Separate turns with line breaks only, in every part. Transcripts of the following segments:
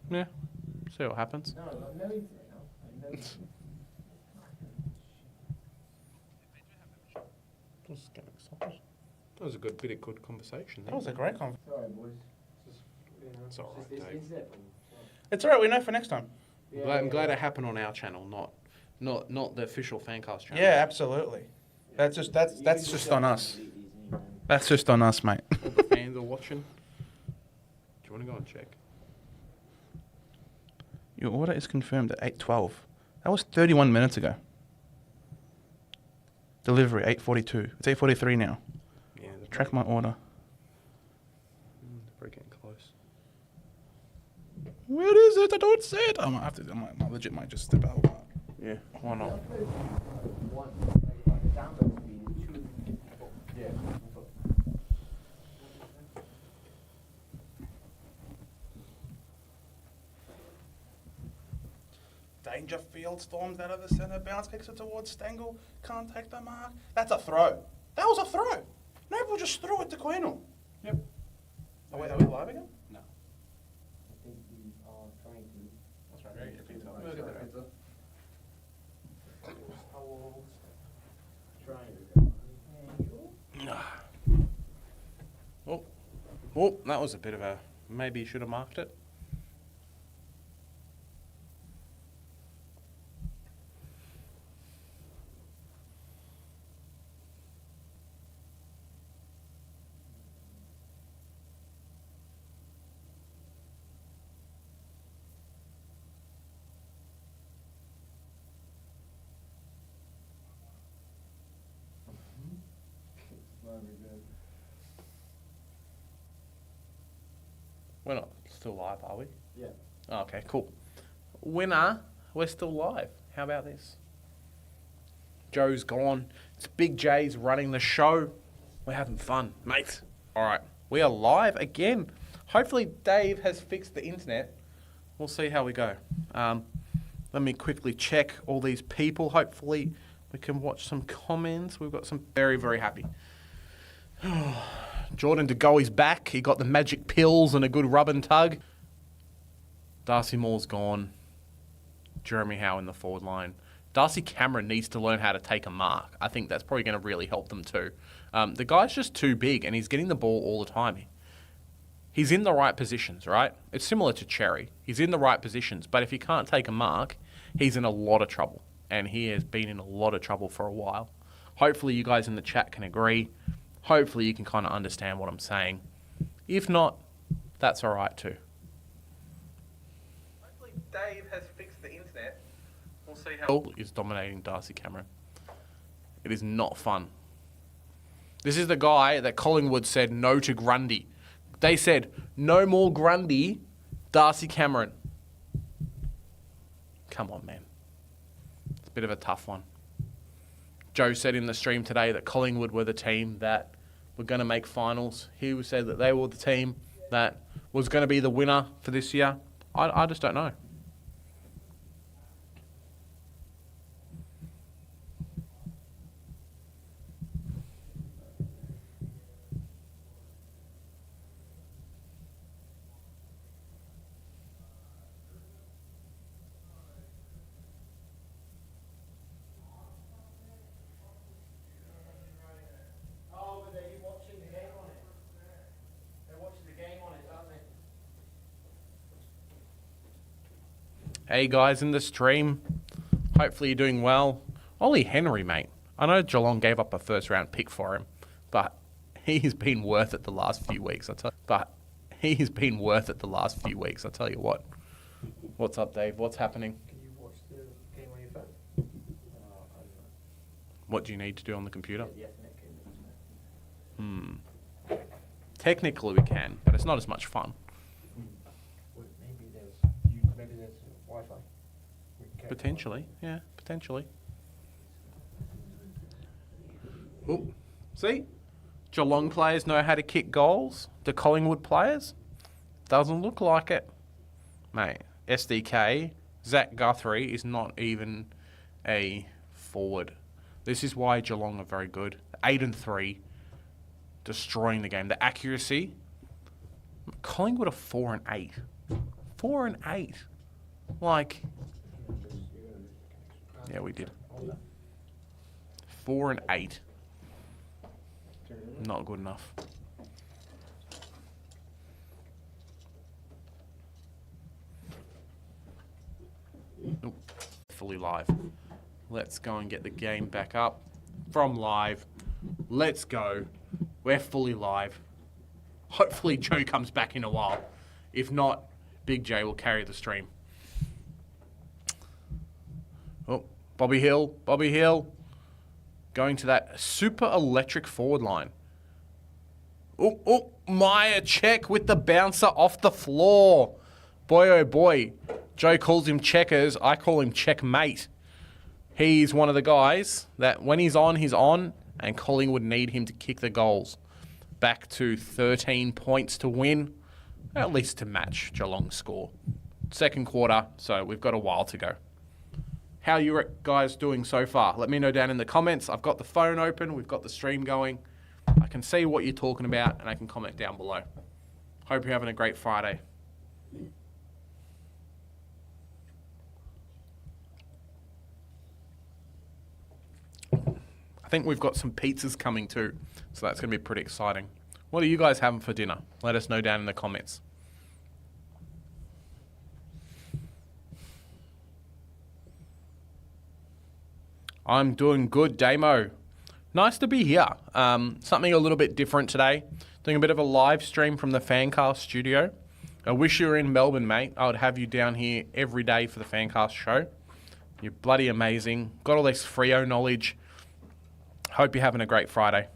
Yeah. See what happens.
No, I've no internet now. I've no internet.
Just getting excited. That was a good bit of good conversation.
That was a great conversation.
Sorry, boys. Just,
It's all right,
it's
Dave.
internet problem.
It's alright, we know for next time.
I'm glad it happened on our channel, not the official Fancast channel.
Yeah, absolutely. That's just on us. That's just on us, mate.
All the fans are watching. Do you want to go and check?
Your order is confirmed at 8:12. That was 31 minutes ago. Delivery 8:42. It's 8:43 now.
Yeah.
Track my order.
We're getting close.
Where is it? I don't see it. I might have to. I legit might just step out.
Yeah. Why not?
One, like the download speed is 2. Yeah.
Dangerfield storms out of the centre, bounce kicks it towards Stengel, can't take the mark. That's a throw. That was a throw. Noble just threw it to Quinel.
Yep.
Are we live again?
No.
I think we are trying to.
That's right.
Very good pizza. We'll get there. Oh, that was a bit of a maybe you should have marked it. We're not still live, are we?
Yeah.
Oh, okay, cool. Winner, we're still live. How about this? Joe's gone. It's Big J's running the show. We're having fun, mate. All right, we are live again. Hopefully Dave has fixed the internet. We'll see how we go. Let me quickly check all these people. Hopefully we can watch some comments. We've got some very, very happy. Jordan De Goey's back. He got the magic pills and a good rub and tug. Darcy Moore's gone. Jeremy Howe in the forward line. Darcy Cameron needs to learn how to take a mark. I think that's probably going to really help them too. The guy's just too big and he's getting the ball all the time. He's in the right positions, right? It's similar to Cherry. He's in the right positions, but if he can't take a mark, he's in a lot of trouble. And he has been in a lot of trouble for a while. Hopefully you guys in the chat can agree. Hopefully you can kind of understand what I'm saying. If not, that's all right too. Hopefully Dave has fixed the internet. We'll see how is dominating Darcy Cameron. It is not fun. This is the guy that Collingwood said no to Grundy. They said no more Grundy, Darcy Cameron. Come on, man. It's a bit of a tough one. Joe said in the stream today that Collingwood were the team that were going to make finals. He said that they were the team that was going to be the winner for this year. I just don't know. Hey guys in the stream, hopefully you're doing well. Ollie Henry, mate. I know Geelong gave up a first round pick for him, but he's been worth it the last few weeks. I tell you what. What's up, Dave? What's happening?
Can you watch the game on your phone? I don't know.
What do you need to do on the computer?
Yeah, the Ethernet cable.
Technically we can, but it's not as much fun.
Well, maybe there's Wi-Fi. We can get
Potentially, yeah, potentially. Oh, see? Geelong players know how to kick goals. The Collingwood players? Doesn't look like it. Mate, SDK, Zach Guthrie is not even a forward. This is why Geelong are very good. 8-3, destroying the game. The accuracy, Collingwood are 4 and 8. 4 and 8. Like, yeah, we did. 4 and 8. Not good enough. Oop, fully live. Let's go and get the game back up from live. Let's go. We're fully live. Hopefully Joe comes back in a while. If not, Big J will carry the stream. Oh, Bobby Hill. Going to that super electric forward line. Oh, Maya check with the bouncer off the floor. Boy, oh boy. Joe calls him checkers. I call him checkmate. He's one of the guys that when he's on, and Collingwood need him to kick the goals. Back to 13 points to win, at least to match Geelong's score. Second quarter, so we've got a while to go. How you guys doing so far? Let me know down in the comments. I've got the phone open. We've got the stream going. I can see what you're talking about, and I can comment down below. Hope you're having a great Friday. I think we've got some pizzas coming too, so that's going to be pretty exciting. What are you guys having for dinner? Let us know down in the comments. I'm doing good, Damo. Nice to be here. Something a little bit different today. Doing a bit of a live stream from the Fancast studio. I wish you were in Melbourne, mate. I would have you down here every day for the Fancast show. You're bloody amazing. Got all this Freo knowledge. Hope you're having a great Friday.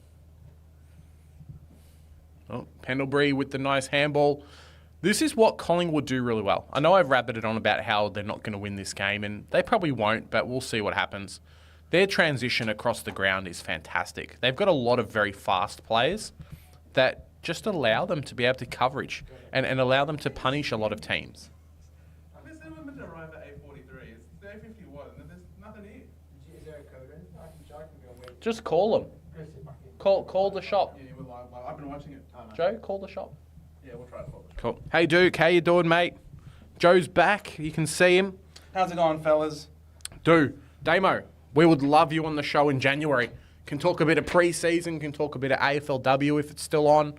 Oh, Pendlebury with the nice handball. This is what Collingwood do really well. I know I've rabbited on about how they're not going to win this game, and they probably won't, but we'll see what happens. Their transition across the ground is fantastic. They've got a lot of very fast players that just allow them to be able to coverage and allow them to punish a lot of teams.
I guess they were meant to arrive at 8:43. It's 8:51 and there's nothing here.
Is there a code in? I can go wait.
Just call them.
Go sit back in.
Call the shop.
Yeah, we're live. I've been watching it.
Joe, call the shop.
Yeah, we'll try to follow.
Cool. Hey, Duke, how you doing, mate? Joe's back. You can see him.
How's it going, fellas?
Dude, Damo, we would love you on the show in January. Can talk a bit of pre-season, can talk a bit of AFLW if it's still on.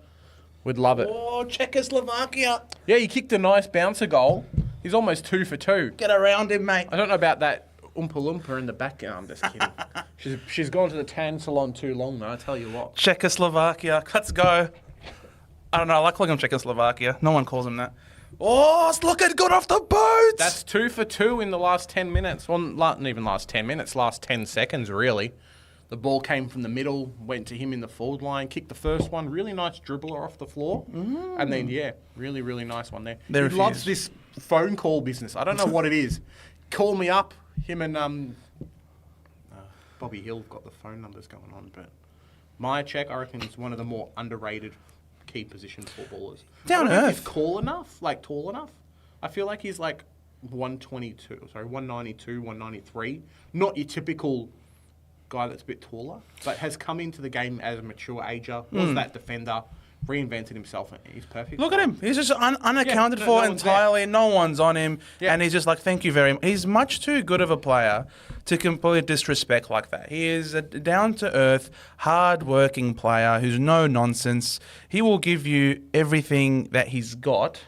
We'd love it.
Oh, Czechoslovakia.
Yeah, he kicked a nice bouncer goal. He's almost 2 for 2.
Get around him, mate.
I don't know about that Oompa Loompa in the background. Just kidding. she's gone to the tan salon too long, though, I tell you what.
Czechoslovakia. Let's go. I don't know. I like calling him Czechoslovakia. No one calls him that. Oh, it's looking good off the boat.
That's 2 for 2 in the last 10 minutes. Well, not even last 10 minutes, last 10 seconds, really. The ball came from the middle, went to him in the forward line, kicked the first one. Really nice dribbler off the floor. And then, yeah, really, really nice one there.
There
He
it
loves
is.
this phone call business. I don't know what it is. Call me up. Him and Bobby Hill have got the phone numbers going on. But Maya Check, I reckon, is one of the more underrated key position footballers.
Down
I don't know if
earth.
he's tall enough. I feel like he's like 192, 193. Not your typical guy that's a bit taller, but has come into the game as a mature ager, was that defender, reinvented himself, and he's perfect.
Look at him. He's just unaccounted
no-
for
no one's there.
entirely. No one's on him.
Yeah.
And he's just like, thank you very much. He's much too good of a player to completely disrespect like that. He is a down-to-earth, hard-working player who's no nonsense. He will give you everything that he's got.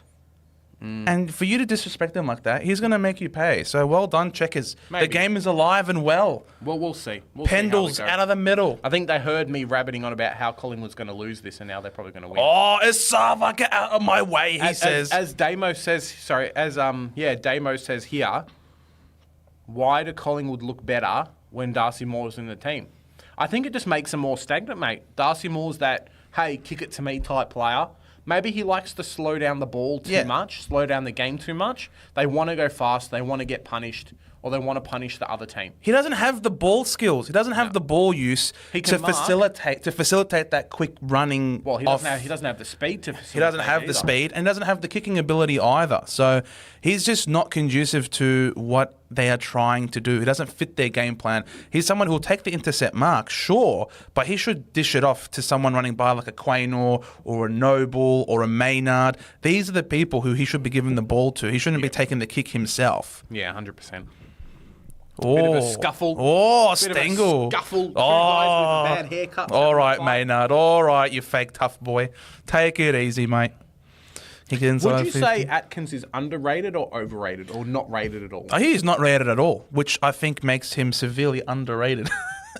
And for you to disrespect him like that, he's going to make you pay. So well done, Checkers.
Maybe.
The game is alive and well.
Well, we'll see. We'll see how
Pendles
we go.
out of the middle.
I think they heard me rabbiting on about how Collingwood's going to lose this, and now they're probably going to win.
Oh, Esava, get out of my way, he says.
As Damo says, Damo says here, why do Collingwood look better when Darcy Moore's in the team? I think it just makes them more stagnant, mate. Darcy Moore's that, hey, kick it to me type player. Maybe he likes to slow down the ball too much, slow down the game too much. They want to go fast, they want to get punished, or they want to punish the other team.
He doesn't have the ball skills. He doesn't have the ball use
He
to
can mark.
facilitate that quick running.
Well, he
off.
doesn't have the speed to
He doesn't have the speed and doesn't have the kicking ability either. So he's just not conducive to what they are trying to do. It doesn't fit their game plan. He's someone who will take the intercept mark, sure, but he should dish it off to someone running by like a Quaynor or a Noble or a Maynard. These are the people who he should be giving the ball to. He shouldn't be taking the kick himself.
Yeah, 100%.
Oh,
Bit of a scuffle.
Oh,
Bit of a
Stengel.
scuffle. Two
Oh.
guys with bad haircuts.
All right,
Fight.
Maynard. All right, you fake tough boy. Take it easy, mate. He gets
Would
inside
you
50.
say Atkins is underrated or overrated or not rated at all?
He is not rated at all, which I think makes him severely underrated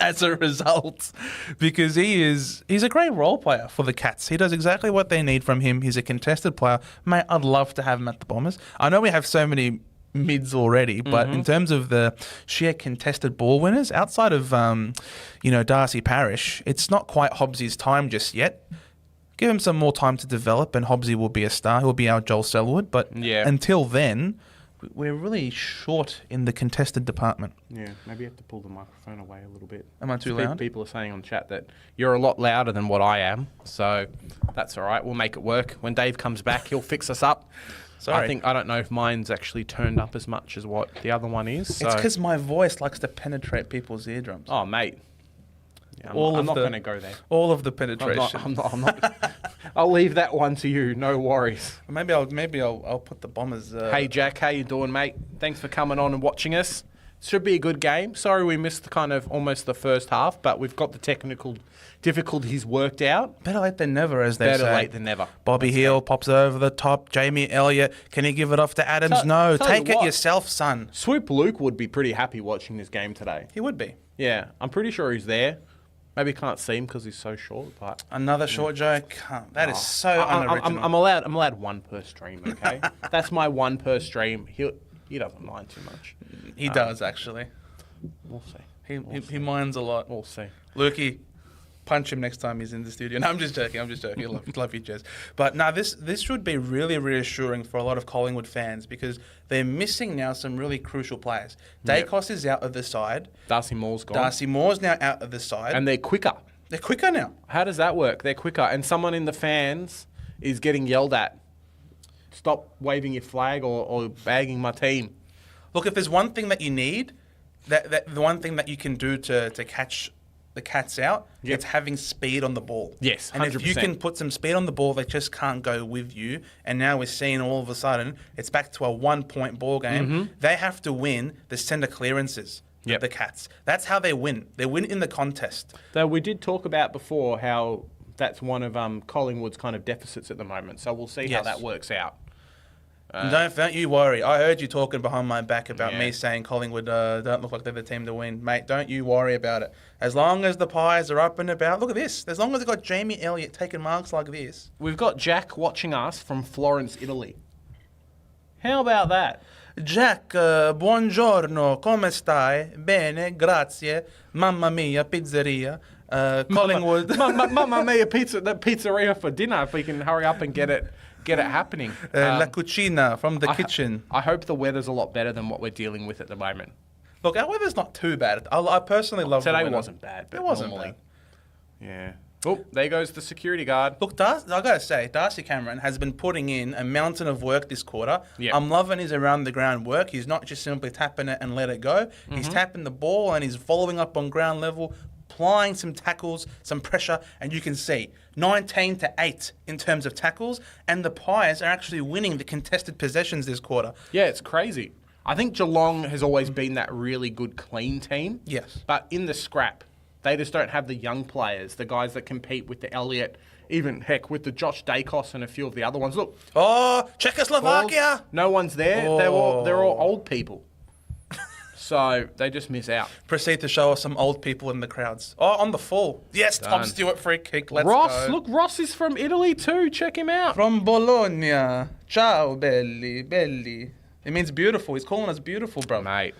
as a result, because he's a great role player for the Cats. He does exactly what they need from him. He's a contested player. Mate, I'd love to have him at the Bombers. I know we have so many mids already, but in terms of the sheer contested ball winners, outside of Darcy Parish, it's not quite Hobbsy's time just yet. Give him some more time to develop, and Hobbsy will be a star. He'll be our Joel Selwood. But
Yeah.
until then, we're really short in the contested department.
Yeah, maybe you have to pull the microphone away a little bit.
Am I too
Pe-
loud?
People are saying on chat that you're a lot louder than what I am, so that's all right. We'll make it work. When Dave comes back, he'll fix us up.
Sorry.
I don't know if mine's actually turned up as much as what the other one is. So.
It's because my voice likes to penetrate people's eardrums.
Oh, mate. Yeah,
All
I'm
of
not
the-
going to go there.
All of the
I'm
penetration.
not. I'll leave that one to you. No worries.
Maybe I'll put the Bombers.
Hey, Jack, how you doing, mate? Thanks for coming on and watching us. Should be a good game. Sorry we missed kind of almost the first half, but we've got the technical difficulties worked out.
Better late than never, as they
Better
say.
late than never.
Bobby Hill pops over the top. Jamie Elliott, can he give it off to Adams?
Tell-
No,
tell you
take it
what.
yourself, son.
Swoop Luke would be pretty happy watching this game today.
He would be.
Yeah, I'm pretty sure he's there. Maybe can't see him because he's so short, but
Another short joke. That is so unoriginal.
I'm allowed one per stream. Okay, that's my one per stream. He doesn't mind too much.
He does actually.
We'll see.
He minds a lot.
We'll see.
Lukey, punch him next time he's in the studio. No, I'm just joking. Love you, Jez. But no, this should be really reassuring for a lot of Collingwood fans, because they're missing now some really crucial players.
Yep.
Dacos is out of the side.
Darcy Moore's gone.
Darcy Moore's now out of the side.
And they're quicker.
they're quicker now.
How does that work? They're quicker, and someone in the fans is getting yelled at. Stop waving your flag or bagging my team.
Look, if there's one thing that you need, that the one thing that you can do to catch the Cats out,
Yep.
it's having speed on the ball.
Yes,
and if you
100%.
can put some speed on the ball, they just can't go with you. And now we're seeing all of a sudden it's back to a 1-point ball game. They have to win the centre clearances.
Yep.
The Cats. That's how they win. They win in the contest.
Though we did talk about before how that's one of Collingwood's kind of deficits at the moment. So we'll see how
Yes.
that works out.
And don't you worry. I heard you talking behind my back about
Yeah.
me saying Collingwood don't look like they're the team to win. Mate, don't you worry about it. As long as the Pies are up and about, look at this. As long as they've got Jamie Elliott taking marks like this.
We've got Jack watching us from Florence, Italy. How about that?
Jack, buongiorno, come stai? Bene, grazie. Mamma mia, pizzeria. Collingwood.
Mamma mia, pizzeria for dinner. If we can hurry up and get it happening.
La cucina, from the
I-
kitchen.
I hope the weather's a lot better than what we're dealing with at the moment.
Look, our weather's not too bad. I personally love the
Today
weather.
wasn't bad, but
It wasn't
normally.
bad.
Yeah. Oh, there goes the security guard.
Look, I gotta say, Darcy Cameron has been putting in a mountain of work this quarter.
Yep.
I'm loving his around the ground work. He's not just simply tapping it and let it go. He's tapping the ball and he's following up on ground level, applying some tackles, some pressure, and you can see 19-8 in terms of tackles, and the Pies are actually winning the contested possessions this quarter.
Yeah, it's crazy. I think Geelong has always been that really good, clean team.
Yes.
But in the scrap, they just don't have the young players, the guys that compete with the Elliott, even, heck, with the Josh Dacos and a few of the other ones. Look,
Oh, Czechoslovakia!
no one's there.
Oh.
They're all old people. So they just miss out.
Proceed to show us some old people in the crowds. Oh, on the full. Yes, Tom
Done.
Stewart free kick. Let's
Ross,
go.
look, Ross is from Italy too. Check him out.
From Bologna. Ciao, belli, belli. It means beautiful. He's calling us beautiful, bro.
Mate.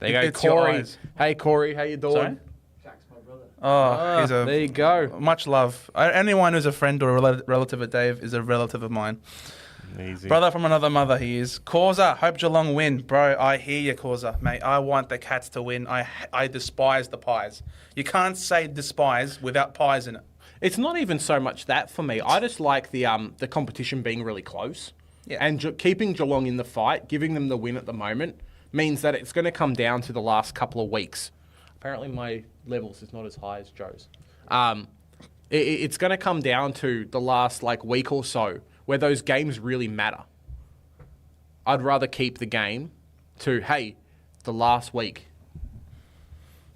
There you go,
It's your
Corey.
eyes.
Hey, Corey, how you doing?
Sorry?
Jack's my brother.
Oh, he's
There you go.
much love. Anyone who's a friend or a relative of Dave is a relative of mine.
Easy.
Brother from another mother, he is. Causa, hope Geelong win. Bro, I hear you, Causa. Mate, I want the Cats to win. I despise the Pies. You can't say despise without pies in it.
It's not even so much that for me. I just like the competition being really close.
Yeah.
And keeping Geelong in the fight, giving them the win at the moment. means that it's going to come down to the last couple of weeks. Apparently, my levels is not as high as Joe's. It's going to come down to the last week or so where those games really matter. I'd rather keep the game to the last week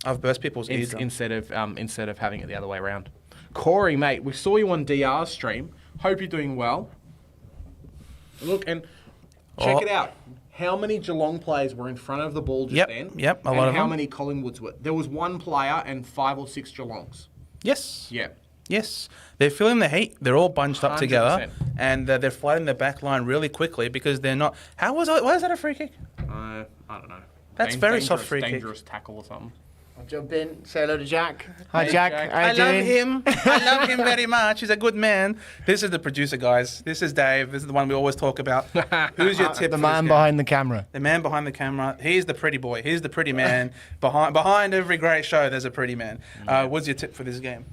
I've burst people's ears.
instead of having it the other way around. Corey, mate, we saw you on DR's stream. Hope you're doing well. Look and check it out. How many Geelong players were in front of the ball just then?
Yep, a lot
and
of
how
them.
many Collingwoods were? There was one player and 5 or 6 Geelongs.
Yes.
Yeah.
Yes. They're feeling the heat. They're all bunched up together.
100%.
And they're flooding the back line really quickly because they're not... Why is that a free kick?
I don't know.
That's very soft free kick.
Dangerous tackle or something.
I'll jump in, say hello to Jack. Hi,
Hey,
Jack.
Jack.
How you
I love
doing?
him. I love him very much. He's a good man. This is the producer, guys. This is Dave. This is the one we always talk about. Who's your tip?
The
for
man
this game?
behind the camera.
The man behind the camera. He's the pretty boy. He's the pretty man. Behind every great show, there's a pretty man. What's your tip for this game?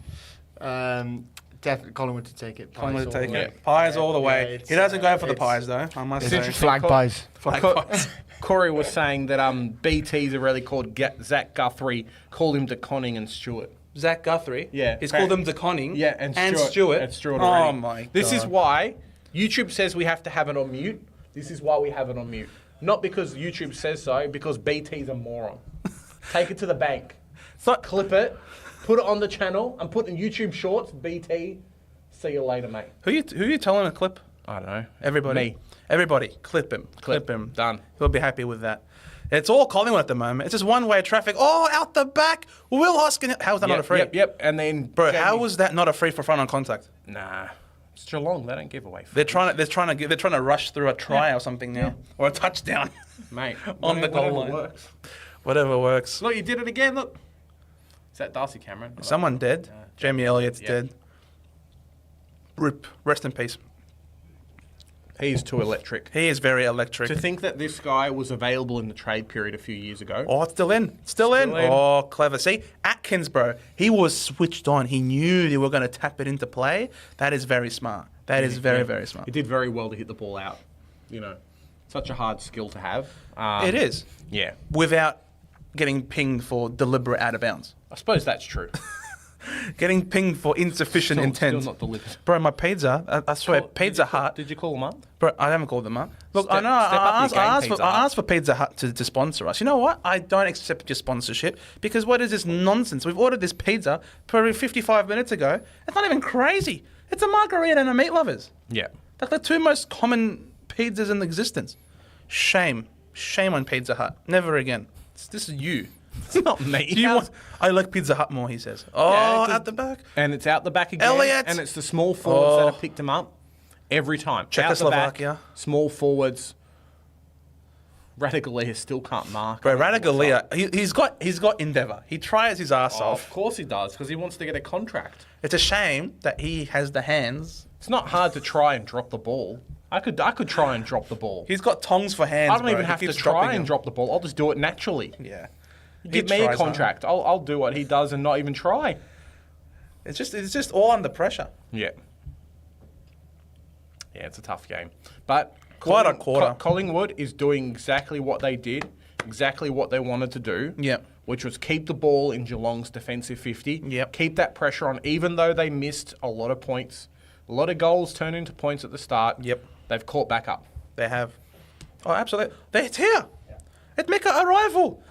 Definitely Collingwood to take it.
Collingwood to
Pies all
take
the way.
it. Pies all the way.
it's,
He doesn't go for the
it's-
pies, though. I must
It's
say.
interesting.
flag pies.
Flag
Co-
pies.
Corey was saying that BTs are really called Zach Guthrie, called him DeConning and Stewart.
Zach Guthrie.
Yeah.
He's called him DeConning.
Yeah, and
Stewart.
Stewart. And Stewart
Oh,
already.
my God.
This is why YouTube says we have to have it on mute. This is why we have it on mute. Not because YouTube says so, because BT's a moron. Take it to the bank. Clip it, put it on the channel, and put in YouTube Shorts, BT. See you later, mate.
Who you telling to clip?
I don't know.
Everybody.
Me.
Everybody. Clip him.
Clip.
Clip him.
Done.
He'll be happy with that. It's all Collingwood at the moment. It's just one-way traffic. Oh, out the back. Will Hoskin. How is that not a free?
Yep. And then,
Bro, how was that not a free for front on contact?
Nah, it's Geelong. They don't give away.
They're trying to rush through a try or something now, or a touchdown,
Mate,
on the goal
whatever
line.
works.
Whatever works.
Look, you did it again. Look, is that Darcy Cameron?
Someone dead. Jamie Elliott's
Yeah.
dead. Rip. Rest in peace.
He's too electric.
He is very electric.
To think that this guy was available in the trade period a few years ago.
Oh, it's still in. Still in.
in.
Oh, clever. See, Atkins, bro, he was switched on. He knew they were going to tap it into play. That is very smart. That is very, very smart.
He did very well to hit the ball out. You know, such a hard skill to have.
It is.
Yeah,
Without getting pinged for deliberate out of bounds.
I suppose that's true.
Getting pinged for insufficient intent.
Still not delivered.
Bro, my pizza, I swear, Pizza Hut.
Did you call him up?
Bro, I haven't called them up. Look, I
Step-
know.
step up your game, Pizza Hut.
I asked for Pizza Hut to sponsor us. You know what? I don't accept your sponsorship because what is this nonsense? We've ordered this pizza probably 55 minutes ago. It's not even crazy. It's a margarita and a meat lovers.
Yeah.
That's the two most common pizzas in existence. Shame. Shame on Pizza Hut. Never again. This is you.
It's not me.
Do you want? I like Pizza Hut more, he says. Oh,
Yeah, 'cause-
out the back.
And it's out the back again.
Elliot!
And it's the small forwards that
Oh.
have picked him up every time.
Czechoslovakia.
Out the back, small forwards. Radicalia still can't mark.
Bro,
I don't know what's up.
Radicalia, he's got endeavour. He tries his ass
Oh,
off.
of course he does, because he wants to get a contract.
It's a shame that he has the hands.
It's not hard to try and drop the ball. I could try and drop the ball.
He's got tongs for hands.
I don't
bro.
even
He
have to
keeps
try
dropping
and
them.
drop the ball. I'll just do it naturally.
Yeah.
Give me a contract. I'll do what he does and not even try.
It's just all under pressure.
Yeah. Yeah, it's a tough game. But
Quite a quarter.
Collingwood is doing exactly what they did, exactly what they wanted to do.
Yep.
Which was keep the ball in Geelong's defensive 50.
Yep.
Keep that pressure on, even though they missed a lot of points. A lot of goals turned into points at the start.
Yep.
They've caught back up.
They have. Oh, absolutely. It's here. It make a arrival.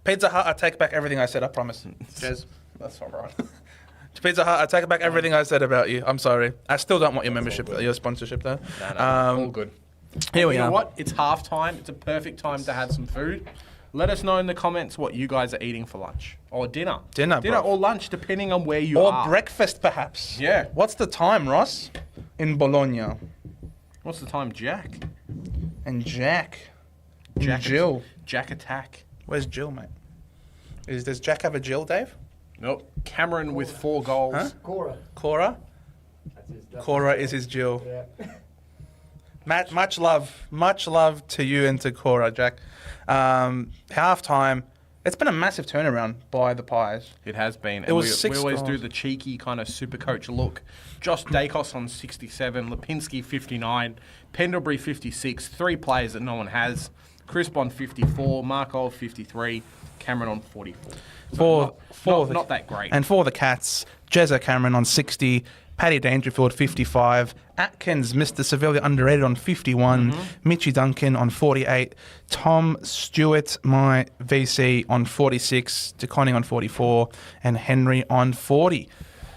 Pizza Hut, I take back everything I said, I promise. Cheers.
That's all right.
Pizza Hut, I take back everything I said about you. I'm sorry. I still don't want your membership, your sponsorship, though.
All good.
Here we
You know
are.
what? It's half time. It's a perfect time to have some food. Let us know in the comments what you guys are eating for lunch or dinner.
Dinner, bro.
or lunch, depending on where you
Or
are.
breakfast, perhaps.
Yeah.
What's the time, Ross? In Bologna.
What's the time, Jack?
And Jack. And
Jack
Jill.
Jack attack.
Where's Jill, mate? Does Jack have a Jill, Dave?
Nope. Cameron with 4 goals.
Huh?
Cora.
Cora?
That's his,
Cora is his Jill.
Yeah.
Much love to you and to Cora, Jack. Half time. It's been a massive turnaround by the Pies.
It has been.
It was
we
6
always do
goals.
the cheeky kind of super coach look. Josh Dacos on 67, Lipinski 59, Pendlebury 56, 3 players that no one has. Crisp on 54, Markov 53, Cameron on 44. Not that great.
And for the Cats, Jezza Cameron on 60, Paddy Dangerfield 55, Atkins, Mr. Sevilla underrated on 51, Mitchie Duncan on 48, Tom Stewart, my VC, on 46, DeConning on 44, and Henry on 40.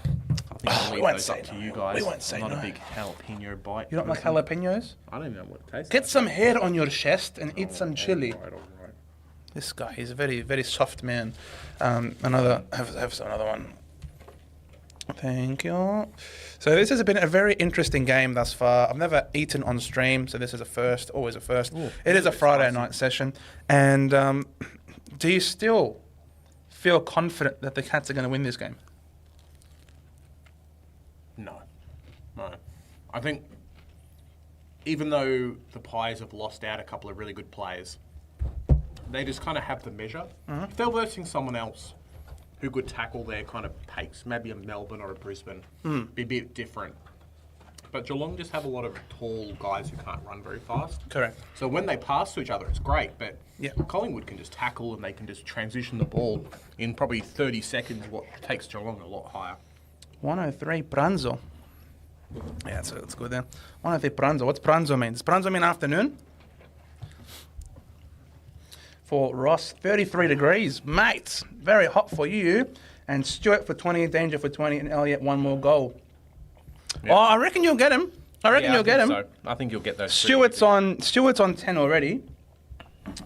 I think I'll leave
won't
those
say
up to
no.
you guys.
We won't say
I'm not
no.
a big jalapeno bite.
You don't like
person.
jalapenos?
I don't even know what it tastes
Get
like.
some hair on your chest and eat some chili.
All right.
This guy, he's a very, very soft man. Another one. Thank you. So this has been a very interesting game thus far. I've never eaten on stream, so this is a first, always a first.
Ooh,
It is a
bit
Friday
spicy.
night session. And do you still feel confident that the Cats are going to win this game?
No. I think even though the Pies have lost out a couple of really good players, they just kind of have the measure. If they're versing someone else who could tackle their kind of pace, maybe a Melbourne or a Brisbane, be a bit different. But Geelong just have a lot of tall guys who can't run very fast.
Correct.
So when they pass to each other, it's great. But
Yeah.
Collingwood can just tackle and they can just transition the ball in probably 30 seconds, what takes Geelong a lot higher.
103 Pranzo. Yeah, so it's good then. 103 Pranzo. What's Pranzo mean? Does Pranzo mean afternoon? For Ross, 33 degrees. Mate, very hot for you. And Stewart for 20, Danger for 20, and Elliott one more goal.
Yeah.
Oh, I reckon you'll get him. I
Yeah,
you'll get him.
So. I think you'll get those. three.
Stewart's on 10 already.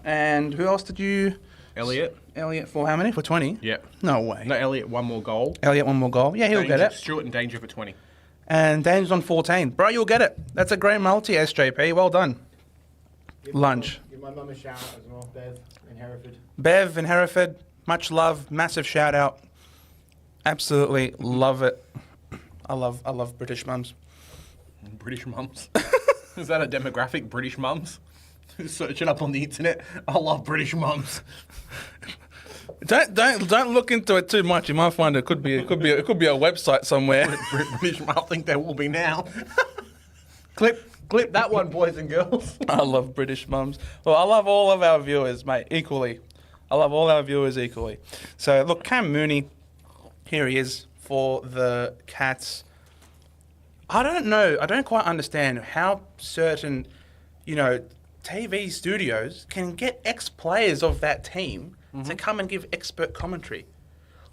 And who else did you...
Elliott.
Elliott for how many? For 20?
Yeah.
No way.
No, Elliott, one more goal.
Elliott one more goal. Yeah, he'll
Danger,
get it.
Stewart and Danger for 20.
And Danger's on 14. Bro, you'll get it. That's a great multi, SJP. Well done. Lunch.
Give my mum a shout out as well, Bev in Hereford.
Bev in Hereford, much love, massive shout out. Absolutely love it. I love British mums.
British mums. Is that a demographic? British mums? Search it up on the internet. I love British mums.
Don't look into it too much. You might find it could be a website somewhere.
British mums. I think there will be now. Clip that one, boys and girls.
I love British mums. Well, I love all of our viewers, mate, equally. I love all our viewers equally. So look, Cam Mooney, here he is for the Cats. I don't know. I don't quite understand how certain, TV studios can get ex-players of that team to come and give expert commentary.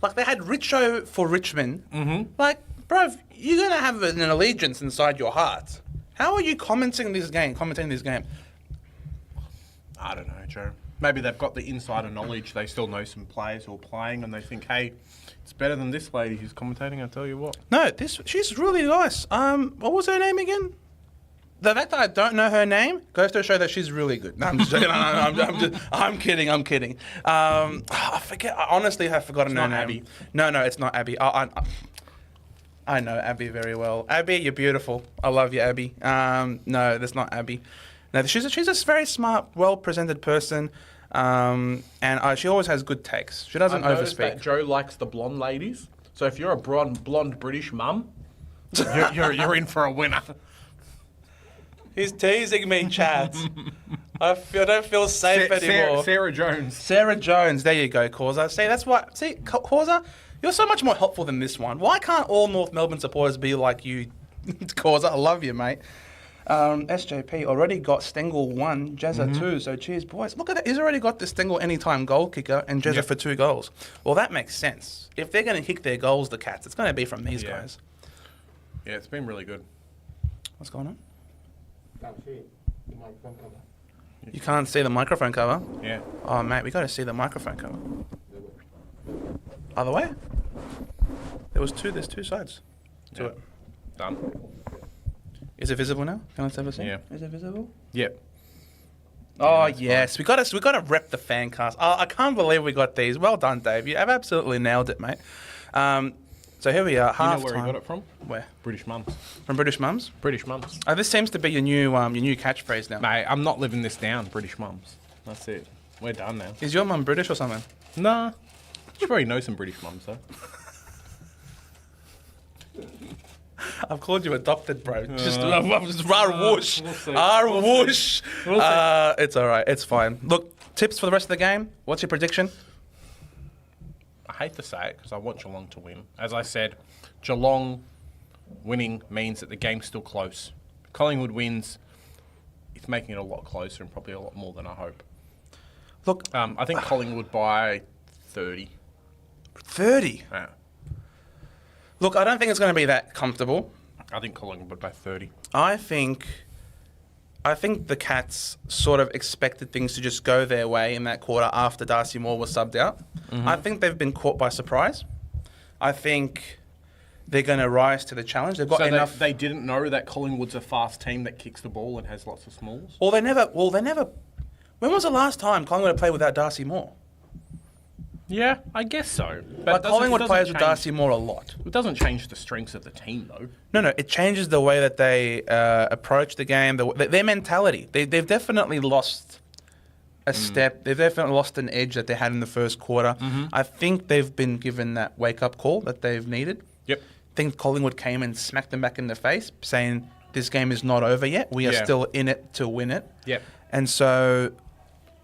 Like, they had Richo for Richmond. Like, bro, you're going to have an allegiance inside your heart. How are you commenting this game?
I don't know, Joe. Maybe they've got the insider knowledge. They still know some players who are playing, and they think, hey, it's better than this lady who's commentating. I tell you what.
No, she's really nice. What was her name again? The fact that I don't know her name goes to show that she's really good. No, I'm just joking. I'm kidding. I forget. I honestly have forgotten her
not
name.
Abby.
No, it's not Abby. I know Abby very well. Abby, you're beautiful. I love you, Abby. No, that's not Abby. No, she's a very smart, well-presented person, and she always has good takes. She doesn't
I've noticed
overspeak.
that Joe likes the blonde ladies. So if you're a blonde British mum, you're in for a winner.
He's teasing me, chat. I don't feel safe anymore.
Sarah Jones.
Sarah Jones, there you go, Causa. See, that's why. See, Causa, you're so much more helpful than this one. Why can't all North Melbourne supporters be like you, Causa? I love you, mate. SJP already got Stengel 1, Jezza 2, so cheers, boys. Look at that. He's already got the Stengel anytime goal kicker and Jezza for 2 goals. Well, that makes sense. If they're going to kick their goals, the Cats, it's going to be from these guys.
Yeah, it's been really good.
What's going on?
Can't see it. The microphone cover.
You can't see the microphone cover?
Yeah.
Oh, mate, we got to see the microphone cover. Other way? There's two sides to
Yeah.
it.
Done.
Is it visible now? Can I have a see?
Yeah.
Is it visible?
Yep.
Oh
that's
yes, we got to rep the fan cast. Oh, I can't believe we got these. Well done, Dave. You have absolutely nailed it, mate. So here we are.
You know
Half
where
time.
he got it from?
Where?
British mums.
From British mums.
British mums.
Oh, this seems to be your new catchphrase now.
Mate, I'm not living this down, British mums. That's it. We're done now.
Is your mum British or something? I've called you adopted, bro. Just whoosh.
we'll see.
Whoosh.
We'll see.
It's all right. It's fine. Look, tips for the rest of the game. What's your prediction?
I hate to say it because I want Geelong to win. As I said, Geelong winning means that the game's still close. Collingwood wins, it's making it a lot closer and probably a lot more than I hope.
Look,
I think Collingwood by 30.
30.
Yeah.
Look, I don't think it's going to be that comfortable.
I think Collingwood by 30.
I think the Cats sort of expected things to just go their way in that quarter after Darcy Moore was subbed out. I think they've been caught by surprise. I think they're going to rise to the challenge. They've got
So
enough.
they didn't know that Collingwood's a fast team that kicks the ball and has lots of smalls?
Well, they never. When was the last time Collingwood had played without Darcy Moore?
Yeah, I guess so.
But Collingwood plays with
change-
Darcy Moore a lot.
It doesn't change the strengths of the team, though.
No, it changes the way that they approach the game, their mentality. They've definitely lost a step. They've definitely lost an edge that they had in the first quarter. I think they've been given that wake-up call that they've needed.
Yep.
I think Collingwood came and smacked them back in the face, saying, this game is not over yet. We are
Yeah.
still in it to win it.
Yep.
And so,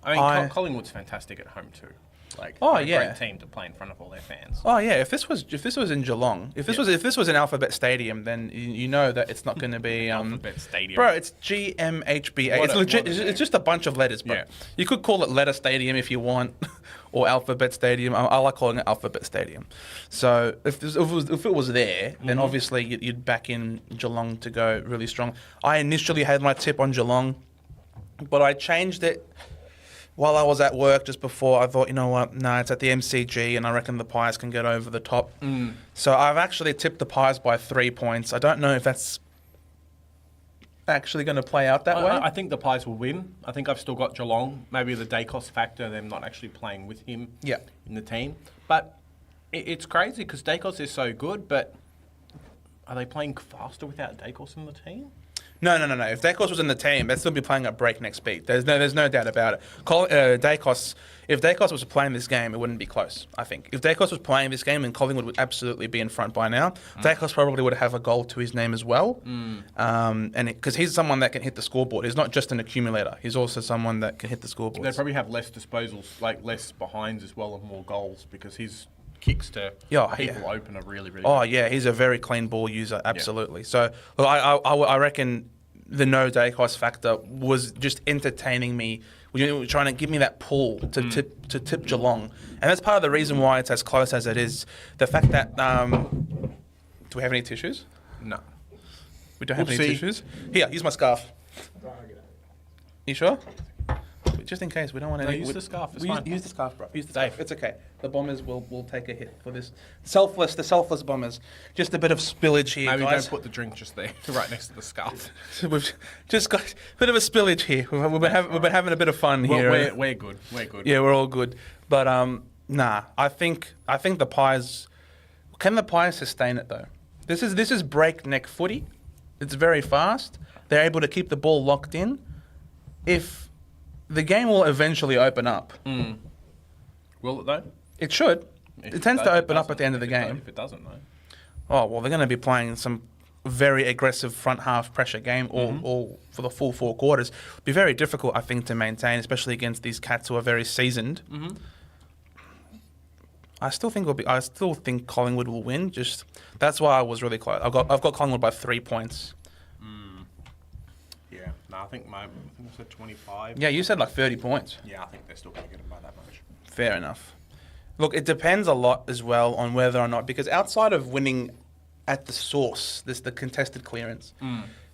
I mean,
I-
Collingwood's fantastic at home, too. Like,
Oh,
they're a
yeah.
great team to play in front of all their fans.
oh yeah, if this was in Geelong, if this was in Alphabet Stadium, then you know that it's not going to be
Alphabet Stadium.
Bro, it's GMHBA.
What
It's
a-
legit.
what a
It's just a bunch of letters, bro.
Yeah.
You could call it Letter Stadium if you want, or Alphabet Stadium. I like calling it Alphabet Stadium. So if it was there, then obviously you'd back in Geelong to go really strong. I initially had my tip on Geelong, but I changed it while I was at work just before. I thought, you know what? No, it's at the MCG, and I reckon the Pies can get over the top. So I've actually tipped the Pies by 3 points. I don't know if that's actually going to play out that way.
I think the Pies will win. I think I've still got Geelong. Maybe the Dacos factor, them not actually playing with him
Yeah.
in the team. But it's crazy because Dacos is so good, but are they playing faster without Dacos in the team?
No. If Dacos was in the team, they'd still be playing at breakneck speed. There's no doubt about it. Dacos, if Dacos was playing this game, it wouldn't be close, I think. If Dacos was playing this game, then Collingwood would absolutely be in front by now. Dacos probably would have a goal to his name as well. And because he's someone that can hit the scoreboard. He's not just an accumulator. He's also someone that can hit the scoreboard.
They probably have less disposals, like less behinds as well and more goals because his kicks to people open are really, really
Oh
good.
yeah, he's a very clean ball user, absolutely. So look, I reckon the no Dacos factor was just entertaining me. You know, trying to give me that pull to tip Geelong, and that's part of the reason why it's as close as it is. The fact that do we have any tissues?
No.
We don't have any
Oopsie.
tissues. Here, use my scarf. You sure? Just in case, we don't want
No,
any.
use the scarf, it's
we use,
fine.
use the scarf, bro. Use the
Safe.
scarf. It's okay. The Bombers will take a hit for this. The selfless Bombers. Just a bit of spillage here,
Maybe
guys.
don't put the drink just there, right next to the scarf.
We've just got a bit of a spillage here. We've been having a bit of fun
Well,
here.
we're good. We're good.
Yeah, we're all good. But nah, I think the Pies. Can the Pies sustain it though? This is breakneck footy. It's very fast. They're able to keep the ball locked in. If the game will eventually open up,
Will it though?
it should.
If
It tends
does-
to
if
open up
doesn't-
at the end of the
if it does-
game.
If it doesn't though.
Oh well, they're going to be playing some very aggressive front half pressure game all for the full 4 quarters. Be very difficult, I think, to maintain, especially against these Cats who are very seasoned. I still think Collingwood will win. Just that's why I was really close. I've got Collingwood by 3 points.
Yeah. No, I think I said 25.
Yeah, you said like 30 points.
Yeah, I think they're still going to get it by that much.
Fair enough. Look, it depends a lot as well on whether or not, because outside of winning at the source, the contested clearance,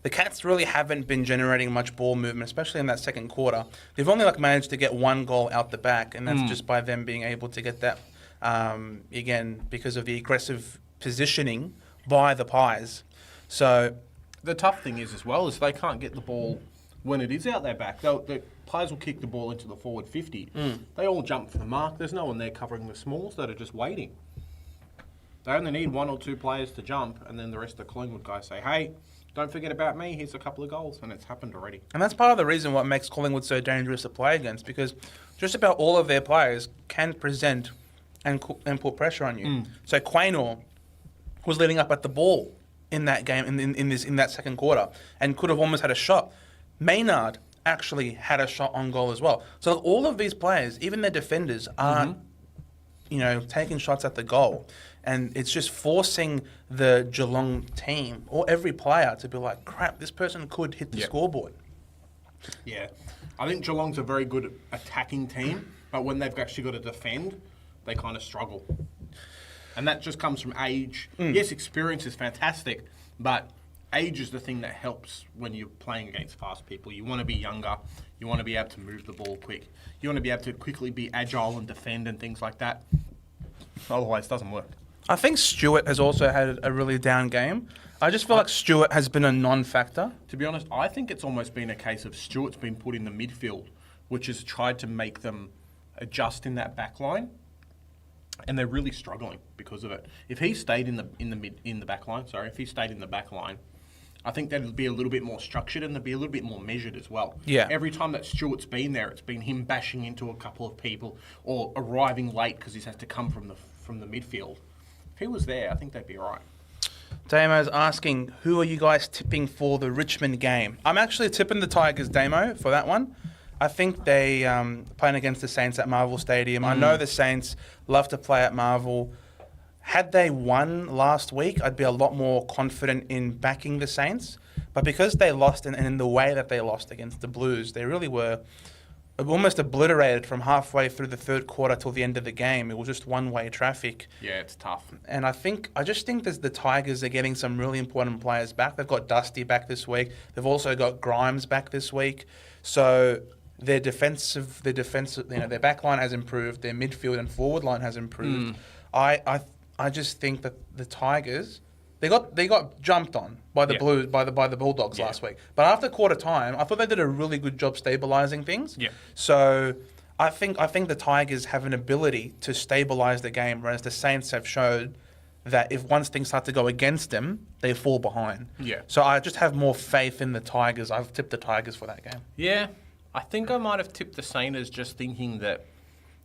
the Cats really haven't been generating much ball movement, especially in that second quarter. They've only managed to get 1 goal out the back, and that's just by them being able to get that, again, because of the aggressive positioning by the Pies. So,
The tough thing is as well is they can't get the ball when it is out their back. The Pies will kick the ball into the forward 50. They all jump for the mark. There's no one there covering the smalls that are just waiting. They only need 1 or 2 players to jump, and then the rest of the Collingwood guys say, hey, don't forget about me. Here's a couple of goals, and it's happened already.
and that's part of the reason what makes Collingwood so dangerous to play against, because just about all of their players can present and put pressure on you. So Quaynor was leading up at the ball in that game in that second quarter and could have almost had a shot. Maynard actually had a shot on goal as well. So all of these players, even their defenders, aren't taking shots at the goal. And it's just forcing the Geelong team or every player to be like, crap, this person could hit the scoreboard.
Yeah. I think Geelong's a very good attacking team, but when they've actually got to defend, they kind of struggle. And that just comes from age. Yes, experience is fantastic, but age is the thing that helps when you're playing against fast people. You want to be younger. You want to be able to move the ball quick. You want to be able to quickly be agile and defend and things like that. Otherwise, it doesn't work.
I think Stewart has also had a really down game. I just feel like Stewart has been a non-factor.
To be honest, I think it's almost been a case of Stewart's been put in the midfield, which has tried to make them adjust in that back line, and they're really struggling because of it. If he stayed in the back line, I think that'd be a little bit more structured and they'd be a little bit more measured as well.
Yeah.
Every time that Stewart's been there, it's been him bashing into a couple of people or arriving late because he has to come from the midfield. If he was there, I think they'd be all right.
Damo's asking, who are you guys tipping for the Richmond game? I'm actually tipping the Tigers, Damo, for that one. I think they playing against the Saints at Marvel Stadium. I know the Saints love to play at Marvel. Had they won last week, I'd be a lot more confident in backing the Saints. But because they lost, and in the way that they lost against the Blues, they really were almost obliterated from halfway through the third quarter till the end of the game. It was just one-way traffic.
Yeah, it's tough.
And I just think that the Tigers are getting some really important players back. They've got Dusty back this week. They've also got Grimes back this week. So their defensive, their back line has improved. Their midfield and forward line has improved. I just think that the Tigers, they got jumped on by the Blues, by the Bulldogs last week. But after quarter time, I thought they did a really good job stabilising things. Yeah. So I think the Tigers have an ability to stabilise the game, whereas the Saints have showed that if once things start to go against them, they fall behind. Yeah. So I just have more faith in the Tigers. I've tipped the Tigers for that game.
Yeah. I think I might have tipped the Saints just thinking that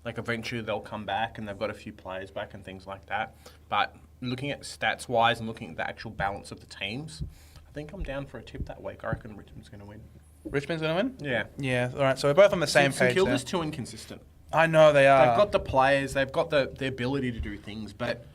eventually they'll come back and they've got a few players back and things like that. But looking at stats-wise and looking at the actual balance of the teams, I think I'm down for a tip that week. I reckon Richmond's going to win.
Richmond's going to win?
Yeah.
Yeah, all right. So we're both on the same page.
St Kilda's too inconsistent.
I know they are.
They've got the players, they've got the ability to do things, but,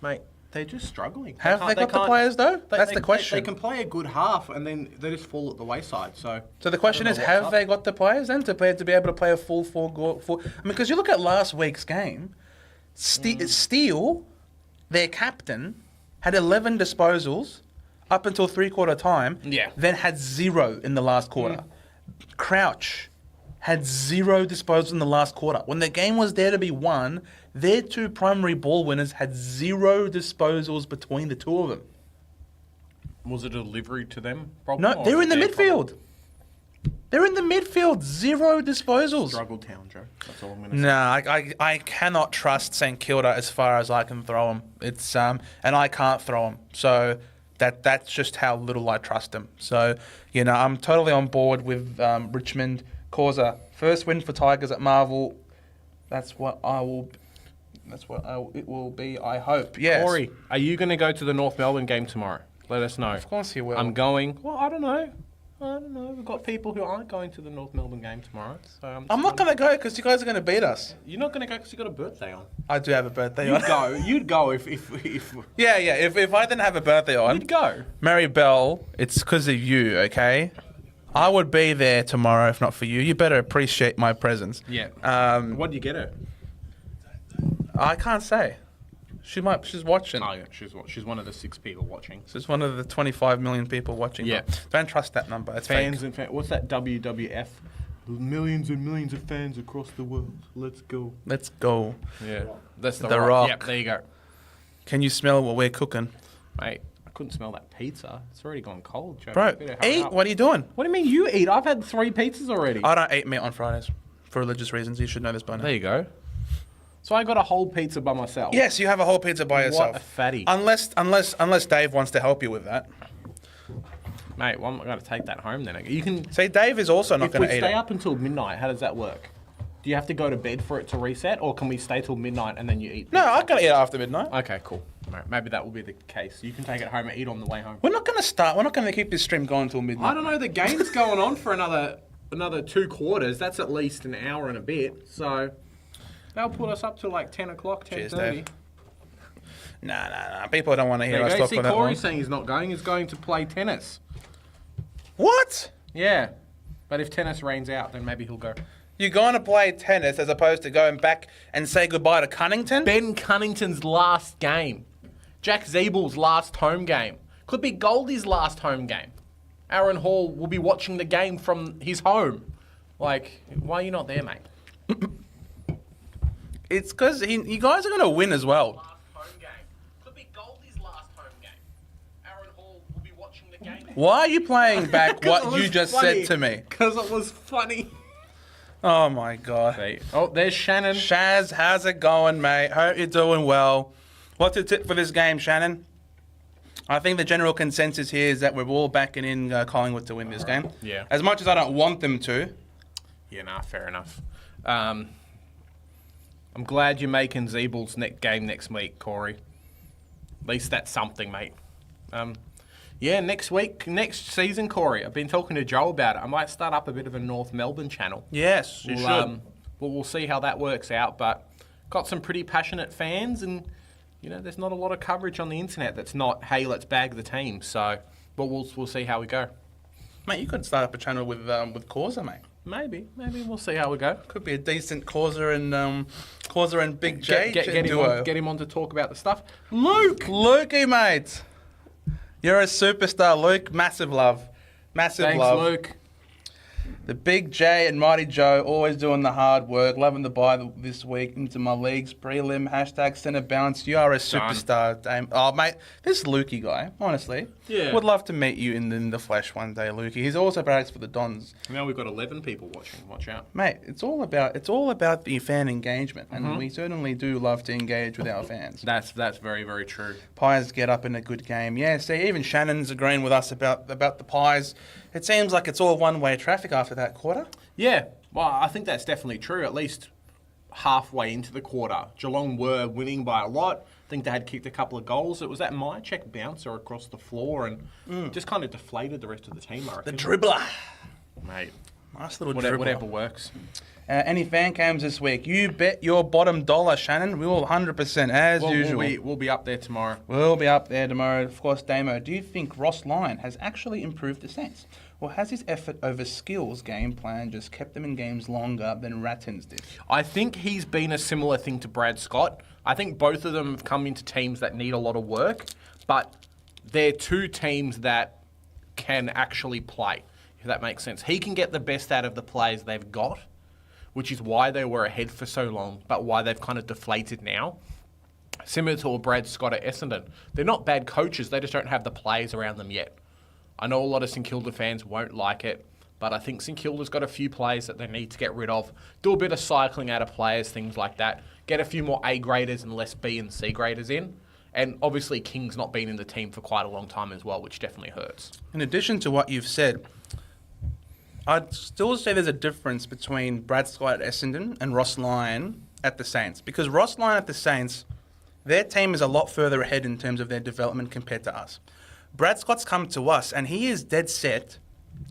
mate, they're just struggling.
Have they got the players, though? That's the question.
They can play a good half, and then they just fall at the wayside. So
the question is, have they got the players then to be able to play a full four? I mean, because you look at last week's game, Steele, their captain, had 11 disposals up until three-quarter time. Yeah. Then had 0 in the last quarter. Crouch had 0 disposals in the last quarter. When the game was there to be won, their 2 primary ball winners had 0 disposals between the two of them.
Was it a delivery to them?
No, they're in the midfield. They're in the midfield. 0 disposals.
Struggle town, Joe. That's all I'm going to say.
No, I cannot trust St Kilda as far as I can throw them. It's and I can't throw them. So that's just how little I trust them. So I'm totally on board with Richmond. Causa, first win for Tigers at Marvel. That's what it will be, I hope. Yes.
Corey, are you going to go to the North Melbourne game tomorrow? Let us know.
Of course he will.
I'm going. Well, I don't know. We've got people who aren't going to the North Melbourne game tomorrow. So
I'm not going to go because you guys are going to beat us.
You're not going to go because you got a birthday on.
I do have a birthday on.
You'd go if
Yeah. If I didn't have a birthday on.
You'd go.
Mary Bell, it's because of you, okay? I would be there tomorrow if not for you. You better appreciate my presence.
Yeah. What do you get her?
I can't say. She's watching.
Oh, yeah. She's one of the 6 people watching.
She's one of the 25 million people watching.
Yeah.
Don't trust that number. It's
fans
fake.
and what's that WWF? Millions and millions of fans across the world. Let's go.
Let's go.
Yeah. That's
the Rock.
Yep, there you go.
Can you smell what we're cooking?
Mate, I couldn't smell that pizza. It's already gone cold, Joe.
Bro, eat. What are you doing?
What do you mean you eat? I've had 3 pizzas already.
I don't eat meat on Fridays for religious reasons. You should know this by now.
There you go. So I got a whole pizza by myself.
Yes, you have a whole pizza by yourself.
What a fatty.
Unless Dave wants to help you with that.
Mate, well, I'm going to take that home then. You can
say Dave is also not going to eat it.
If we stay up until midnight, how does that work? Do you have to go to bed for it to reset, or can we stay till midnight and then you eat pizza?
No, I can eat it after midnight.
Okay, cool. Maybe that will be the case. You can take it home and eat on the way home.
We're not going to start. We're not going to keep this stream going until midnight.
I don't know. The game's going on for another 2 quarters. That's at least an hour and a bit. So that'll put us up to like 10 o'clock, 10:30.
Cheers, Dave. Nah. People don't want to hear
There
us
you go.
talk
See,
about that
Corey's
one.
saying he's not going. He's going to play tennis.
What?
Yeah. But if tennis rains out, then maybe he'll go.
You're going to play tennis as opposed to going back and say goodbye to Cunnington?
Ben Cunnington's last game. Jack Zeebel's last home game. Could be Goldie's last home game. Aaron Hall will be watching the game from his home. Like, why are you not there, mate?
It's because you guys are going to win as well.
Last home game. Could be Goldie's last home game. Aaron Hall will be watching the game.
Why are you playing back what you just said to me?
Because it was funny.
Oh, my God.
Oh, there's Shannon.
Shaz, how's it going, mate? Hope you're doing well. What's your tip for this game, Shannon? I think the general consensus here is that we're all backing in Collingwood to win this game.
Yeah.
As much as I don't want them to.
Yeah, nah, fair enough. I'm glad you're making Zeebel's game next week, Corey. At least that's something, mate. Yeah, next season, Corey. I've been talking to Joe about it. I might start up a bit of a North Melbourne channel.
Yes, you should.
We'll see how that works out. But got some pretty passionate fans, and there's not a lot of coverage on the internet that's not, hey, let's bag the team. So, but we'll see how we go.
Mate, you could start up a channel with Causa, mate.
Maybe we'll see how we go.
Could be a decent Causa and Big J
Get
duo.
get him on to talk about the stuff. Lukey,
mate. You're a superstar, Luke. Massive love. Massive
Thanks,
love.
Luke.
The Big J and Mighty Joe always doing the hard work. Loving the buy this week into my leagues. Prelim, hashtag centre bounce. You are a superstar, Dame. Oh, mate, this Lukey guy, honestly.
Yeah.
Would love to meet you in the flesh one day, Lukey. He's also barracks for the Dons.
Now we've got 11 people watching. Watch out.
Mate, it's all about the fan engagement, and we certainly do love to engage with our fans.
That's very, very true.
Pies get up in a good game. Yeah, see, even Shannon's agreeing with us about the Pies. It seems like it's all one-way traffic after that quarter.
Yeah, well, I think that's definitely true. At least halfway into the quarter, Geelong were winning by a lot. I think they had kicked a couple of goals. It was that my check bouncer across the floor and just kind of deflated the rest of the team, I
The
reckon.
dribbler.
Mate,
Nice little
whatever,
dribbler.
whatever works.
Any fan cams this week? You bet your bottom dollar, Shannon. We will 100% as usual.
We'll be up there tomorrow.
We'll be up there tomorrow. Of course, Damo, do you think Ross Lyon has actually improved the Saints? Or has his effort over skills game plan just kept them in games longer than Rattins did?
I think he's been a similar thing to Brad Scott. I think both of them have come into teams that need a lot of work, but they're two teams that can actually play, if that makes sense. He can get the best out of the players they've got, which is why they were ahead for so long, but why they've kind of deflated now. Similar to Brad Scott at Essendon. They're not bad coaches, they just don't have the players around them yet. I know a lot of St Kilda fans won't like it, but I think St Kilda's got a few players that they need to get rid of. Do a bit of cycling out of players, things like that. Get a few more A graders and less B and C graders in. And obviously King's not been in the team for quite a long time as well, which definitely hurts.
In addition to what you've said, I'd still say there's a difference between Brad Scott at Essendon and Ross Lyon at the Saints. Because Ross Lyon at the Saints, their team is a lot further ahead in terms of their development compared to us. Brad Scott's come to us, and he is dead set,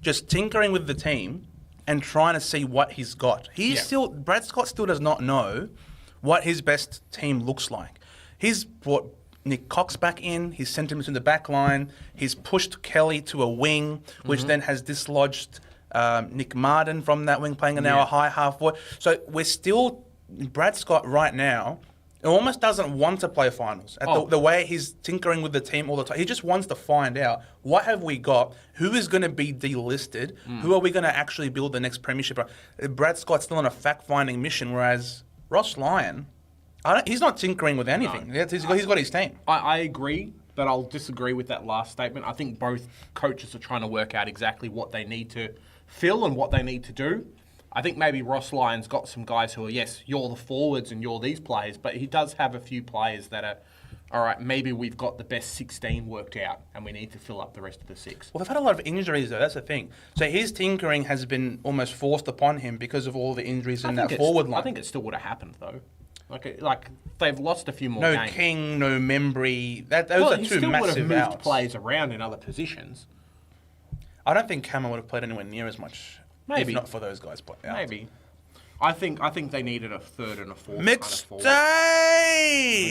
just tinkering with the team and trying to see what he's got. Brad Scott still does not know what his best team looks like. He's brought Nick Cox back in, he's sent him to the back line, he's pushed Kelly to a wing, which then has dislodged Nick Martin from that wing, playing now a high half forward. So we're still, Brad Scott right now, almost doesn't want to play finals. The way he's tinkering with the team all the time. He just wants to find out, what have we got? Who is going to be delisted? Who are we going to actually build the next premiership? Brad Scott's still on a fact-finding mission, whereas Ross Lyon, he's not tinkering with anything.
No.
He's got his team.
I agree, but I'll disagree with that last statement. I think both coaches are trying to work out exactly what they need to fill and what they need to do. I think maybe Ross Lyon's got some guys who are, yes, you're the forwards and you're these players, but he does have a few players that are, all right, maybe we've got the best 16 worked out and we need to fill up the rest of the 6.
Well, they've had a lot of injuries, though. That's the thing. So his tinkering has been almost forced upon him because of all the injuries in that forward line.
I think it still would have happened, though. Like they've lost a few more
No
games.
King, no Membry. Those
Well,
are
he
two
still would have
massive
moved
outs.
players around in other positions.
I don't think Cameron would have played anywhere near as much.
Maybe.
If not for those guys. Out.
Maybe. I think they needed a third and a fourth.
McStay!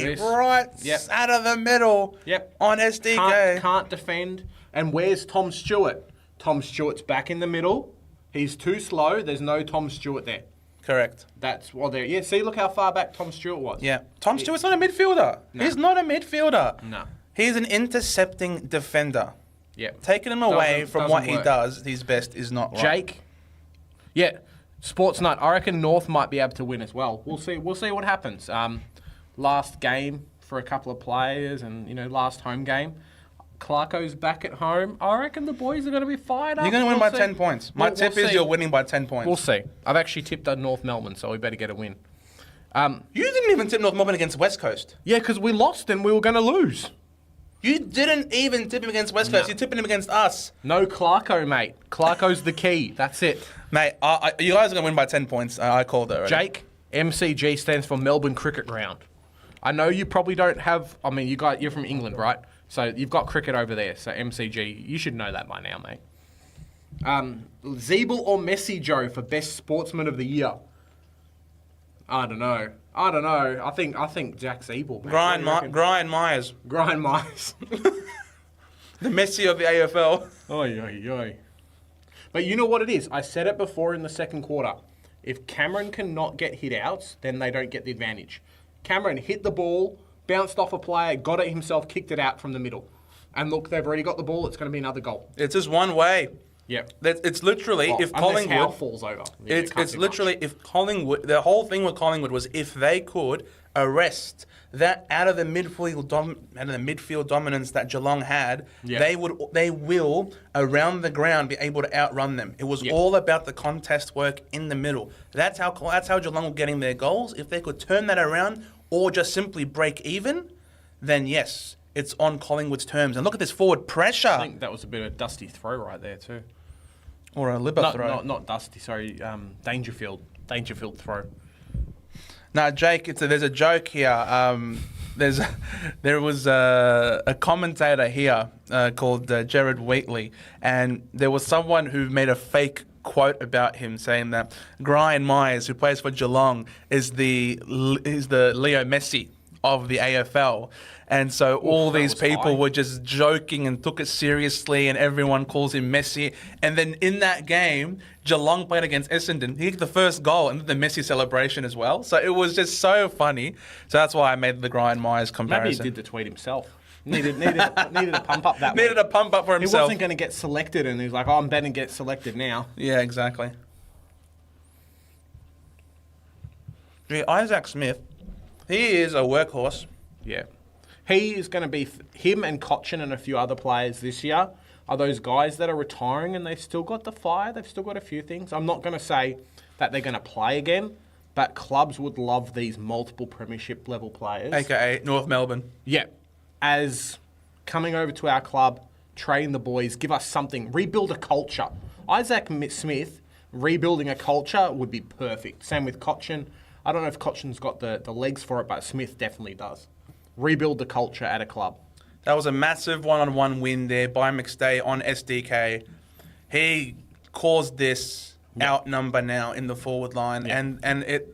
Yes.
Right
Yep.
out of the middle.
Yep.
On SDK.
Can't defend. And where's Tom Stewart? Tom Stewart's back in the middle. He's too slow. There's no Tom Stewart there.
Correct.
That's well there. Yeah, see, look how far back Tom Stewart was.
Yeah. Tom Stewart's not a midfielder.
No.
He's not a midfielder.
No.
He's an intercepting defender.
Yeah.
Taking him away from what he
work.
does, his best is not right.
Jake. Yeah. Sports Nut. I reckon North might be able to win as well. We'll see. We'll see what happens. Last game for a couple of players, and last home game. Clarko's back at home. I reckon the boys are going to be fired up.
You're going to win
We'll
by
see.
10 points. My
We'll
tip is
see.
you're winning by 10 points.
We'll see. I've actually tipped on North Melbourne, so we better get a win.
You didn't even tip North Melbourne against West Coast.
Yeah, because we lost and we were going to lose.
You didn't even tip him against West Coast. You're tipping him against us.
No Clarko, mate. Clarko's the key. That's it.
Mate, you guys are going to win by 10 points. I called it already.
Jake, MCG stands for Melbourne Cricket Ground. I know you probably don't have... I mean, you're from England, right? So you've got cricket over there. So MCG, you should know that by now, mate. Zeeble or Messi, Joe, for best sportsman of the year? I don't know. I think Jack Zeeble. mate. What do you reckon?
Brian Myers.
Grind Myers.
The Messi of the AFL.
Oy, oy, oy. But you know what it is? I said it before in the second quarter. If Cameron cannot get hit outs, then they don't get the advantage. Cameron hit the ball, bounced off a player, got it himself, kicked it out from the middle. And look, they've already got the ball. It's going to be another goal.
It's just one way.
Yep.
It's literally, if
unless Howe
Collingwood...
falls over. Yeah,
It's
can't do
literally,
much.
if Collingwood... The whole thing with Collingwood was if they could arrest that out of the midfield dominance that Geelong had,
Yeah.
they will, around the ground, be able to outrun them. It was
Yeah.
all about the contest work in the middle. That's how Geelong were getting their goals. If they could turn that around or just simply break even, then yes, it's on Collingwood's terms. And look at this forward pressure.
I think that was a bit of a dusty throw right there too.
Or a Libba throw.
Not dusty, sorry. Dangerfield throw.
Now, Jake, there's a joke here. There was a commentator here called Jared Wheatley, and there was someone who made a fake quote about him saying that Brian Myers, who plays for Geelong, is the Leo Messi of the AFL. And so all
that
these
was
people
high.
were just joking and took it seriously, and everyone calls him Messi. And then in that game, Geelong played against Essendon. He kicked the first goal and did the Messi celebration as well. So it was just so funny. So that's why I made the Brian Myers
Maybe
comparison.
he did the tweet himself. Needed a pump up that
Needed
way.
a pump up for
He
himself.
wasn't going to get selected, and he was like, "Oh, I'm better get selected now."
Yeah, exactly. Gee, Isaac Smith, he is a workhorse.
Yeah. He is going to be, him and Cochin and a few other players this year are those guys that are retiring and they've still got the fire. They've still got a few things. I'm not going to say that they're going to play again, but clubs would love these multiple premiership level players.
AKA North Melbourne.
Yeah. As coming over to our club, train the boys, give us something, rebuild a culture. Isaac Smith, rebuilding a culture would be perfect. Same with Cochin. I don't know if Cochin's got the legs for it, but Smith definitely does. Rebuild the culture at a club.
That was a massive one-on-one win there by McStay on SDK. He caused this outnumber now in the forward line,
Yeah.
and it.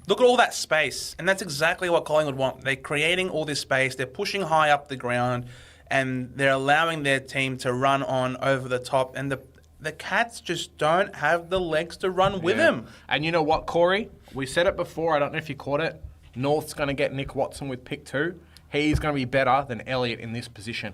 Look at all that space, and that's exactly what Collingwood want. They're creating all this space. They're pushing high up the ground, and they're allowing their team to run on over the top. And the Cats just don't have the legs to run with
Yeah.
him.
And you know what, Corey? We said it before. I don't know if you caught it. North's going to get Nick Watson with pick 2. He's going to be better than Elliott in this position.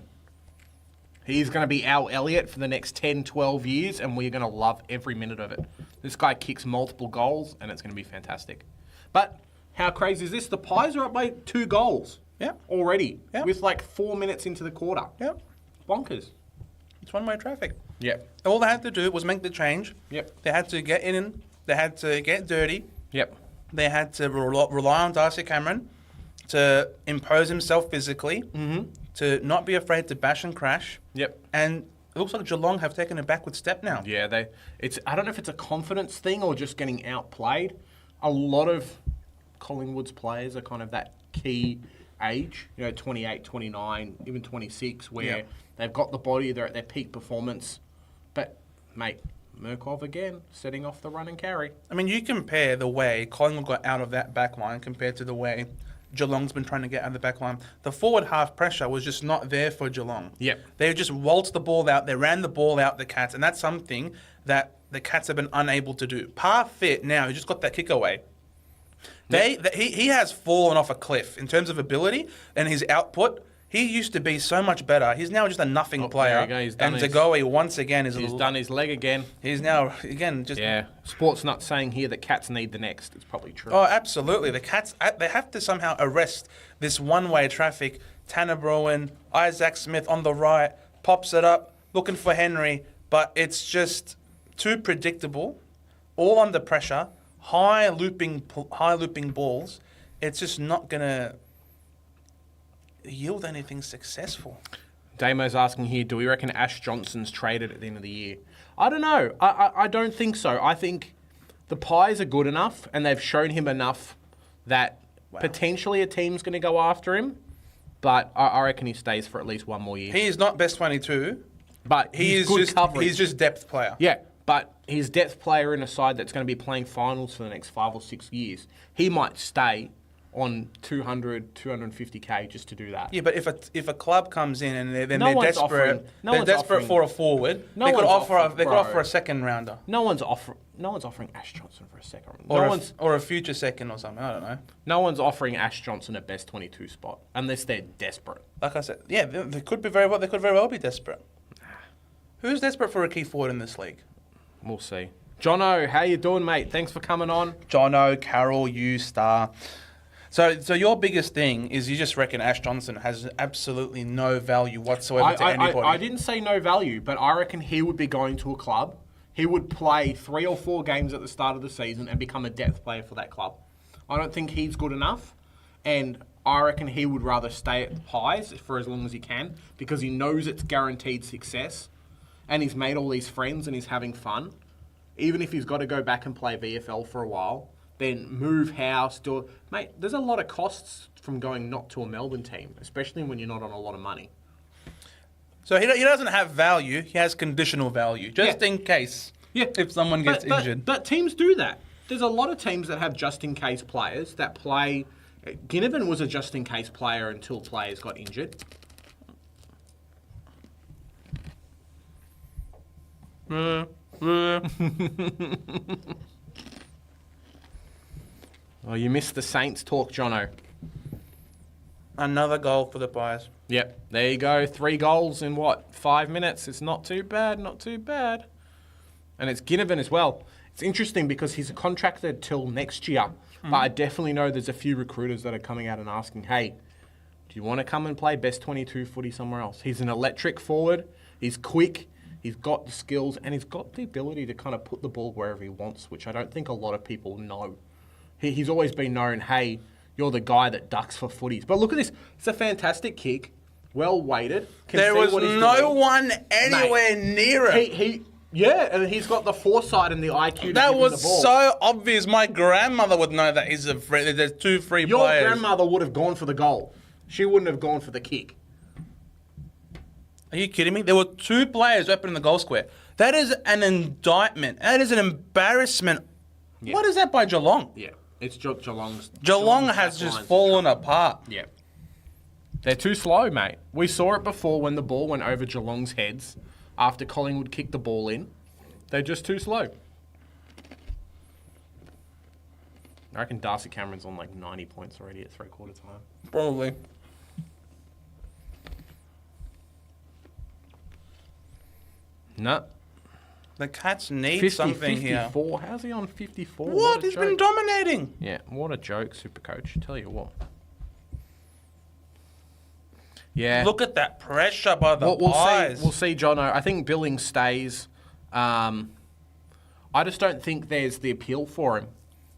He's going to be our Elliott for the next 10, 12 years, and we're going to love every minute of it. This guy kicks multiple goals, and it's going to be fantastic. But how crazy is this? The Pies are up by 2 goals
Yeah.
already
Yeah.
with like 4 minutes into the quarter.
Yep.
Bonkers.
It's one-way traffic.
Yep.
All they had to do was make the change.
Yep.
They had to get in. They had to get dirty.
Yep.
They had to rely on Darcy Cameron to impose himself physically, to not be afraid to bash and crash.
Yep.
And it looks like Geelong have taken a backward step now.
Yeah, I don't know if it's a confidence thing or just getting outplayed. A lot of Collingwood's players are kind of that key age, 28, 29, even 26, where
Yeah.
they've got the body, they're at their peak performance. But, mate, Murkov again, setting off the run and carry.
I mean, you compare the way Collingwood got out of that back line compared to the way Geelong's been trying to get out of the back line. The forward half pressure was just not there for Geelong.
Yep.
They just waltzed the ball out. They ran the ball out the Cats, and that's something that the Cats have been unable to do. Parfit now, he just got that kick away. He has fallen off a cliff in terms of ability and his output. He used to be so much better. He's now just a nothing
Oh,
player.
there you go. He's done
and
his-
Zagoe once again is
He's done his leg again.
He's now again just
Yeah. Sportsnut saying here that Cats need the next. It's probably true.
Oh, absolutely. The Cats, they have to somehow arrest this one-way traffic. Tanner Bruin, Isaac Smith on the right, pops it up, looking for Henry, but it's just too predictable, all under pressure, high looping balls. It's just not going to yield anything successful.
Damo's asking here, do we reckon Ash Johnson's traded at the end of the year? I don't know. I don't think so. I think the Pies are good enough, and they've shown him enough that potentially a team's going to go after him. But I reckon he stays for at least one more year.
He is not best 22.
But he's good coverage.
He's just depth player.
Yeah, but he's depth player in a side that's going to be playing finals for the next 5 or 6 years. He might stay on 200, 250K just to do that.
Yeah, but if a club comes in and they're
No one's
desperate,
offering- no
they're
one's
desperate
offering-
for a forward.
No
they could
one's
offer
offering,
they could
bro.
offer a second rounder
No one's offering Ash Johnson for a second.
or a future second or something. I don't know.
No one's offering Ash Johnson a best 22 spot unless they're desperate.
Like I said, yeah, they could very well be desperate. Who's desperate for a key forward in this league?
We'll see. Jono, how you doing, mate? Thanks for coming on.
Jono, Carroll, you, Star. So your biggest thing is you just reckon Ash Johnson has absolutely no value whatsoever to anybody.
I didn't say no value, but I reckon he would be going to a club. He would play 3 or 4 games at the start of the season and become a depth player for that club. I don't think he's good enough, and I reckon he would rather stay at the Pies for as long as he can because he knows it's guaranteed success, and he's made all these friends and he's having fun. Even if he's got to go back and play VFL for a while, then move house, mate, there's a lot of costs from going not to a Melbourne team, especially when you're not on a lot of money.
So he doesn't have value. He has conditional value, just
Yeah.
in case.
Yeah.
If someone gets injured.
But teams do that. There's a lot of teams that have just-in-case players that play. Ginnivan was a just-in-case player until players got injured. Oh, you missed the Saints talk, Jono.
Another goal for the Pies.
Yep, there you go. 3 goals in 5 minutes? It's not too bad, not too bad. And it's Ginnivan as well. It's interesting because he's contracted till next year. But I definitely know there's a few recruiters that are coming out and asking, hey, do you want to come and play best 22 footy somewhere else? He's an electric forward. He's quick. He's got the skills. And he's got the ability to kind of put the ball wherever he wants, which I don't think a lot of people know. He's always been known, hey, you're the guy that ducks for footies. But look at this. It's a fantastic kick. Well weighted. Can
There
see
was
what he's
no
doing.
one anywhere near him.
Yeah, and he's got the foresight and the IQ to
That
give him
was
the ball.
so obvious. My grandmother would know that there's 2 free
Your
players.
grandmother would have gone for the goal. She wouldn't have gone for the kick.
Are you kidding me? There were 2 players open in the goal square. That is an indictment. That is an embarrassment.
Yeah.
What is that by Geelong?
Yeah, it's Geelong's.
Geelong has just fallen apart.
Yeah. They're too slow, mate. We saw it before when the ball went over Geelong's heads after Collingwood kicked the ball in. They're just too slow. I reckon Darcy Cameron's on like 90 points already at 3/4 time.
Probably.
No.
The Cats need
50,
something
54.
here.
How's he on 54?
What?
a
He's been
joke.
dominating.
Yeah, what a joke, Supercoach. Tell you what. Yeah.
Look at that pressure by the
We'll
Pies.
see. We'll see, Jono. I think Billings stays. I just don't think there's the appeal for him.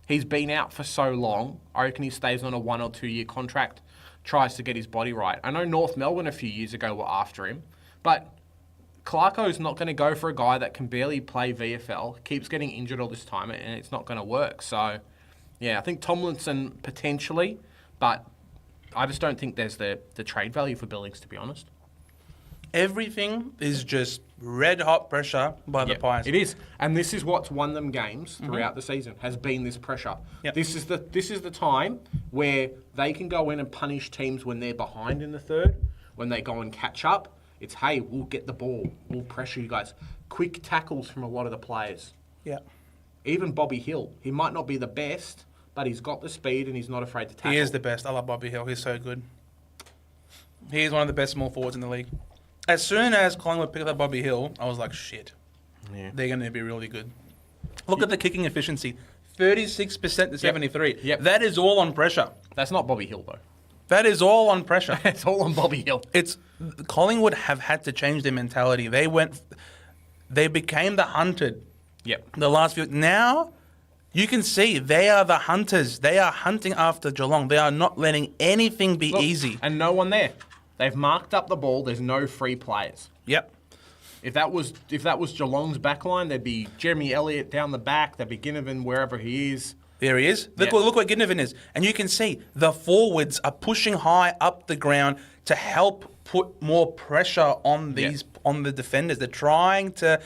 He's been out for so long. I reckon he stays on a 1 or 2 year contract, tries to get his body right. I know North Melbourne a few years ago were after him, but Clarko's not going to go for a guy that can barely play VFL, keeps getting injured all this time, and it's not going to work. So Yeah, I think Tomlinson potentially, but I just don't think there's the trade value for Billings, to be honest.
Everything is just red hot pressure by the
Yep,
Pies.
it is, and this is what's won them games throughout the season. Has been this pressure.
Yep.
This is the time where they can go in and punish teams when they're behind in the third. When they go and catch up, it's hey, we'll get the ball, we'll pressure you guys. Quick tackles from a lot of the players.
Yeah.
Even Bobby Hill, he might not be the best, but he's got the speed and he's not afraid to tackle.
He is the best. I love Bobby Hill. He's so good. He is one of the best small forwards in the league. As soon as Collingwood picked up Bobby Hill, I was like, shit.
Yeah.
They're going to be really good. Look at the kicking efficiency. 36% to 73.
Yep.
That is all on pressure.
That's not Bobby Hill though.
That is all on pressure.
It's all on Bobby Hill.
It's Collingwood have had to change their mentality. They became the hunted
Yep.
the last few. Now you can see they are the hunters. They are hunting after Geelong. They are not letting anything be
Look,
easy.
And no one there. They've marked up the ball. There's no free players.
Yep.
If that was Geelong's backline, there'd be Jeremy Elliott down the back. There'd be Ginnivan wherever he is.
There he is. Look,
Yeah.
look where Ginnivan is. And you can see the forwards are pushing high up the ground to help put more pressure on these on the defenders. They're trying to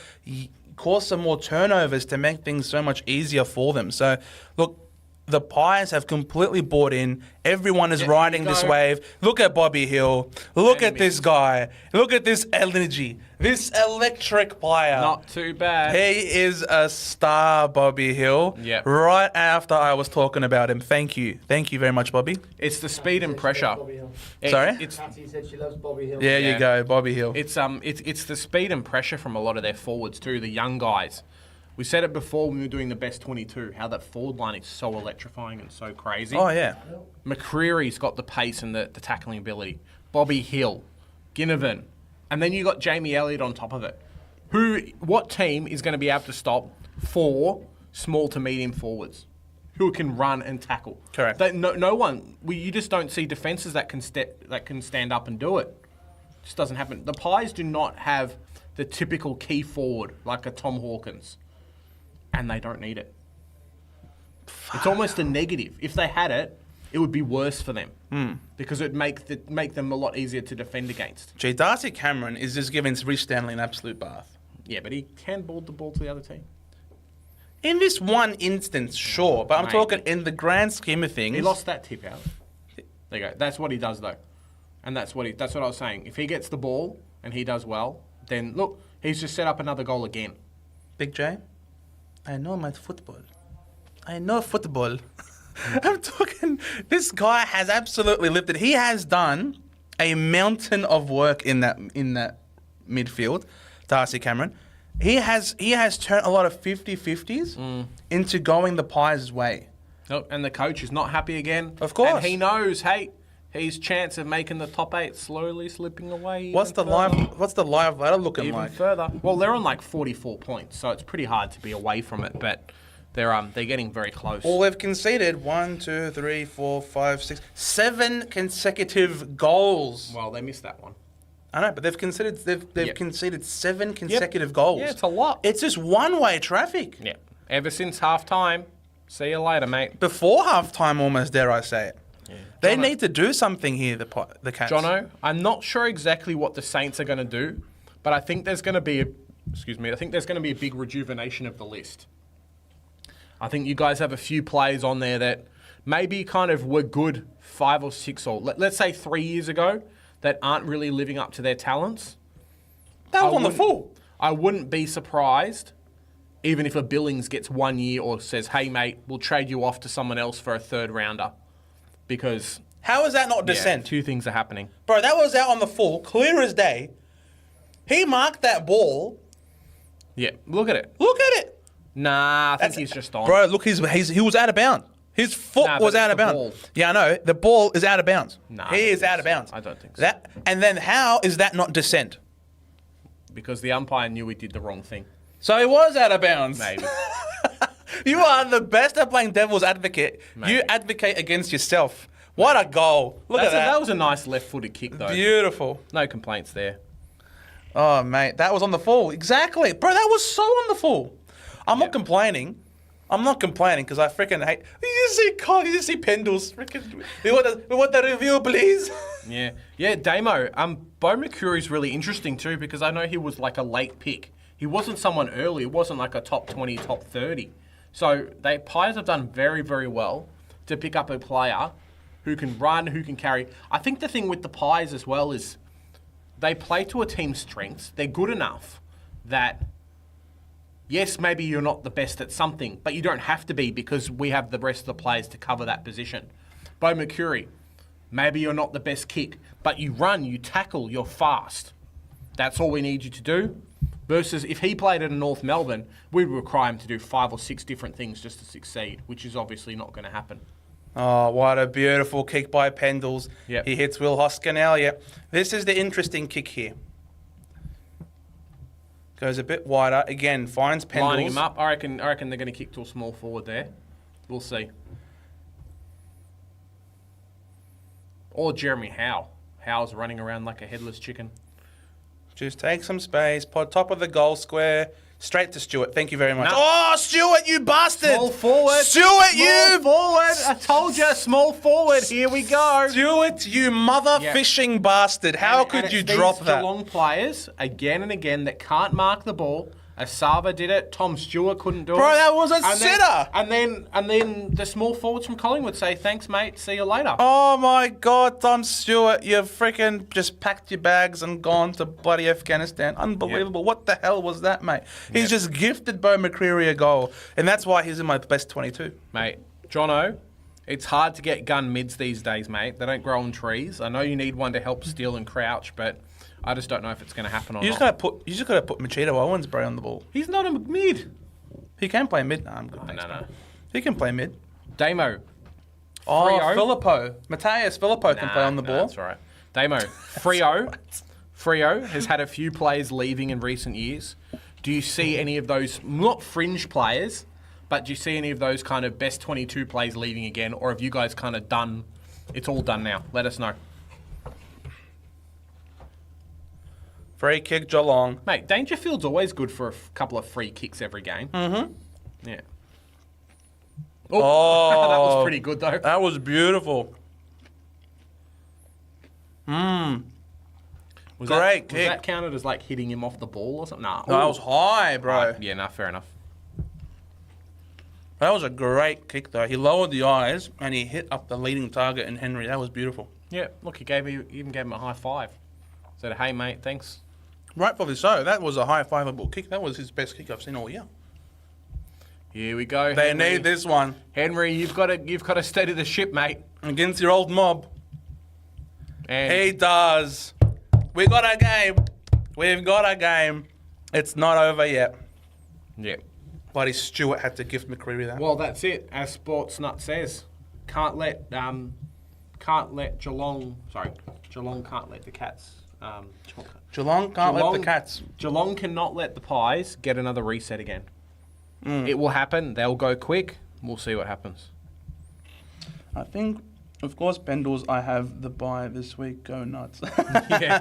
cause some more turnovers to make things so much easier for them. So, look, the Pies have completely bought in. Everyone is
Yeah,
riding
there you
this
go.
wave. Look at Bobby Hill. Look at
Enemy.
this guy. Look at this energy. This electric player.
Not too bad.
He is a star, Bobby Hill.
Yep.
Right after I was talking about him. Thank you. Thank you very much, Bobby.
It's the speed and pressure.
Bobby Hill.
Sorry?
It's
Patsy said she loves Bobby Hill.
There
Yeah.
you go, Bobby Hill.
it's the speed and pressure from a lot of their forwards too. The young guys. We said it before when we were doing the best 22. How that forward line is so electrifying and so crazy.
Oh, yeah.
McCreary's got the pace and the tackling ability. Bobby Hill, Ginnivan, and then you got Jamie Elliott on top of it. What team is going to be able to stop 4 small to medium forwards who can run and tackle?
Correct.
No one. You just don't see defenses that can stand up and do it. It just doesn't happen. The Pies do not have the typical key forward like a Tom Hawkins, and they don't need it. It's almost a negative. If they had it, it would be worse for them because it'd make them a lot easier to defend against.
Gee, Darcy Cameron is just giving Rhys Stanley an absolute bath.
Yeah, but he handballed the ball to the other team.
In this one instance, sure, but I'm
Mate.
talking in the grand scheme of things.
He lost that tip out. There you go. That's what he does though, and that's what I was saying. If he gets the ball and he does well, then look, he's just set up another goal again.
Big J, I know my football. I know football. I'm talking, this guy has absolutely lifted. He has done a mountain of work in that midfield, Darcy Cameron. He has turned a lot of 50-50s into going the Pies' way.
Oh, and the coach is not happy again.
Of course.
And he knows, hey, his chance of making the top 8 slowly slipping away.
What's the live ladder looking
even
like?
further? Well, they're on like 44 points, so it's pretty hard to be away from it. But they're getting very close.
Well, they've conceded 1, 2, 3, 4, 5, 6, 7 consecutive goals.
Well, they missed that one.
I know, but they've conceded. They've
Yep.
conceded 7 consecutive goals.
Yeah, it's a lot.
It's just one-way traffic.
Yeah. Ever since half time. See you later, mate.
Before halftime, almost dare I say it. They
Jono.
need to do something here. The Cats.
Jono, I'm not sure exactly what the Saints are going to do, but I think there's going to be a big rejuvenation of the list. I think you guys have a few players on there that maybe kind of were good 5 or 6 or let's say 3 years ago that aren't really living up to their talents.
That was
I
on the
wouldn't-
full.
I wouldn't be surprised even if a Billings gets 1 year or says, hey, mate, we'll trade you off to someone else for a third rounder. Because
How is that not
yeah,
dissent?
2 things are happening.
Bro, that was out on the full, clear as day. He marked that ball.
Yeah, look at it.
Look at it.
Nah, I think he's just on.
Bro, look, he was out of bounds. His foot
Nah,
was
but
out
it's
of
the
bounds.
ball.
Yeah, I know. The ball is out of bounds.
Nah, I
he
don't
is
think
out of
so.
bounds.
I don't think so.
And then how is that not dissent?
Because the umpire knew he did the wrong thing.
So he was out of bounds.
Maybe.
You are the best at playing devil's advocate.
Maybe.
You advocate against yourself. What a goal. Look at that.
That was a nice left-footed kick, though.
Beautiful.
No complaints there.
Oh, mate. That was on the full. Exactly. Bro, that was so on the full. I'm not complaining. I'm not complaining because I freaking hate. You just see Pendles. Freaking. We want the review, please.
Yeah, Damo. Bo McCurry's really interesting too because I know he was like a late pick. He wasn't someone early. It wasn't like a top 20, top 30. So Pies have done very, very well to pick up a player who can run, who can carry. I think the thing with the Pies as well is they play to a team's strengths. They're good enough that, yes, maybe you're not the best at something, but you don't have to be because we have the rest of the players to cover that position. Bo McCurry, maybe you're not the best kick, but you run, you tackle, you're fast. That's all we need you to do. Versus if he played at a North Melbourne, we would require him to do 5 or 6 different things just to succeed, which is obviously not going to happen.
Oh, what a beautiful kick by Pendles.
Yep.
He hits Will Hoskinell. Yeah, this is the interesting kick here. Goes a bit wider. Again, finds Pendles.
Lining him up. I reckon they're going to kick to a small forward there. We'll see. Or Jeremy Howe. Howe's running around like a headless chicken.
Just take some space. Top of the goal square. Straight to Stewart. Thank you very much.
No.
Oh, Stewart, you bastard!
Small forward.
Stewart,
Small forward. I told you, small forward. Here we go.
Stewart, you mother
Yeah.
fishing bastard. How could
it's
you
these
drop that?
Geelong players, again and again, that can't mark the ball. Asava did it. Tom Stewart couldn't do it.
Bro, that was a
And then-
sitter.
And then the small forwards from Collingwood say, thanks, mate. See you later.
Oh my God, Tom Stewart, you've freaking just packed your bags and gone to bloody Afghanistan. Unbelievable. What the hell was that, mate? He's just gifted Bo McCreary a goal, and that's why he's in my best 22.
Mate, Jono, it's hard to get gun mids these days, mate. They don't grow on trees. I know you need one to help steal and crouch, but I just don't know if it's going to happen or
You
not.
just gotta put Machito Owens, bro, on the ball.
He's not a mid.
He can play mid. Nah, I'm good. Thanks,
No.
bro. He can play mid.
Damo.
Oh,
Freo.
Filippo. Matthias Filippo can play on the ball.
That's all right. Damo. Freo has had a few players leaving in recent years. Do you see any of those, not fringe players, but do you see any of those kind of best 22 players leaving again? Or have you guys kind of done, it's all done now? Let us know.
Free kick, Geelong.
Mate, Dangerfield's always good for a couple of free kicks every game. Mm-hmm. Yeah.
Oh,
that was pretty good, though.
That was beautiful.
Was
great
Was
kick.
that counted as like hitting him off the ball or something? Nah.
No, that was high, bro.
Yeah, nah, fair enough.
That was a great kick, though. He lowered the eyes and he hit up the leading target in Henry. That was beautiful.
Yeah, look, he even gave him a high five. Said, hey, mate, thanks.
Rightfully so. That was a high-fiveable kick. That was his best kick I've seen all year.
Here we go.
They
Henry.
need this one
Henry, you've got to steady the ship, mate.
against your old mob.
And
He does. We got a game. We've got a game. It's not over yet.
yeah.
Bloody Stewart had to gift McCreary that.
Well, that's it. As Sportsnut says, can't let Geelong. Sorry, Geelong can't let the Cats.
Geelong can't let the Cats.
Geelong cannot let the Pies get another reset again. It will happen. They'll go quick. We'll see what happens.
I think, of course, Pendles, I have the bye this week. Go nuts.
Yeah.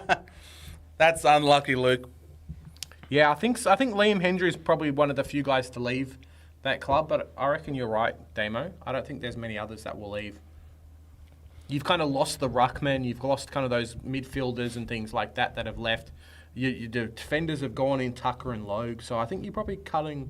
That's unlucky, Luke.
Yeah, I think Liam Hendry is probably one of the few guys to leave that club, but I reckon you're right, Damo. I don't think there's many others that will leave. You've kind of lost the ruckman, you've lost kind of those midfielders and things like that have left. The defenders have gone in Tucker and Logue, so I think you're probably cutting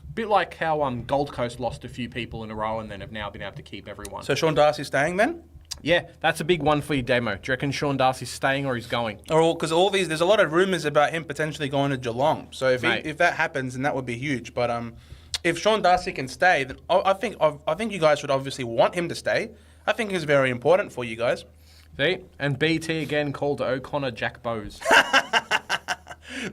a bit like how Gold Coast lost a few people in a row and then have now been able to keep everyone.
So Sean Darcy's staying then?
Yeah, that's a big one for you, Damo. Do you reckon Sean Darcy's staying or he's going?
Or because there's a lot of rumours about him potentially going to Geelong. So
Mate.
if that happens, then that would be huge. But if Sean Darcy can stay, then I think you guys would obviously want him to stay. I think he's very important for you guys.
See? And BT again called O'Connor Jack Bowes.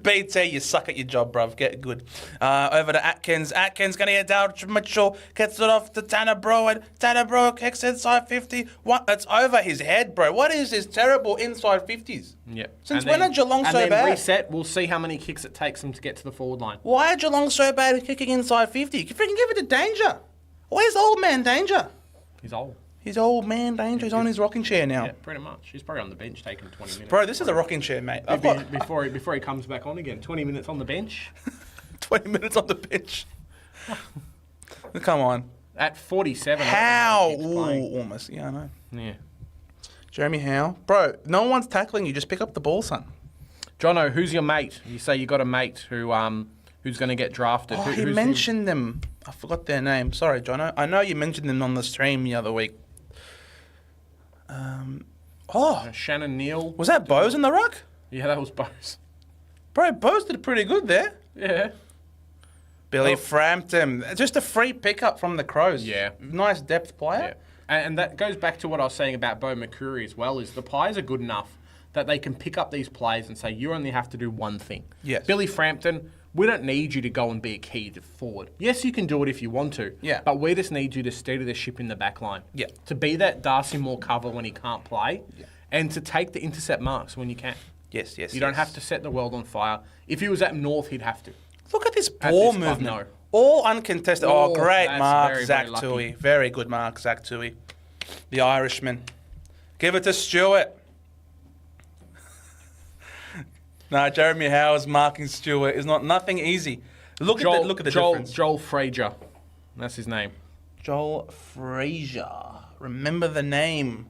BT, you suck at your job, bruv. Get good. Over to Atkins. Atkins going to get down to Mitchell. Gets it off to Tanner Broad. Tanner Broad kicks inside 50. What? That's over his head, bro. What is this terrible inside 50s?
Yeah.
Since
And
when
then-
are Geelong so
and
bad?
then reset, we'll see how many kicks it takes them to get to the forward line.
Why are Geelong so bad at kicking inside 50? You freaking give it to Danger. Where's old man Danger?
He's old.
He's old man Danger. He's on his rocking chair now.
Yeah, pretty much. He's probably on the bench taking 20 minutes.
Bro, this is a rocking chair, mate. I've got
Before he comes back on again. 20 minutes on the bench.
20 minutes on the bench. Come on.
At 47.
How?
I don't know how he keeps
Ooh, almost. Yeah, I know.
playing. Yeah.
Jeremy Howe. Bro, no one's tackling you. Just pick up the ball, son.
Jono, who's your mate? You say you got a mate who's going to get drafted.
Oh, he
Who's
mentioned them. I forgot their name. Sorry, Jono. I know you mentioned them on the stream the other week.
Shannon Neal.
Was that Bose in the ruck?
Yeah, that was Bose.
Bro, Bose did pretty good there.
Yeah.
Billy
Oh.
Frampton. Just a free pickup from the Crows.
Yeah.
Nice depth player.
Yeah. And that goes back to what I was saying about Bo McCreary as well, is the Pies are good enough that they can pick up these players and say, you only have to do one thing.
Yes.
Billy Frampton, we don't need you to go and be a key forward. Yes, you can do it if you want to.
Yeah.
But we just need you to steady the ship in the back line.
Yeah.
To be that Darcy Moore cover when he can't play.
Yeah.
And to take the intercept marks when you can.
Yes, yes.
You don't have to set the world on fire. If he was at North, he'd have to.
Look at this
At
ball
this club,
movement.
no.
All uncontested. Oh,
Oh,
great
that's
mark,
very,
Zach
very lucky.
Tui. Very good mark, Zach Tui. The Irishman. Give it to Stewart. No, Jeremy Howe's marking Stewart is nothing easy. Look at the difference.
Joel Frazier. That's his name.
Joel Frazier. Remember the name.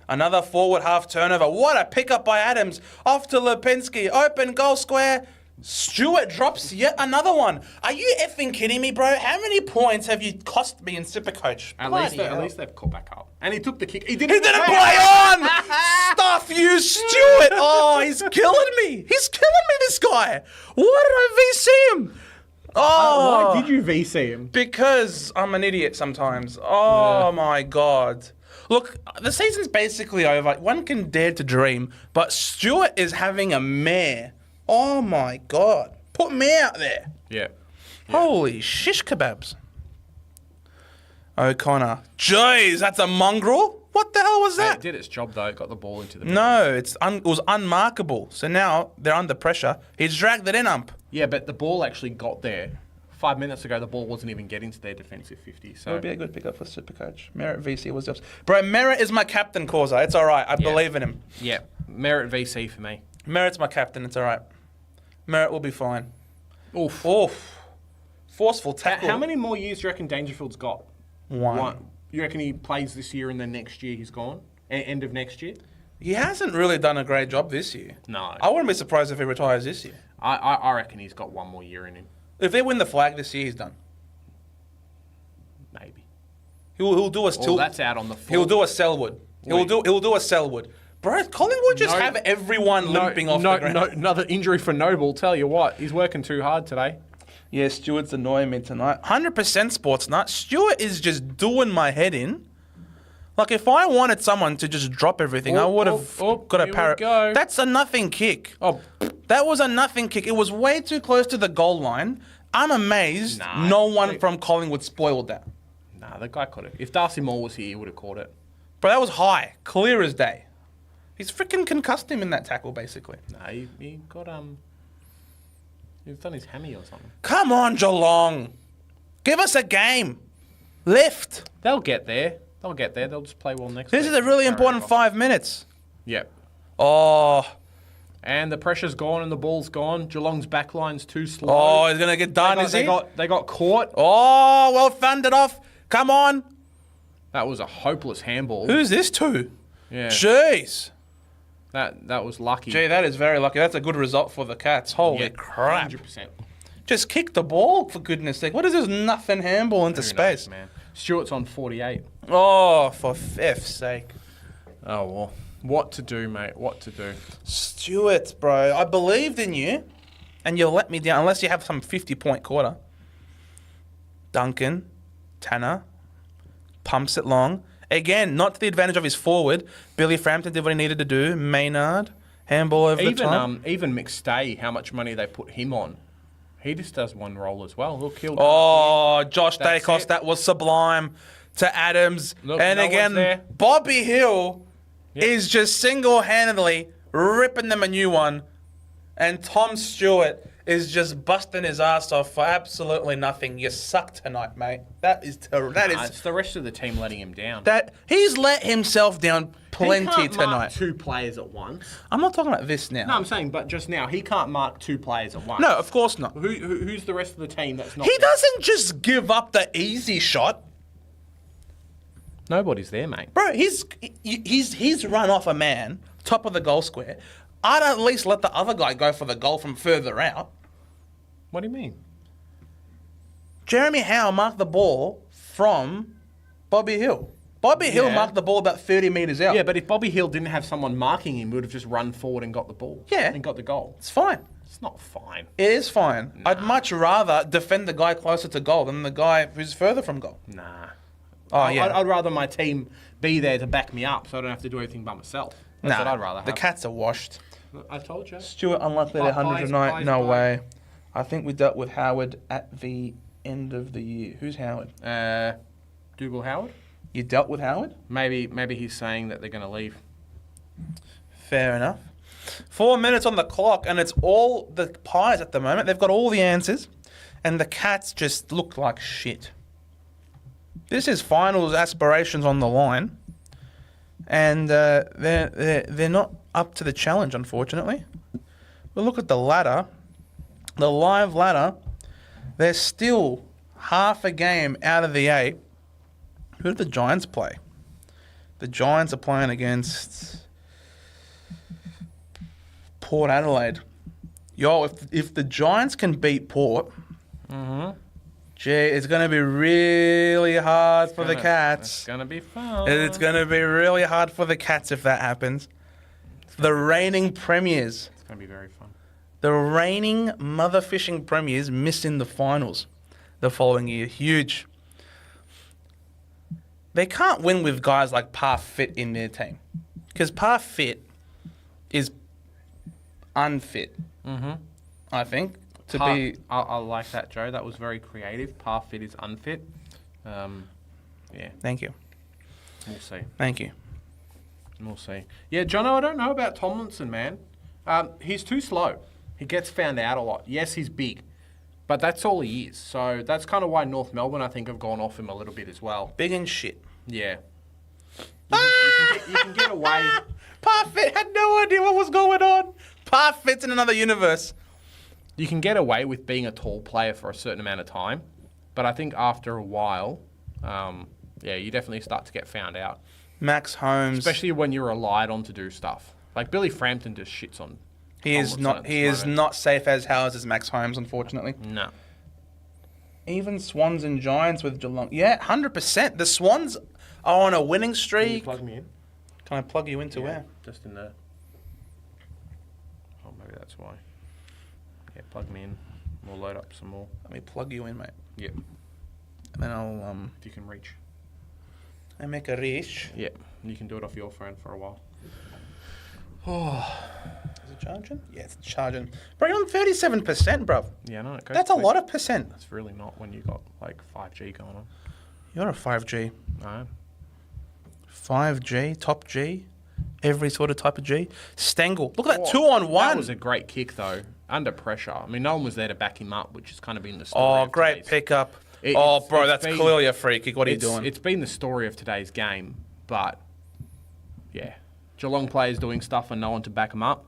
Another forward half turnover. What a pickup by Adams. Off to Lipinski. Open goal square. Stewart drops yet another one. Are you effing kidding me, bro? How many points have you cost me in Supercoach?
At
Bloody
least,
hell.
they've caught back up. And he took the kick. He
He didn't play on! Stuff you, Stewart! Oh, he's killing me. He's killing me, this guy. Why did I VC him? Oh,
Why did you VC him?
because I'm an idiot sometimes. Oh my god. Look, the season's basically over. One can dare to dream, but Stewart is having a mare. Oh my god. Put me out there.
Yeah.
Holy shish kebabs. O'Connor. Jeez, that's a mongrel? What the hell was
It
that?
did its job, though. It got the ball into the...
No, it was unmarkable. So now they're under pressure. He's dragged it in, ump.
Yeah, but the ball actually got there. 5 minutes ago, the ball wasn't even getting to their defensive 50.
That
So
would be a good pickup for Supercoach. Merritt VC was just. Bro, Merritt is my captain, Causa. It's all right. I believe in him.
yeah, Merit VC for me.
Merritt's my captain. It's all right. Merritt will be fine.
Oof.
Oof. Forceful tackle.
How many more years do you reckon Dangerfield's got?
One.
You reckon he plays this year and then next year he's gone? End of next year?
He hasn't really done a great job this year.
No.
I wouldn't be surprised if he retires this year.
I reckon he's got one more year in him.
If they win the flag this year, he's done.
Maybe.
He'll do a
Well,
still.
that's out on the floor.
He'll do a Selwood. He'll do a Selwood. Bro, Collingwood just
No-
have everyone limping off the ground.
No, another injury for Noble. Tell you what, he's working too hard today.
Yeah, Stewart's annoying me tonight. 100% sports nut. Stewart is just doing my head in. Like, if I wanted someone to just drop everything, I would have got a
here we
parrot.
go.
That's a nothing kick.
Oh,
That was a nothing kick. It was way too close to the goal line. I'm amazed
Nah,
no one
wait.
from Collingwood spoiled that.
nah, the guy caught it. If Darcy Moore was here, he would have caught it.
But that was high, clear as day. He's freaking concussed him in that tackle, basically.
Nah, he got he's done his hammy or something.
Come on, Geelong. Give us a game. Lift.
They'll get there. They'll just play well next
This
week.
is a really
Carry
important
over.
5 minutes.
Yep.
Oh,
And the pressure's gone and the ball's gone. Geelong's backline's too slow.
oh, he's going to get done, is he?
They got caught.
Oh, well funded off. Come on.
That was a hopeless handball.
Who's this to?
Yeah.
Jeez.
That was lucky.
Gee, that is very lucky. That's a good result for the Cats. Holy
Yeah,
crap.
100%.
Just kick the ball, for goodness sake. What is this nothing handball into
Who
space?
knows, man. Stewart's on 48.
Oh, for F's sake.
Oh, well. What to do, mate? What to do?
Stewart, bro. I believed in you, and you let me down, unless you have some 50-point quarter. Duncan, Tanner, pumps it long. Again, not to the advantage of his forward. Billy Frampton did what he needed to do. Maynard, handball over the top.
Even McStay, how much money they put him on. He just does one roll as well. He'll kill.
Oh, Josh
That's
Dacos,
it.
that was sublime to Adams.
Look,
and
no one's
again,
there.
Bobby Hill is just single-handedly ripping them a new one. And Tom Stewart is just busting his ass off for absolutely nothing. You suck tonight, mate. That is
It's the rest of the team letting him down.
that he's let himself down plenty
he can't
tonight.
Mark two players at once.
I'm not talking about this now.
No, I'm saying, but just now he can't mark two players at once.
No, of course not.
Who's the rest of the team that's not?
He
there?
doesn't just give up the easy shot.
Nobody's there, mate.
Bro, he's run off a man, top of the goal square. I'd at least let the other guy go for the goal from further out.
What do you mean?
Jeremy Howe marked the ball from Bobby Hill. Bobby Hill
Yeah.
marked the ball about 30 metres out.
Yeah, but if Bobby Hill didn't have someone marking him, he would have just run forward and got the ball.
Yeah.
And got the goal.
It's fine.
It's not fine.
It is fine. I'd much rather defend the guy closer to goal than the guy who's further from goal.
Nah.
Oh, yeah.
I'd rather my team be there to back me up so I don't have to do everything by myself. That's what I'd rather have.
The Cats are washed.
I told you.
Stuart unlikely to 100
Pies,
tonight.
pies,
No
pies.
way. I think we dealt with Howard at the end of the year. Who's Howard?
Dougal Howard?
You dealt with Howard?
Maybe he's saying that they're going to leave.
Fair enough. 4 minutes on the clock, and it's all the Pies at the moment. They've got all the answers, and the Cats just look like shit. This is finals aspirations on the line, and they're not up to the challenge, unfortunately. But look at the ladder, the live ladder. They're still half a game out of the 8. Who do the Giants play? The Giants are playing against Port Adelaide. Yo, if the Giants can beat Port, gee, it's going to be really hard for the
It's
Cats.
going to be fun.
It's going to be really hard for the Cats if that happens. The reigning premiers,
It's going to be very fun.
the reigning motherfishing premiers missing the finals the following year. Huge. They can't win with guys like Parfit in their team. Because Parfit is unfit, I think, to be...
I like that, Joe. That was very creative. Parfit is unfit. Yeah,
Thank you.
we'll see.
Thank you.
We'll see. Yeah, Jono, I don't know about Tomlinson, man. He's too slow. He gets found out a lot. Yes, he's big, but that's all he is. So that's kind of why North Melbourne, I think, have gone off him a little bit as well.
Big and shit.
Yeah. You can get away.
Parfit had no idea what was going on. Parfit's in another universe.
You can get away with being a tall player for a certain amount of time, but I think after a while, you definitely start to get found out.
Max Holmes.
Especially when you're relied on to do stuff. Like Billy Frampton just shits on.
He is
Tomlinson
not.
at this
He is
moment.
not safe as housed as Max Holmes, unfortunately.
No.
Even Swans and Giants with Geelong. Yeah, 100%. The Swans are on a winning
Can you
streak.
plug me in?
Can I plug you into where?
Just in there. Oh, maybe that's why. Yeah, plug me in. We'll load up some more.
Let me plug you in, mate.
Yep.
And then I'll
If you can reach.
I make a reach.
Yeah. You can do it off your phone for a while.
Is it charging? Yeah, it's charging. Bro, you're on 37%, bro.
Yeah, no, it goes
That's a
quick.
lot of percent.
That's really not when you got like 5G going on.
You're a 5G.
No.
5G, top G, every sort of type of G. Stengel. Look at that
Oh,
2-on-1.
That was a great kick, though. Under pressure. I mean, no one was there to back him up, which has kind of been the story. Of
great
today's-
pickup.
It's
Bro, that's
been-
clearly a free kick. What are you doing?
It's been the story of today's game, but yeah, Geelong players doing stuff and no one to back them up.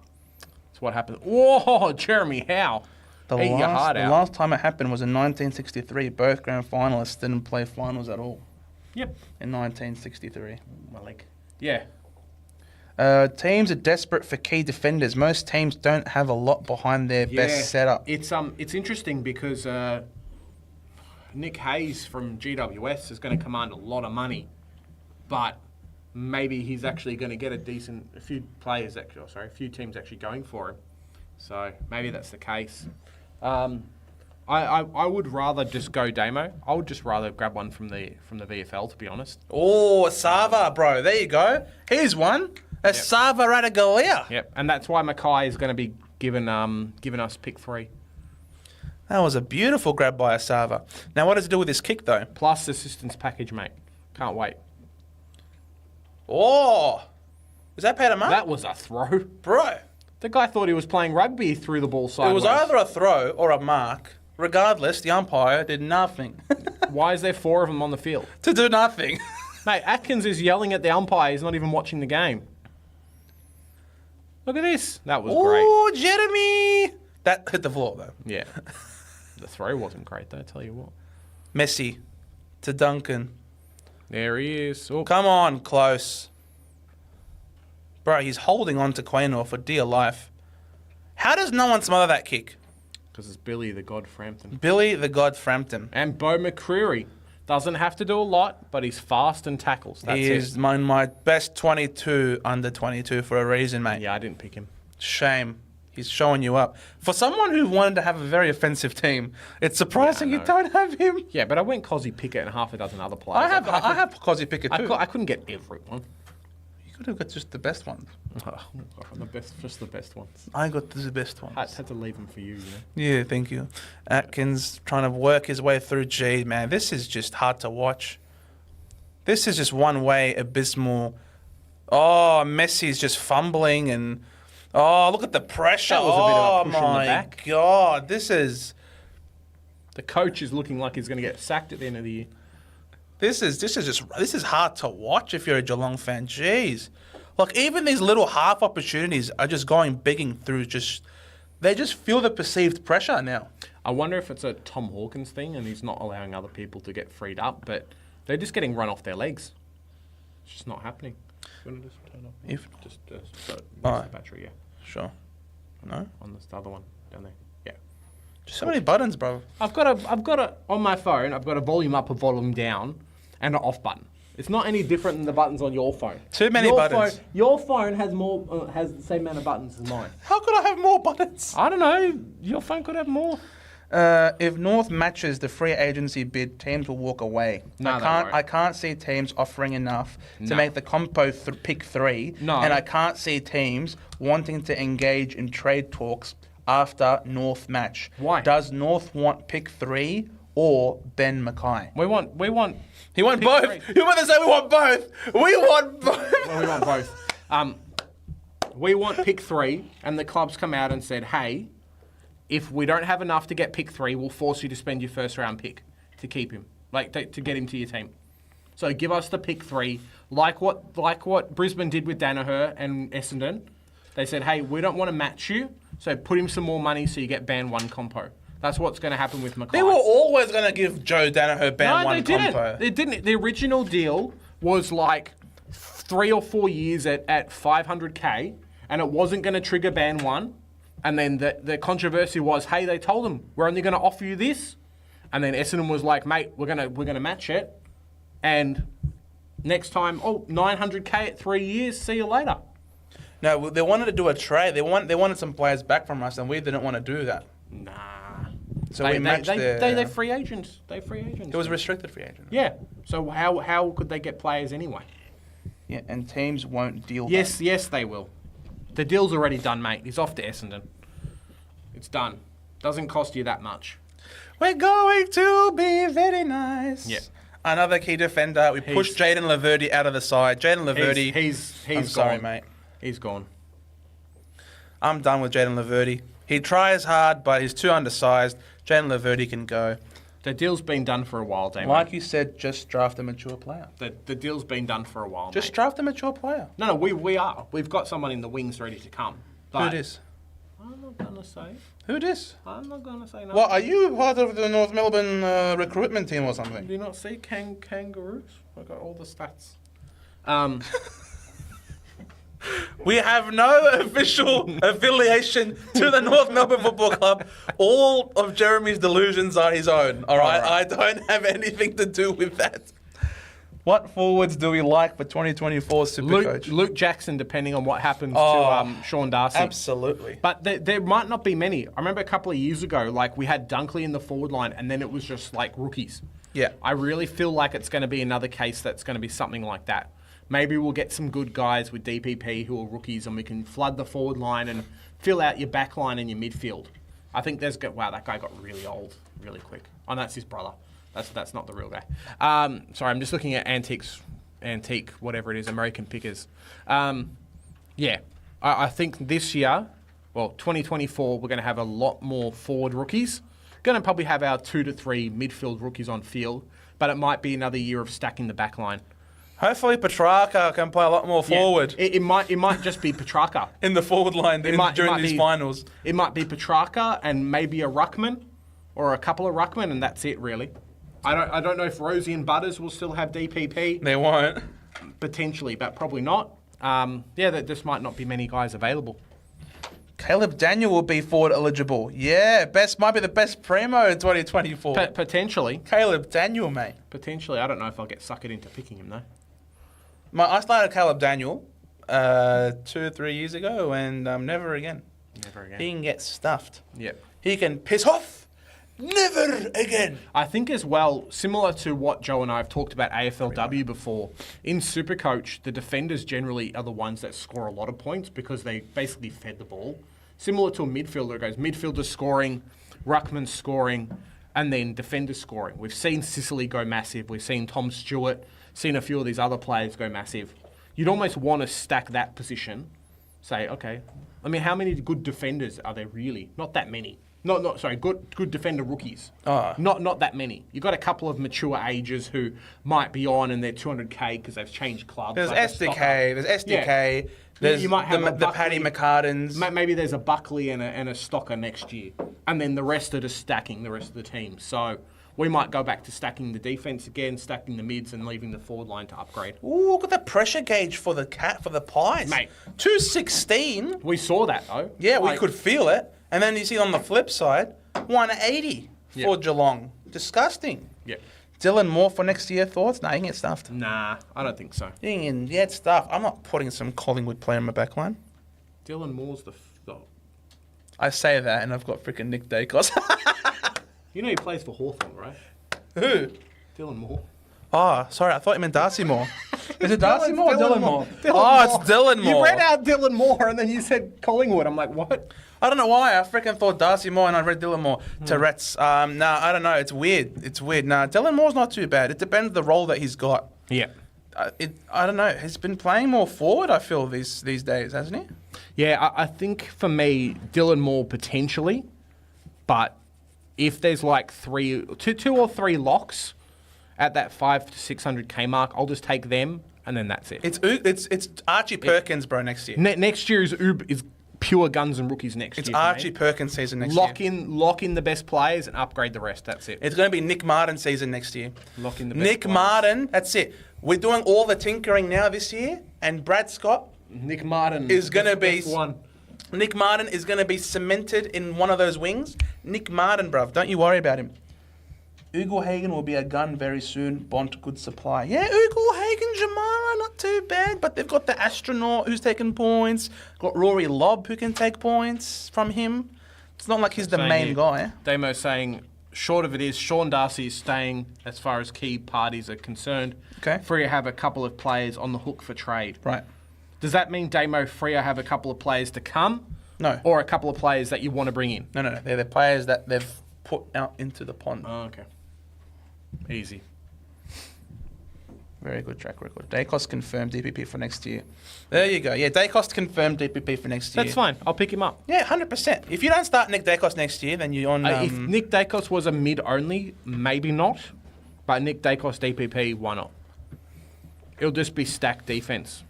That's what happened. Whoa, Jeremy Howe.
The
Eat your heart
the
out.
last time it happened was in 1963. Both grand finalists didn't play finals at all
Yep.
in 1963.
My leg. Yeah.
Teams are desperate for key defenders. Most teams don't have a lot behind their best setup.
It's interesting because Nick Hayes from GWS is going to command a lot of money, but maybe he's actually going to get a few teams actually going for him. So maybe that's the case. I would rather just go Damo. I would just rather grab one from the VFL, to be honest.
Oh, Sava, bro. There you go. Here's one. Sava Radaglia.
Yep, and that's why Mackay is going to be given us pick 3.
That was a beautiful grab by Asava. Now, what does it do with this kick, though?
Plus assistance package, mate. Can't wait.
Oh! Was that Peter Mark?
That was a throw.
Bro,
The guy thought he was playing rugby, he threw the ball
It
sideways.
was either a throw or a mark. Regardless, the umpire did nothing.
Why is there 4 of them on the field?
To do nothing.
Mate, Atkins is yelling at the umpire. He's not even watching the game. Look at this. That was great.
Oh, Jeremy! That hit the floor, though.
Yeah. The throw wasn't great, though, I tell you what.
Messi to Duncan.
There he is. Oh,
Come on, close. Bro, he's holding on to Quaynor for dear life. How does no one smother that kick?
because it's Billy the God Frampton.
Billy the God Frampton.
And Bo McCreary. Doesn't have to do a lot, but he's fast and tackles. That's
He is my best 22 under 22 for a reason, mate.
Yeah, I didn't pick him.
Shame. He's showing you up. For someone who wanted to have a very offensive team, it's surprising
Yeah, I
you
know.
don't have him.
Yeah, but I went Cozzy Pickett and half a dozen other players.
I have Cozzy Pickett too.
I couldn't get everyone.
You could have got just the best ones.
Just the best ones.
I got the best ones.
Had to leave them for you, you know.
Yeah, thank you. Atkins trying to work his way through G. Man, this is just hard to watch. This is just one way abysmal. Oh, Messi's just fumbling and... Oh, look at the pressure.
That was a bit of a
Oh,
push on the
my
back.
God. This is...
The coach is looking like he's going to get sacked at the end of the year.
This is hard to watch if you're a Geelong fan. Jeez. Like, even these little half opportunities are just going bigging through they just feel the perceived pressure now.
I wonder if it's a Tom Hawkins thing and he's not allowing other people to get freed up, but they're just getting run off their legs. It's just not happening. You want to just turn off?
If-
Just
Oh.
the battery, yeah.
Sure. No?
On this other one down there. Yeah.
Just so many buttons, bro.
I've got a on my phone. I've got a volume up, a volume down, and an off button. It's not any different than the buttons on your phone.
Too many
Your
buttons.
Phone, your phone has the same amount of buttons as mine.
How could I have more buttons?
I don't know. Your phone could have more.
If North matches the free agency bid, teams will walk away.
No, they won't.
I can't see teams offering enough to
No.
make the compo pick 3.
No.
And I can't see teams wanting to engage in trade talks after North match.
Why?
Does North want pick 3 or Ben Mackay?
We want.
He want
Pick
both.
3.
You want to say we want both? We want both.
Well, we want both. We want pick 3, and the clubs come out and said, "Hey, if we don't have enough to get pick 3, we'll force you to spend your first round pick to keep him, like to get him to your team. So give us the pick 3, like what Brisbane did with Danaher and Essendon. They said, "Hey, we don't want to match you, so put him some more money so you get band 1 compo." That's what's going to happen with Mackay.
They were always going to give Joe Danaher band 1
they didn't.
compo.
They didn't. The original deal was like 3 or 4 years at 500K, and it wasn't going to trigger band 1. And then the controversy was, hey, they told them we're only going to offer you this, and then Essendon was like, mate, we're gonna match it, and next time, 900K at 3 years, see you later.
No, they wanted to do a trade. They wanted some players back from us, and we didn't want to do that.
Nah.
So we matched
They're free agents. They're free agents.
It was a restricted free agent.
Yeah. So how could they get players anyway?
Yeah, and teams won't deal.
Yes, they will. The deal's already done, mate. He's off to Essendon. It's done. Doesn't cost you that much.
We're going to be very nice.
Yeah.
Another key defender. We pushed Jaden Laverty out of the side. Jaden Laverty.
He's
I'm
gone.
sorry, mate.
He's gone.
I'm done with Jaden Laverty. He tries hard, but he's too undersized. Jaden Laverty can go.
The deal's been done for a while, Damon.
Like you said, just draft a mature player.
The deal's been done for a while,
Just
mate.
draft a mature player.
No, we are. We've got someone in the wings ready to come. But
Who this?
I'm not going to say.
Who this?
I'm not going to say no.
What, are you part of the North Melbourne recruitment team or something?
Do you not see kangaroos? I've got all the stats.
We have no official affiliation to the North Melbourne Football Club. All of Jeremy's delusions are his own, all right? I don't have anything to do with that. What forwards do we like for 2024 Supercoach?
Luke Jackson, depending on what happens
Oh,
to Sean Darcy.
Absolutely.
But there might not be many. I remember a couple of years ago, like we had Dunkley in the forward line, and then it was just like rookies.
Yeah.
I really feel like it's going to be another case that's going to be something like that. Maybe we'll get some good guys with DPP who are rookies, and we can flood the forward line and fill out your back line and your midfield. I think wow, that guy got really old really quick. Oh, that's his brother. That's not the real guy. Sorry, I'm just looking at antique, whatever it is, American Pickers. Yeah, I think this year well, 2024, we're going to have a lot more forward rookies. Going to probably have our 2 to 3 midfield rookies on field, but it might be another year of stacking the back line.
Hopefully Petrarca can play a lot more forward
It might just be Petrarca.
in the forward line during these finals.
It might be Petrarca and maybe a ruckman or a couple of ruckmen, and that's it really. I don't know if Rosie and Butters will still have DPP.
They won't.
Potentially, but probably not. There just might not be many guys available.
Caleb Daniel will be forward eligible. Yeah, might be the best primo in 2024.
Potentially.
Caleb Daniel, mate.
Potentially. I don't know if I'll get suckered into picking him, though.
I started Caleb Daniel 2-3 years ago, and never again.
Never again.
He can get stuffed.
Yep.
He can piss off. Never again.
I think as well, similar to what Joe and I have talked about AFLW before, in Supercoach, the defenders generally are the ones that score a lot of points because they basically fed the ball. Similar to a midfielder, it goes midfielders scoring, ruckman scoring, and then defenders scoring. We've seen Sicily go massive. We've seen Tom Stewart, seen a few of these other players go massive. You'd almost want to stack that position. Say, okay, I mean, how many good defenders are there really? Not that many. Good defender rookies. Not that many. You've got a couple of mature ages who might be on and they're 200k because they've changed clubs.
There's
like
SDK. There's
you might have
the Paddy McCardens.
Maybe there's a Buckley and a Stocker next year. And then the rest are just stacking the rest of the team. So we might go back to stacking the defense again, stacking the mids and leaving the forward line to upgrade.
Ooh, look at the pressure gauge for the Pies.
Mate.
216.
We saw that though.
Yeah, we could feel it. And then you see on the flip side, 180 for Geelong. Disgusting.
Yeah.
Dylan Moore for next year, thoughts? Nah, he can get stuffed.
Nah, I don't think so.
He can get stuffed. I'm not putting some Collingwood player in my back line.
Dylan Moore's the
I say that and I've got freaking Nick Dacos.
You know he plays for Hawthorn, right?
Who?
Dylan Moore.
Oh, sorry, I thought you meant Darcy Moore. Is it Darcy
Dylan-
Moore or
Dylan
Dylan
Moore.
Moore?
Dylan
Oh,
Moore.
it's Dylan Moore.
You read out Dylan Moore and then you said Collingwood. I'm like, what?
I don't know why. I freaking thought Darcy Moore and I read Dylan Moore. Tourette's. Nah, I don't know. It's weird. Nah, Dylan Moore's not too bad. It depends the role that he's got.
Yeah.
I don't know. He's been playing more forward, I feel, these days, hasn't he?
Yeah, I think for me, Dylan Moore potentially, but if there's like two or three locks at that 500 to 600k mark, I'll just take them and then that's it.
It's Archie Perkins, bro, next year.
Next year is pure guns and rookies next
It's
year.
Archie Perkins season next year.
Lock in the best players and upgrade the rest. That's it.
It's going to be Nick Martin season next year.
Lock in the best
Nick
players.
Martin, that's it. We're doing all the tinkering now this year, and Brad Scott
Nick Martin
is going to be
best one.
Nick Martin is going to be cemented in one of those wings. Nick Martin, bruv, don't you worry about him. Ugle-Hagan will be a gun very soon. Bont, good supply. Yeah, Ugle-Hagan, Jamara, not too bad. But they've got the astronaut who's taking points. Got Rory Lobb who can take points from him. It's not like he's the
Saying
main
here,
guy.
Damo saying, short of it is, Sean Darcy is staying as far as key parties are concerned.
Okay.
Freo have a couple of players on the hook for trade.
Right.
Does that mean Damo Freo have a couple of players to come?
No.
Or a couple of players that you want to bring in?
No. They're the players that they've put out into the pond.
Oh, okay. Easy.
Very good track record. Dacos confirmed DPP for next year. There you go. Yeah, Dacos confirmed DPP for next year.
That's fine. I'll pick him up.
Yeah, 100%. If you don't start Nick Dacos next year, then you're on...
If Nick Dacos was a mid only, maybe not. But Nick Dacos DPP, why not? It'll just be stacked defense.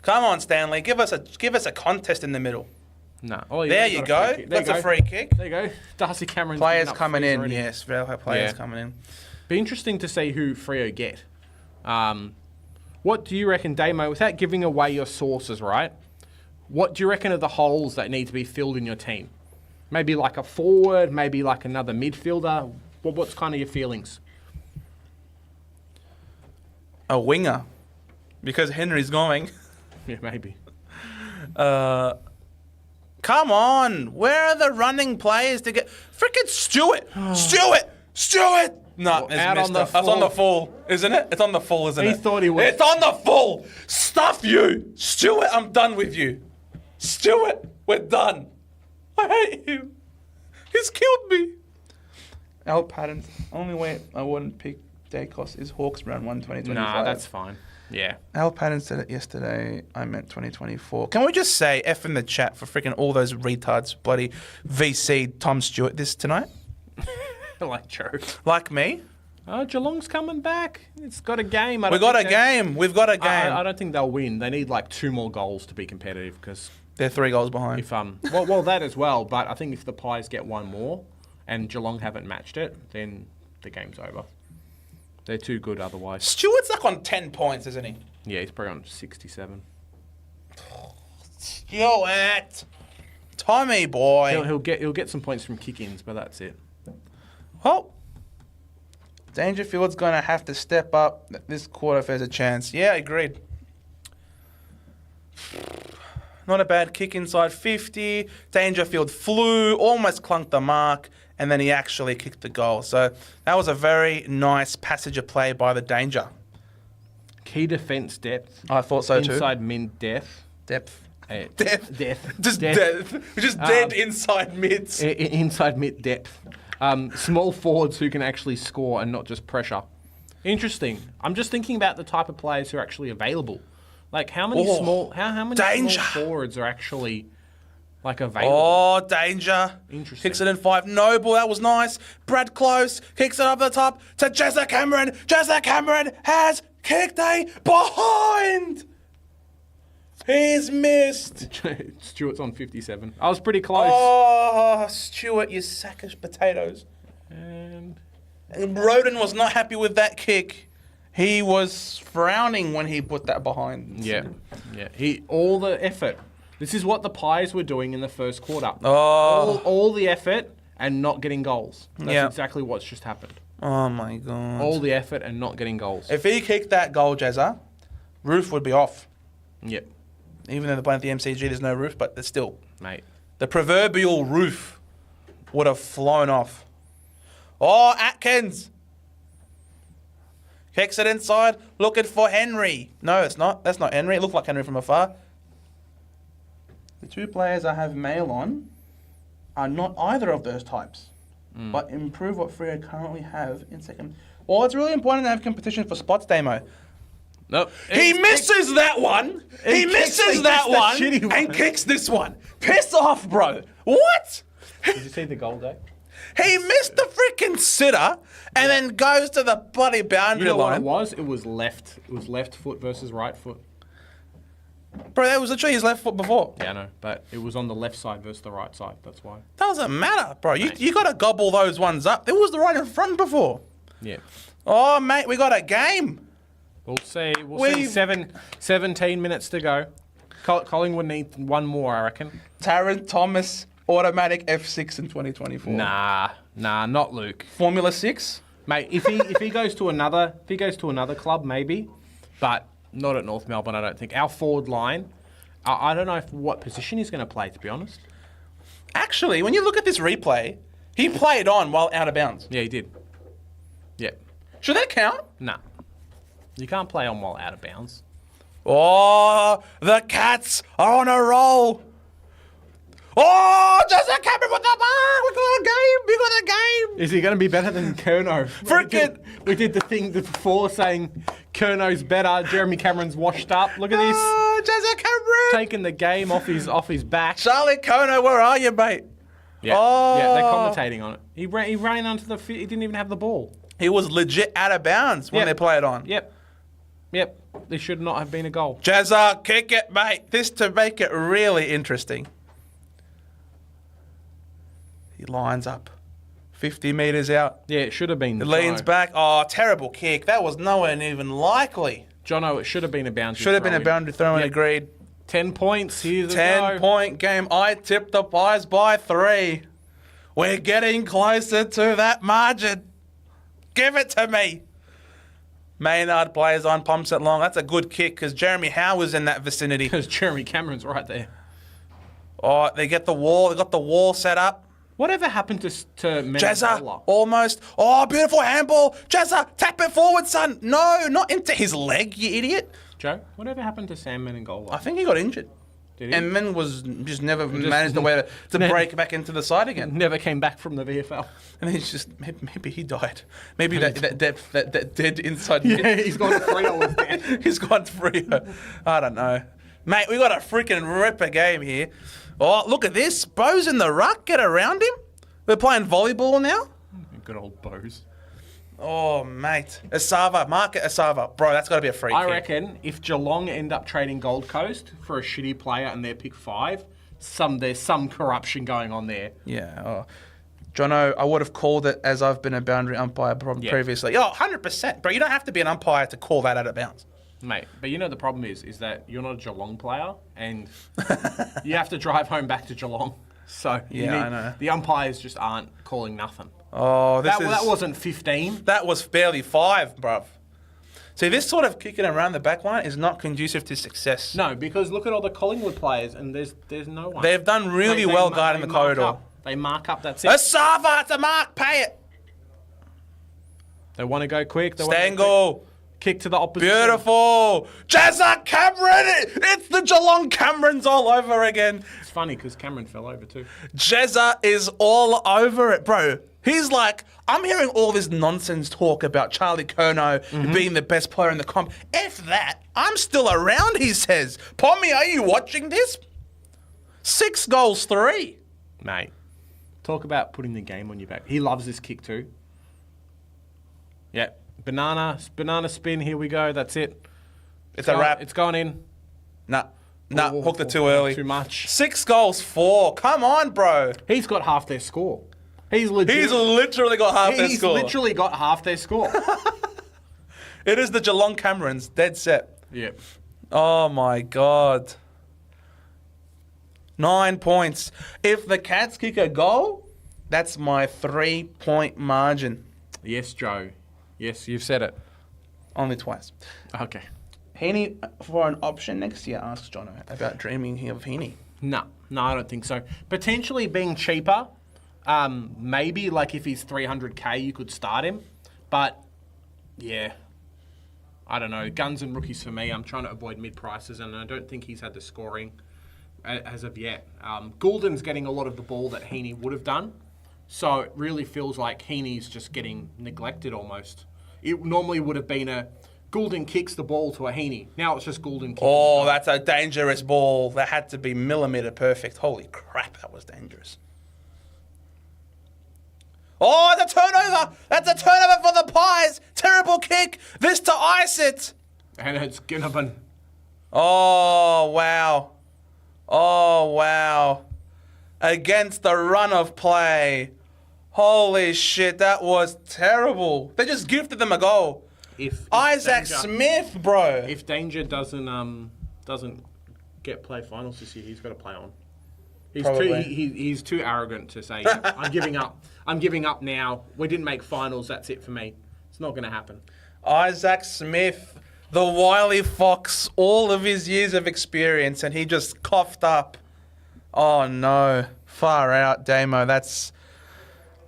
Come on, Stanley. Give us a contest in the middle.
No. Oh, yeah,
There
he's
you
got
go.
free kick. There
That's
you
a
go.
free kick.
There you go. Darcy Cameron's
Players
picking up
coming
frees
in.
already.
Yes, players
Yeah.
coming in.
Be interesting to see who Freo get. What do you reckon, Damo, without giving away your sources, right? What do you reckon are the holes that need to be filled in your team? Maybe like a forward, maybe like another midfielder. What's kind of your feelings?
A winger. Because Henry's going.
Yeah, maybe.
Come on. Where are the running players to get... Frickin' Stewart. Stewart. No, it's
out
missed
on the
up. It's on the
full.
full, isn't it? It's on the full, isn't
He
it?
thought he was.
It's on the full. Stuff you. Stewart, I'm done with you. Stewart, we're done. I hate him. He's killed me. Al Patton's only way I wouldn't pick Dacos is Hawks round 1, 2025.
Nah, that's fine. Yeah.
Al Patton said it yesterday. I meant 2024. Can we just say F in the chat for freaking all those retards, bloody VC Tom Stewart this tonight?
Like Joe.
Like me?
Oh, Geelong's coming back. It's got a game.
We've got a game. We've got a game.
I don't think they'll win. They need like 2 more goals to be competitive because
They're 3 goals behind.
if well that as well. But I think if the Pies get 1 more and Geelong haven't matched it, then the game's over. They're too good otherwise.
Stewart's like on 10 points, isn't he?
Yeah, he's probably on 67.
Stewart! Tommy boy.
He'll get some points from kick-ins, but that's it.
Well, Dangerfield's going to have to step up this quarter if there's a chance. Yeah, agreed. Not a bad kick inside 50. Dangerfield flew, almost clunked the mark, and then he actually kicked the goal. So that was a very nice passage of play by the Danger.
Key defence depth.
I thought so too.
Inside min depth.
Depth.
Death.
Just
Death.
dead. Just dead inside mids.
Inside mid depth. Small forwards who can actually score and not just pressure. Interesting. I'm just thinking about the type of players who are actually available. Like how many how many
Danger.
small forwards are actually like available?
Oh, Danger.
Interesting.
Kicks it in 5. Noble, that was nice. Brad Close kicks it up the top to Jezza Cameron. Jezza Cameron has kicked a behind. He's missed.
Stewart's on 57. I was pretty close.
Oh, Stewart, you sack of potatoes.
And
Roden was not happy with that kick. He was frowning when he put that behind.
yeah. All the effort. This is what the Pies were doing in the first quarter.
Oh.
All the effort and not getting goals. That's
Yeah.
exactly what's just happened.
Oh, my God.
All the effort and not getting goals.
If he kicked that goal, Jezza, roof would be off.
Yep,
Even though they're playing at the MCG, there's no roof, but there's still.
mate.
The proverbial roof would have flown off. Oh, Atkins. Kicks it inside, looking for Henry. No, it's not. That's not Henry. It looked like Henry from afar. The 2 players I have mail on are not either of those types, but improve what Freo currently have in second. Well, it's really important to have competition for spots, Damo.
Nope.
He misses that one. He misses that
the
one
shitty one.
and kicks this one. Piss off, bro. What?
Did you see the goal, Dave?
He missed the freaking sitter and then goes to the bloody boundary
You know what
line.
it was? It was left. It was left foot versus right foot.
Bro, that was literally his left foot before.
Yeah, I know. But it was on the left side versus the right side. That's why.
Doesn't matter, bro. You got to gobble those ones up. There was the right in front before.
Yeah.
Oh, mate, we got a game.
We'll see. We'll see. 17 minutes to go. Collingwood need 1 more, I reckon.
Taron Thomas, automatic F6 in 2024.
Nah, not Luke.
Formula 6?
Mate, if he goes to another club, maybe, but not at North Melbourne. I don't think our forward line. I don't know what position he's going to play. To be honest.
Actually, when you look at this replay, he played on while out of bounds.
Yeah, he did. Yeah.
Should that count?
Nah. You can't play on while out of bounds.
Oh, the Cats are on a roll. Oh, just a Cameron with the mark. We got a game. We got a game.
Is he going to be better than Kerno? We did the thing before saying Kerno's better. Jeremy Cameron's washed up. Look at this.
Oh, Jezza Cameron.
Taking the game off his back.
Charlie Kono, where are you, mate?
Yeah,
Oh.
yeah, they're commentating on it. He ran onto the field. He didn't even have the ball.
He was legit out of bounds when
Yep.
they played on.
Yep. This should not have been a goal.
Jezza, kick it, mate. This to make it really interesting. He lines up. 50 metres out.
Yeah, it should have been.
It leans back. Oh, terrible kick. That was nowhere even likely.
Jono, it should have been a boundary.
Should have been a
throw-in.
boundary throw in,
Yep.
agreed.
10 points. Here's
10-point game. I tipped the Pies by 3. We're getting closer to that margin. Give it to me. Maynard plays on, pumps it long. That's a good kick because Jeremy Howe was in that vicinity.
Because Jeremy Cameron's right there.
Oh, they get the wall. They got the wall set up.
Whatever happened to
Jezza,
Mendola?
almost. Oh, beautiful handball. Jezza, tap it forward, son. No, not into his leg, you idiot.
Joe, whatever happened to Sam Menengola?
I think he got injured.
Did he?
and then was just never managed a way to break back into the side again.
Never came back from the VFL.
And he's just maybe he died. Maybe that dead inside.
Yeah, he's gone Freo was dead.
He's gone Freo. I don't know, mate. We got a freaking ripper game here. Oh, look at this. Bo's in the ruck. Get around him. We're playing volleyball now.
Good old Bose.
Oh, mate. Asava. Mark it Asava. Bro, that's got to be a free
I
kick.
reckon if Geelong end up trading Gold Coast for a shitty player and they're pick 5, there's some corruption going on there.
Yeah. Oh. Jono, I would have called it as I've been a boundary umpire previously. Oh, 100%. Bro, you don't have to be an umpire to call that out of bounds.
Mate, but you know the problem is that you're not a Geelong player and you have to drive home back to Geelong. So
I know.
The umpires just aren't calling nothing.
Oh,
That wasn't 15.
That was barely 5, bruv. See, this sort of kicking around the back line is not conducive to success.
No, because look at all the Collingwood players and there's no one.
They've done really well guarding the corridor.
They mark up, that's it.
Asava, it's a mark, pay it.
They want to go quick. They wanna go
Stangle.
quick. Kick to the opposition.
Beautiful. Jazza Cameron. It's the Geelong Camerons all over again.
It's funny because Cameron fell over too.
Jezza is all over it, bro. He's like, I'm hearing all this nonsense talk about Charlie Curnow being the best player in the comp. F that. I'm still around, he says. Pommy, are you watching this? 6 goals, 3.
Mate, talk about putting the game on your back. He loves this kick too. Yeah. Banana spin, here we go. That's it.
It's a wrap.
It's gone in.
Nah, hooked it too early.
Too much.
6 goals, 4. Come on, bro.
He's got half their score. He's
literally got half their
He's
score.
literally got half their score.
It is the Geelong Camerons, dead set.
Yep.
Oh my God. 9 points. If the Cats kick a goal, that's my 3-point margin.
Yes, Joe. Yes, you've said it.
Only twice.
Okay.
Heaney for an option next year, asks Jono about dreaming of Heaney.
No, I don't think so. Potentially being cheaper, maybe like if he's 300k, you could start him. But yeah, I don't know. Guns and rookies for me. I'm trying to avoid mid prices, and I don't think he's had the scoring as of yet. Goulden's getting a lot of the ball that Heaney would have done, so it really feels like Heaney's just getting neglected almost. It normally would have been a Goulden kicks the ball to a Heaney. Now it's just Goulden kicking.
Oh, that's a dangerous ball. That had to be millimetre perfect. Holy crap, that was dangerous. Oh, the turnover! That's a turnover for the Pies! Terrible kick! This to ice it!
And it's Ginnivan.
Oh, wow. Oh, wow. Against the run of play. Holy shit, that was terrible. They just gifted them a goal.
If
Isaac
Danger,
Smith, bro.
If Danger doesn't get play finals this year, he's got to play on.
Probably.
He's too arrogant to say I'm giving up. I'm giving up now. We didn't make finals. That's it for me. It's not going to happen.
Isaac Smith, the wily fox, all of his years of experience, and he just coughed up. Oh no, far out, Damo.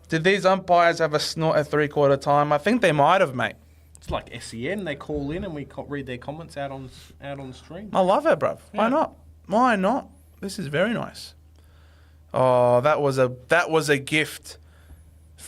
Did these umpires have a snort at 3/4 time? I think they might have, mate.
It's like SEN. They call in and we read their comments out on stream.
I love it, bruv. Why
Yeah.
not? Why not? This is very nice. Oh, that was a gift.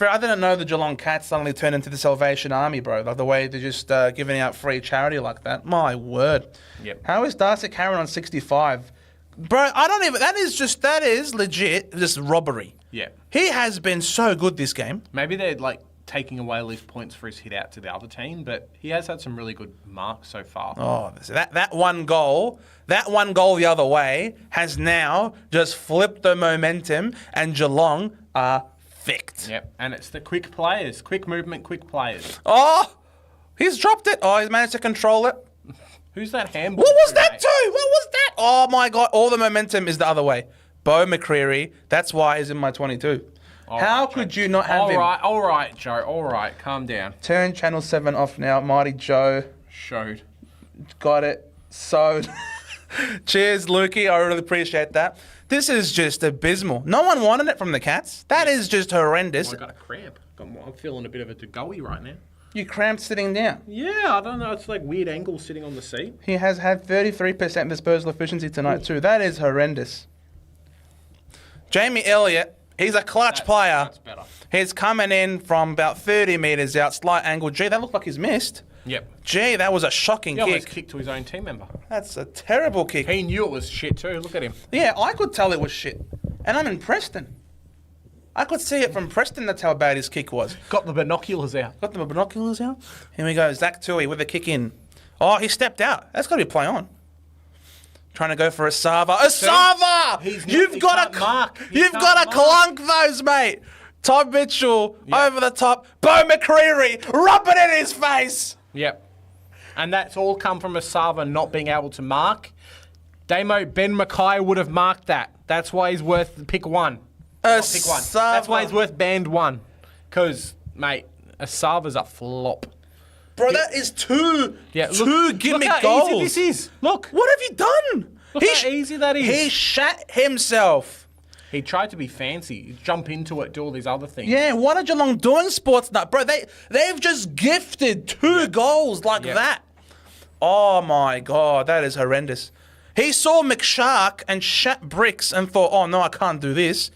I didn't know the Geelong Cats suddenly turned into the Salvation Army, bro. Like the way they're just giving out free charity like that. My word.
Yep.
How is Darcy Cameron on 65? Bro, I don't even... That is legit just robbery.
Yeah.
He has been so good this game.
Maybe they're like taking away all his points for his hit out to the other team, but he has had some really good marks so far.
Oh, that one goal the other way has now just flipped the momentum, and Geelong are fixed.
Yep. And it's the quick players, quick movement, quick players.
Oh, he's dropped it. Oh, he's managed to control it.
Who's that handball?
What was
to,
that
mate?
too? What was that? Oh my God, all the momentum is the other way. Bo McCreary, that's why he's in my 22. How could you not have him?
All right, Joe. All right, calm down.
Turn Channel 7 off now. Mighty Joe.
Showed.
Got it. So, cheers, Lukey. I really appreciate that. This is just abysmal. No one wanted it from the Cats. That is just horrendous.
I got a cramp. I'm feeling a bit of a degoey right now.
You cramped sitting down.
Yeah, I don't know. It's like weird angle sitting on the seat.
He has had 33% disposal efficiency tonight too. That is horrendous. Jamie Elliott, he's a clutch player.
That's better.
He's coming in from about 30 metres out, slight angle. Gee, that looked like he's missed.
Yep.
Gee, that was a shocking
He almost
kick.
kicked to his own team member.
That's a terrible kick.
He knew it was shit too. Look at him.
Yeah, I could tell it was shit. And I'm in Preston. I could see it from Preston, that's how bad his kick was.
Got the binoculars out.
Got the binoculars out. Here we go, Zach Tui with a kick in. Oh, he stepped out. That's got to be play on. Trying to go for a Sava. A Sava!
He's not-
You've
he
got
can't mark. He
You've
can't
got to
mark.
clunk those, mate. Tom Mitchell over the top. Bo McCreary rubbing it in his face.
Yep. And that's all come from Asava not being able to mark. Damo, Ben Mackay would have marked that. That's why he's worth pick one. Not pick one. That's why he's worth band one. Because, mate, Asava's a flop.
Bro, that is two gimmick
look how
goals.
easy this is. Look.
What have you done?
Look how easy that is.
He shat himself.
He tried to be fancy, jump into it, do all these other things.
Yeah, what are Geelong doing, Sportsnut? Bro, they've just gifted two goals like that. Oh, my God, that is horrendous. He saw McShark and shat bricks and thought, oh, no, I can't do this.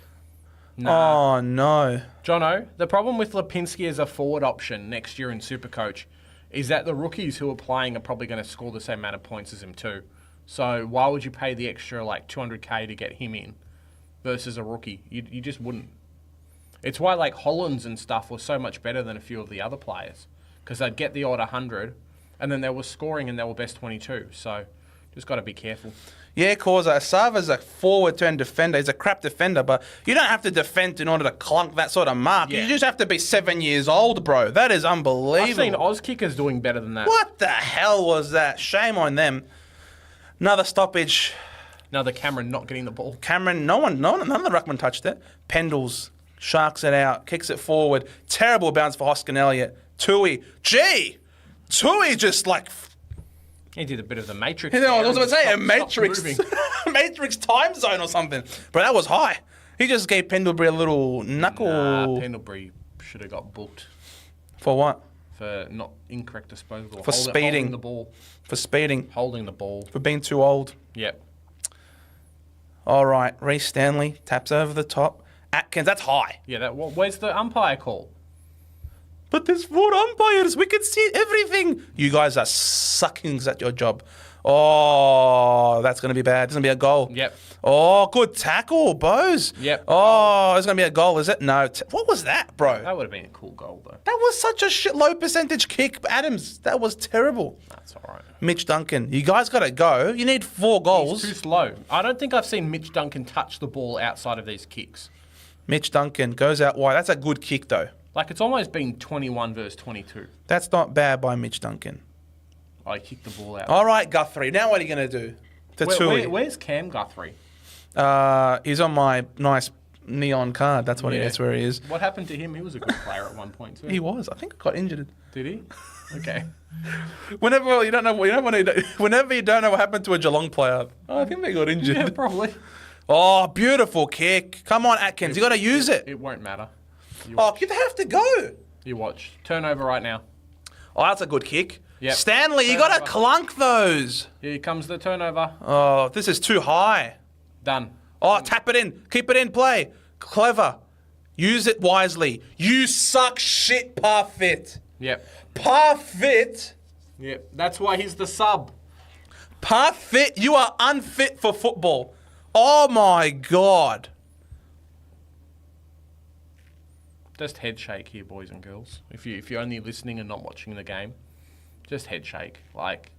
Nah.
Oh, no.
Jono, the problem with Lipinski as a forward option next year in Supercoach is that the rookies who are playing are probably going to score the same amount of points as him too. So why would you pay the extra like 200k to get him in versus a rookie? You just wouldn't. It's why like Hollands and stuff was so much better than a few of the other players because they'd get the odd 100 and then they were scoring and they were best 22. So just got to be careful.
Yeah, Causa, Asava's a forward-turn defender. He's a crap defender, but you don't have to defend in order to clunk that sort of mark.
Yeah.
You just have to be 7 years old, bro. That is unbelievable.
I've seen Oz kickers doing better than that.
What the hell was that? Shame on them. Another stoppage.
Another Cameron not getting the ball.
Cameron, none of the ruckman touched it. Pendles sharks it out, kicks it forward. Terrible bounce for Hoskin Elliott. Tui just like...
He did a bit of the Matrix.
You know, I was
there.
about to say, a
Stop
Matrix,
moving.
Matrix time zone or something. But that was high. He just gave Pendlebury a little knuckle.
Nah, Pendlebury should have got booked
For what?
for not incorrect disposal.
For speeding.
Holding the ball.
For speeding.
Holding the ball.
For being too old.
Yep.
All right, Reece Stanley taps over the top. Atkins, that's high.
Yeah, where's the umpire call?
But there's 4 umpires. We can see everything. You guys are sucking at your job. Oh, that's going to be bad. There's going to be a goal.
Yep.
Oh, good tackle, Bose.
Yep.
Oh, there's going to be a goal, is it? No. What was that, bro?
That would have been a cool goal, though.
That was such a low percentage kick, Adams. That was terrible.
That's all right.
Mitch Duncan, you guys got to go. You need 4 goals.
He's too slow. I don't think I've seen Mitch Duncan touch the ball outside of these kicks.
Mitch Duncan goes out wide. That's a good kick, though.
Like, it's almost been 21 versus 22.
That's not bad by Mitch Duncan.
I kicked the ball out.
All right, Guthrie. Now what are you going to do?
Where's Cam Guthrie?
He's on my nice neon card. That's that's where he is.
What happened to him? He was a good player at one point, too.
He was. I think he got injured.
Did he? Okay.
Whenever you don't know what happened to a Geelong player, I think they got injured.
Yeah, probably.
Oh, beautiful kick. Come on, Atkins. You got to use it.
It won't matter.
Oh, you have to go.
You watch. Turnover right now.
Oh, that's a good kick.
Yep.
Stanley, you got to
Turnover.
clunk those.
Here comes the turnover.
Oh, this is too high.
Done.
Oh, tap it in. Keep it in play. Clever. Use it wisely. You suck shit, Parfit.
Yep.
Parfit.
Yep. That's why he's the sub.
Parfit, you are unfit for football. Oh my God.
Just head shake here, boys and girls. If you're only listening and not watching the game, just head shake. Like,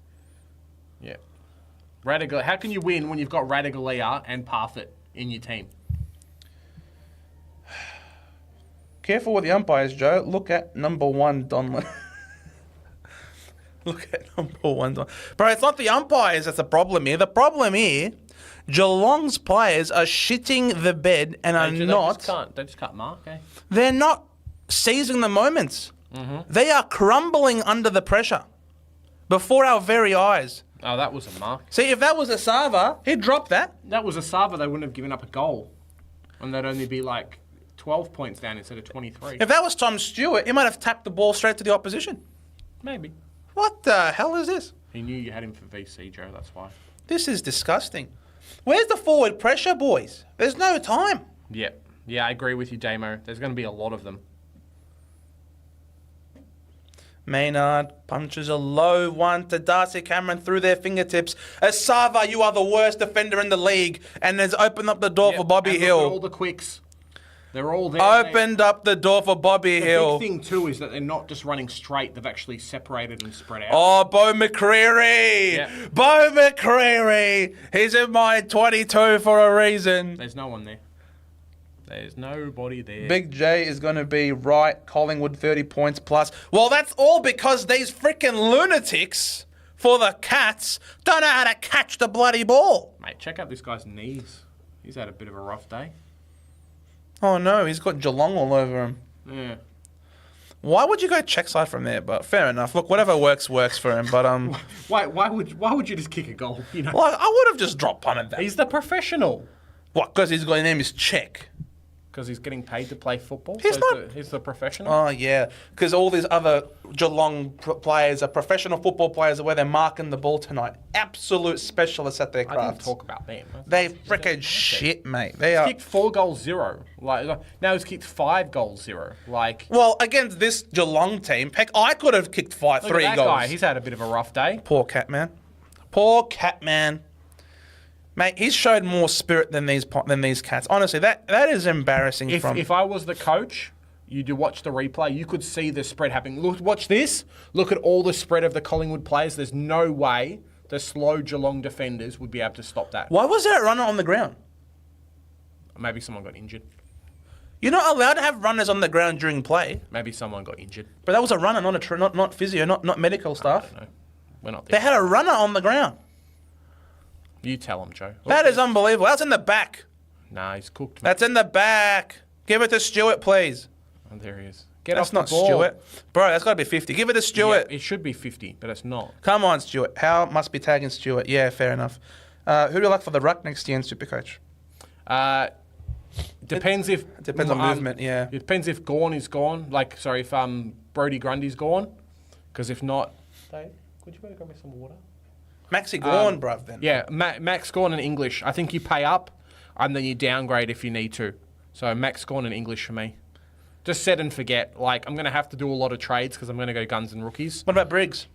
yeah. Radigal. How can you win when you've got Radigalia and Parfit in your team?
Careful with the umpires, Joe. Look at number 1, Donlan. Look at number 1, Donlan. Bro, it's not the umpires that's the problem here. The problem here, Geelong's players are shitting the bed and are
They just can't mark, eh?
they're not seizing the moments. They are crumbling under the pressure before our very eyes.
Oh, that was a mark.
See, if that was a Sava, he'd drop that.
That was a Sava. They wouldn't have given up a goal. And they'd only be like 12 points down instead of 23.
If that was Tom Stewart, he might have tapped the ball straight to the opposition.
Maybe.
What the hell is this?
He knew you had him for VC, Joe, that's why.
This is disgusting. Where's the forward pressure, boys? There's no time.
Yeah. Yeah, I agree with you, Damo. There's going to be a lot of them.
Maynard punches a low one to Darcy Cameron through their fingertips. Asava, you are the worst defender in the league, and has opened up the door for Bobby
And look at all
Hill.
the quicks. They're all there.
Opened up the door for Bobby
The
Hill.
big thing, too, is that they're not just running straight. They've actually separated and spread out.
Oh, Bo McCreary!
Yeah.
Bo McCreary! He's in my 22 for a reason.
There's no one there. There's nobody there.
Big J is going to be right. Collingwood 30 points plus. Well, that's all because these freaking lunatics for the Cats don't know how to catch the bloody ball.
Mate, check out this guy's knees. He's had a bit of a rough day.
Oh no, he's got Geelong all over him.
Yeah.
Why would you go check side from there? But fair enough. Look, whatever works for him. But
Why would you just kick a goal? You know,
like I would have just drop punted that.
he's the professional.
What? Because his name is Check.
Because he's getting paid to play football.
He's
so
not-
he's the professional.
Oh yeah, because all these other Geelong players are professional football players where they're marking the ball tonight. Absolute specialists at their
I didn't
craft.
talk about them.
They freaking shit, mate. They are.
Kicked 4 goals 0. Like now he's kicked 5 goals 0. Like
Well, against this Geelong team, heck, I could have kicked
look
3
at that
goals.
guy. He's had a bit of a rough day.
Poor Catman. Poor Catman. Mate, he's showed more spirit than these Cats. Honestly, that is embarrassing.
If I was the coach, you do watch the replay, you could see the spread happening. Look, watch this. Look at all the spread of the Collingwood players. There's no way the slow Geelong defenders would be able to stop that.
Why was there a runner on the ground?
Maybe someone got injured.
You're not allowed to have runners on the ground during play.
Maybe someone got injured.
But that was a runner, not physio, not medical staff.
I don't know. We're not
They
there.
had a runner on the ground.
You tell him, Joe.
That is unbelievable. That's in the back.
Nah, he's cooked.
That's in the back. Give it to Stewart, please.
Oh, there he is. Get
That's
off
not
the ball.
Stewart. Bro, that's got to be 50. Give it to
Yeah,
Stewart.
it should be 50, but it's not.
Come on, Stewart. How must be tagging Stewart? Yeah, fair enough. Who do you like for the ruck next year in Supercoach?
Depends if
depends on movement, yeah.
It depends if Gawn is gone. If Brody Grundy's gone, because if not, Dave, could you go grab me some water?
Maxi Gawn, bruv, then.
Yeah, Max Gawn and English. I think you pay up, and then you downgrade if you need to. So Max Gawn and English for me. Just set and forget. Like I'm gonna have to do a lot of trades because I'm gonna go guns and rookies.
What about Briggs?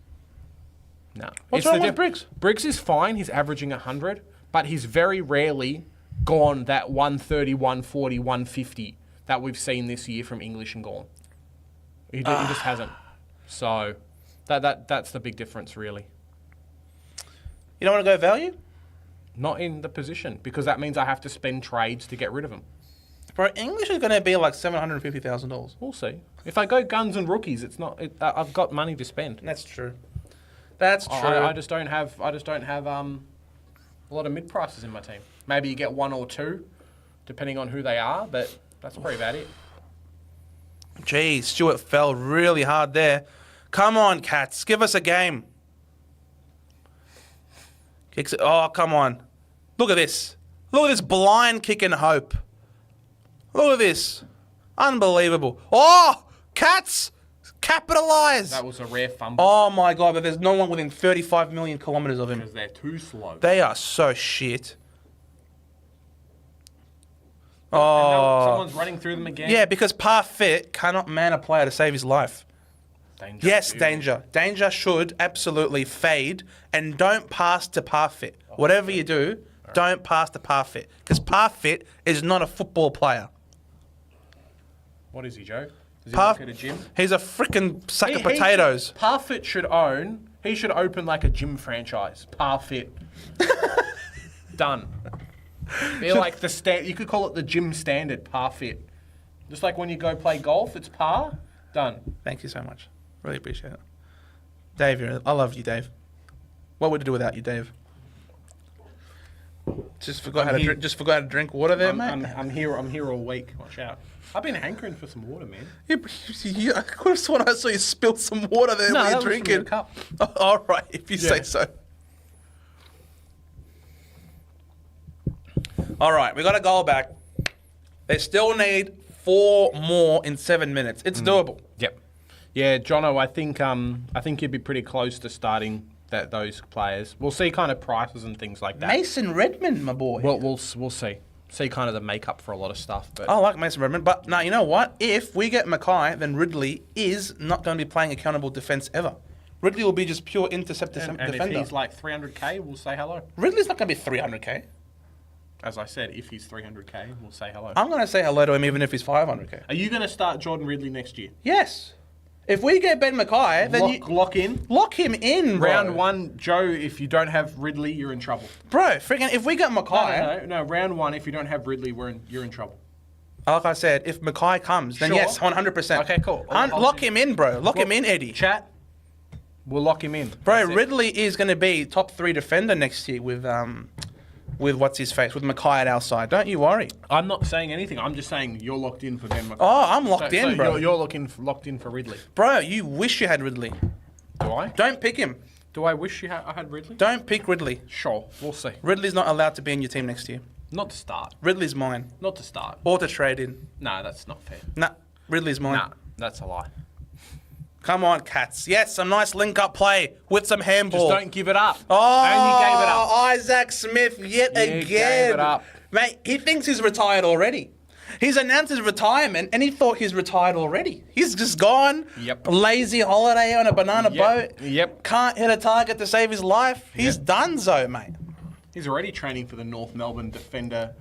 No.
What's wrong with Briggs?
Briggs is fine. He's averaging 100, but he's very rarely gone that 130, 140, 150 that we've seen this year from English and Gawn. He just hasn't. So that's the big difference, really.
You don't want to go value?
Not in the position, because that means I have to spend trades to get rid of him.
Bro, English is going to be like $750,000.
We'll see. If I go guns and rookies, it's not. I've got money to spend.
That's true. That's true.
I just don't have. A lot of mid prices in my team. Maybe you get 1 or 2, depending on who they are, but that's probably about it.
Gee, Stewart fell really hard there. Come on, Cats. Give us a game. Kicks it. Oh, come on. Look at this. Look at this blind kick and hope. Look at this. Unbelievable. Oh, Cats. Capitalise.
That was a rare fumble
Oh, my God. But there's no one within 35 million kilometres of him.
because they're too slow.
They are so shit.
And now
Oh.
someone's running through them again.
Yeah, because Parfit cannot man a player to save his life.
Danger.
Yes,
Dude.
Danger. Danger should absolutely fade and don't pass to Parfit. Whatever you do, don't pass to Parfit. Because Parfit is not a football player.
What is he, Joe? Does he
Parf-
work at a gym?
He's a freaking sack of
He
potatoes.
should- Parfit should own. He should open like a gym franchise. Parfit. Done. Be like the You could call it the gym standard. Parfit. Just like when you go play golf, it's par. Done.
Thank you so much. Really appreciate it. Dave, I love you, Dave. What would we do without you, Dave? Just forgot how to drink water there, mate.
I'm here all week. Watch out. I've been hankering for some water, man.
I could have sworn I saw you spill some water there
No,
when
that
you're
was from
drinking.
your cup.
Oh, all right, if you say
Yeah.
so. All right, we got a goal back. They still need 4 more in 7 minutes. It's doable.
Yep. Yeah, Jono, I think you'd be pretty close to starting those players. We'll see kind of prices and things like that.
Mason Redmond, my boy.
We'll see. See kind of the makeup for a lot of stuff. But
I like Mason Redmond, but now you know what? If we get Mackay, then Ridley is not going to be playing accountable defence ever. Ridley will be just pure intercept
and
defender.
if he's like 300k, we'll say hello.
Ridley's not going to be 300k.
As I said, if he's 300k, we'll say hello.
I'm going to say hello to him even if he's 500k.
Are you going to start Jordan Ridley next year?
Yes. If we get Ben Mackay, then
Lock in.
lock him in, bro.
Round 1, Joe, if you don't have Ridley, you're in trouble.
Bro, freaking, if we get Mackay...
No, round 1, if you don't have Ridley, you're in trouble.
Like I said, if Mackay comes, then
Sure.
yes, 100%.
Okay, cool. I'll
Lock
do-
him in, bro. Lock him in, Eddie.
Chat, we'll lock him in.
Bro,
That's it.
Ridley is going to be top 3 defender next year with what's his face, with Mackay at our side. Don't you worry.
I'm not saying anything. I'm just saying you're locked in for Ben McCarthy.
Oh, I'm locked in, bro.
You're locked in for Ridley.
Bro, you wish you had Ridley.
Do I?
Don't pick him.
Do I wish I had Ridley?
Don't pick Ridley.
Sure, we'll see.
Ridley's not allowed to be in your team next year.
Not to start.
Ridley's mine.
Not to start.
Or to trade in.
No, that's not fair.
Nah, Ridley's mine.
Nah, that's a lie.
Come on, Cats. Yes, some nice link-up play with some handball.
Just don't give it up.
Oh,
And you gave it up.
Isaac Smith yet
You
again.
gave it up.
Mate, he thinks he's retired already. He's announced his retirement and he thought he's retired already. He's just gone.
Yep.
Lazy holiday on a banana
Yep.
boat.
Yep.
Can't hit a target to save his life. He's
Yep.
donezo, mate.
He's already training for the North Melbourne defender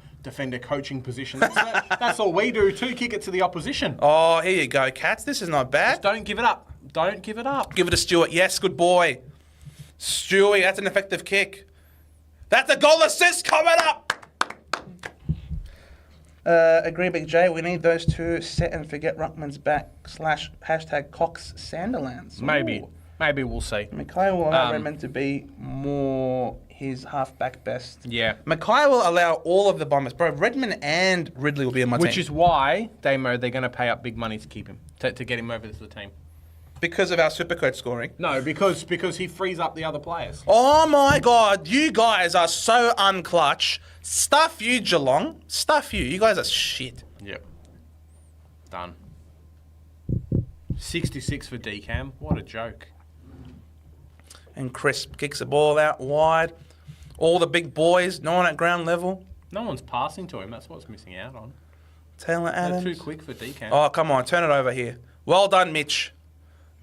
coaching position. That's all we do too. Kick it to the opposition.
Oh, here you go, Cats. This is not bad.
Just don't give it up. Don't give it up.
Give it to Stewart. Yes, good boy. Stewie, that's an effective kick. That's a goal assist coming up. Agree, Big J. We need those two set and forget Ruckman's back / hashtag Cox Sanderlands.
Maybe we'll see.
Mackay will allow Redmond to be more his half-back best.
Yeah.
Mackay will allow all of the Bombers. Bro, Redmond and Ridley will be in my team.
Which is why they're going to pay up big money to keep him, to get him over to the team.
because of our Supercoach scoring.
No, because he frees up the other players.
Oh my God, you guys are so unclutch. Stuff you, Geelong. Stuff you. You guys are shit.
Yep. Done. 66 for Decam. What a joke.
And Crisp kicks the ball out wide. All the big boys, no one at ground level.
No one's passing to him. That's what's missing out on.
Taylor
They're
Adams.
too quick for Decam.
Oh, come on, turn it over here. Well done, Mitch.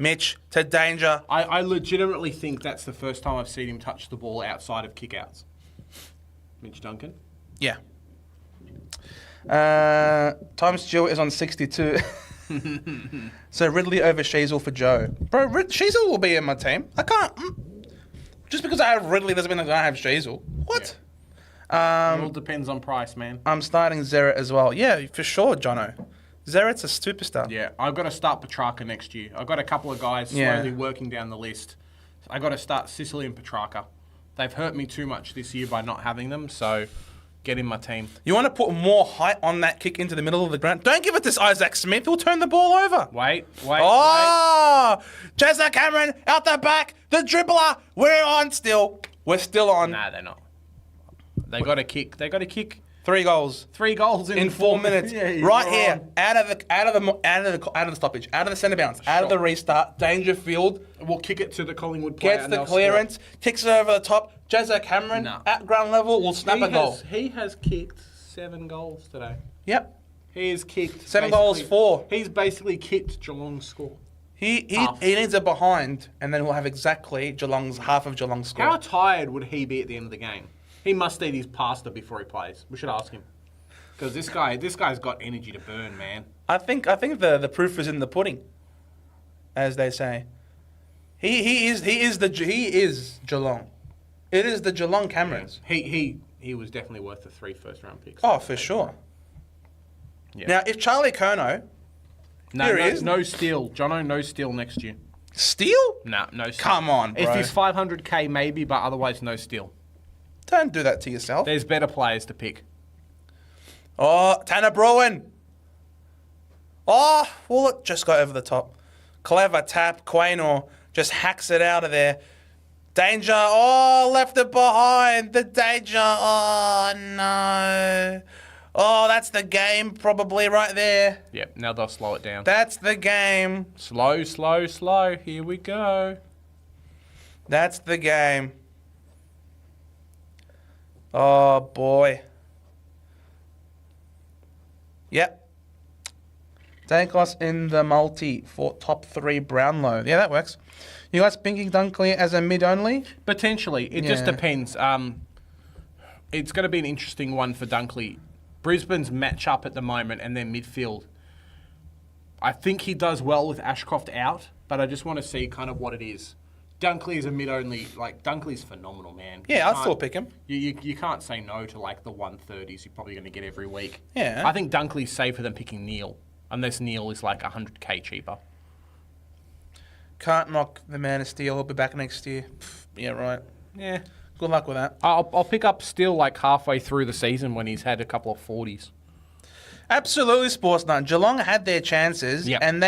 Mitch to danger.
I legitimately think that's the first time I've seen him touch the ball outside of kickouts. Mitch Duncan.
Yeah. Tom Stewart is on 62. So Ridley over Sheasel for Joe. Bro, Sheasel will be in my team. I can't. Just because I have Ridley doesn't mean I have Sheasel. What?
It all depends on price, man.
I'm starting Zeret as well. Yeah, for sure, Jono. Zeret's a superstar.
Yeah, I've got to start Petrarca next year. I've got a couple of guys slowly working down the list. I've got to start Sicily and Petrarca. They've hurt me too much this year by not having them, so get in my team.
You want to put more height on that kick into the middle of the ground? Don't give it to Isaac Smith. He'll turn the ball over.
Wait.
Oh! Chester Cameron out the back. The dribbler. We're on still. We're still on.
Nah, they're not. They got to kick.
3 goals.
3 goals
In 4 minutes,
Yeah,
right
you're
here,
on.
out of the stoppage, out of the centre bounce, out of the restart, Dangerfield
We'll kick it to the Collingwood player.
gets
and
the
they'll
clearance, kicks it over the top. Jezza Cameron
No.
at ground level will snap
score.
a goal.
He has kicked 7 goals today.
Yep,
He has kicked
7 goals, 4.
He's basically kicked Geelong's score.
He
Half.
needs a behind, and then we'll have exactly half of Geelong's score.
How tired would he be at the end of the game? He must eat his pasta before he plays. We should ask him. Because this guy's got energy to burn, man.
I think the proof is in the pudding, as they say. He is Geelong. It is the Geelong Camerons.
He was definitely worth the 3 first-round picks.
Oh, for sure.
Yeah.
Now, if Charlie Curnow here he is.
No steal. Jono, no steal next year.
steal,
No steal.
Come on, bro.
If he's 500k, maybe, but otherwise, no steal.
don't do that to yourself.
There's better players to pick.
Oh, Tanner Bruin. Oh, well, it just got over the top. Clever tap. Quaynor just hacks it out of there. Danger. Oh, left it behind. The danger. Oh, no. Oh, that's the game probably right there.
Yep, now they'll slow it down.
That's the game.
Slow, slow, slow. Here we go.
That's the game. Oh, boy. Yep. Dankos in the multi for top 3 Brownlow. Yeah, that works. You guys thinking Dunkley as a mid only?
Potentially. It just
Yeah.
depends. It's going to be an interesting one for Dunkley. Brisbane's match-up at the moment and their midfield. I think he does well with Ashcroft out, but I just want to see kind of what it is. Dunkley is a mid-only. Like, Dunkley's phenomenal, man.
Yeah,
You
I'll
can't-
still pick him.
You can't say no to, like, the 130s you're probably going to get every week.
Yeah.
I think Dunkley's safer than picking Neil, unless Neil is, like, 100k cheaper.
Can't knock the Man of Steel. He'll be back next year. Pff, yeah, right.
Yeah.
Good luck with that.
I'll pick up Steele, like, halfway through the season when he's had a couple of 40s.
Absolutely, Sports Nut. Geelong had their chances,
Yep.
and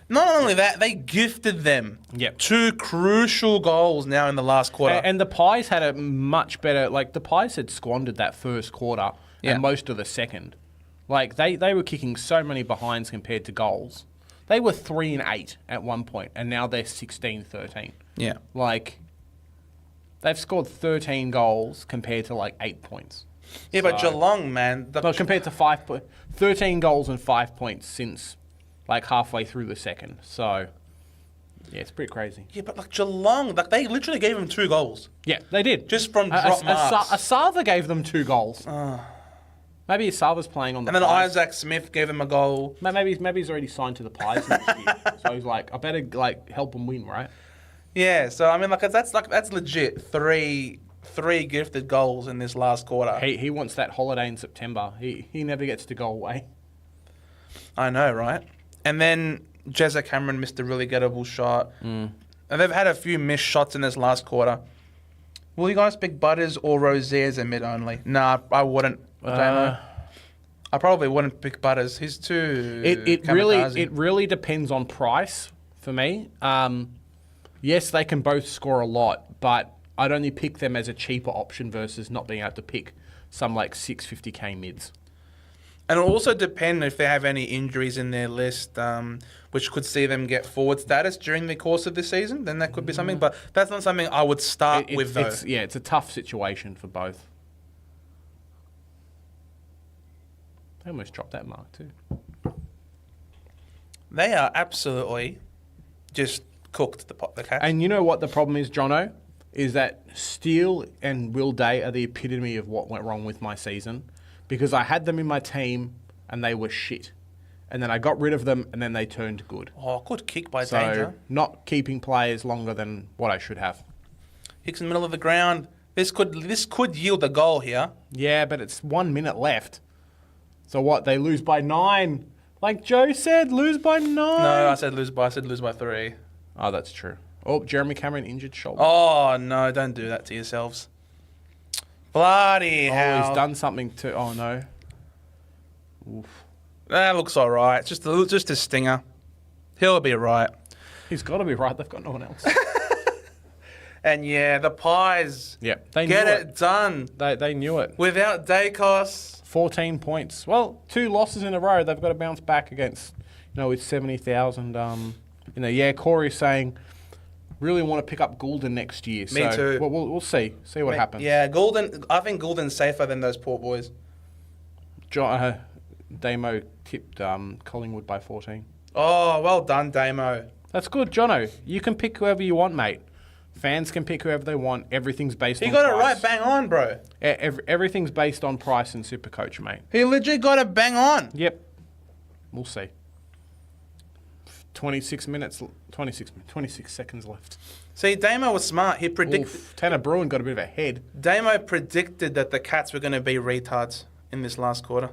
not only that, they gifted them
Yep.
2 crucial goals now in the last quarter.
And the Pies had a much better, like, the Pies had squandered that first quarter
Yeah.
and most of the second. Like, they were kicking so many behinds compared to goals. They were 3-8 at one point, and now they're 16-13.
yeah.
Like, they've scored 13 goals compared to, like, 8 points.
Yeah, but
So-
Geelong, man.
No, compared to 13 goals and 5 points since, like, halfway through the second. So, yeah, it's pretty crazy.
Yeah, but like Geelong, like they literally gave him 2 goals.
Yeah, they did.
Just from drop marks.
Asava gave them 2 goals. Maybe Asava's playing on the
And then
Pies.
Isaac Smith gave him a goal.
Maybe he's already signed to the Pies next year. So he's like, I better, like, help them win, right?
Yeah, so I mean, that's legit. Three gifted goals in this last quarter.
He wants that holiday in September. He never gets to go away.
I know, right? And then Jezza Cameron missed a really gettable shot. And they've had a few missed shots in this last quarter. Will you guys pick Butters or Rozier as a mid only? Nah, I wouldn't. I probably wouldn't pick Butters. He's too.
It
kamikaze.
really depends on price for me. Yes, they can both score a lot, but I'd only pick them as a cheaper option versus not being able to pick some like 650k mids.
And it'll also depend if they have any injuries in their list, which could see them get forward status during the course of the season. Then that could be something, but that's not something I would start with, though.
It's a tough situation for both. They almost dropped that mark too.
They are absolutely just cooked, the Cats.
And you know what the problem is, Jono? Is that Steele and Will Day are the epitome of what went wrong with my season. Because I had them in my team and they were shit. And then I got rid of them and then they turned good.
Oh, good kick by
So
Danger.
not keeping players longer than what I should have.
Hicks in the middle of the ground. This could yield a goal here.
Yeah, but it's 1 minute left. So what? They lose by 9. Like Joe said, lose by 9.
No, I said lose by 3.
Oh, that's true. Oh, Jeremy Cameron injured shoulder.
Oh, no, don't do that to yourselves. Bloody hell.
He's done something to... Oh, no. Oof.
That looks all right. Just a stinger. He'll be right.
He's got to be right. They've got no one else.
And yeah, the Pies
Yeah, they
get
knew
it done
They knew it.
without Dacos.
14 points. Well, 2 losses in a row. They've got to bounce back against, with 70,000. Yeah, Corey's saying, really want to pick up Goulden next year.
Me
So
too.
We'll see. See what happens.
Yeah, Goulden. I think Goulden's safer than those poor boys.
Damo tipped Collingwood by 14.
Oh, well done, Damo.
That's good, Jono. You can pick whoever you want, mate. Fans can pick whoever they want. Everything's based
He
on
got
price.
it right bang on, bro.
Everything's based on price and Supercoach, mate.
He legit got it bang on.
Yep. We'll see. 26 seconds left.
See, Damo was smart. He predicted.
Oof, Tanner Bruin got a bit of a head.
Damo predicted that the Cats were going to be retards in this last quarter.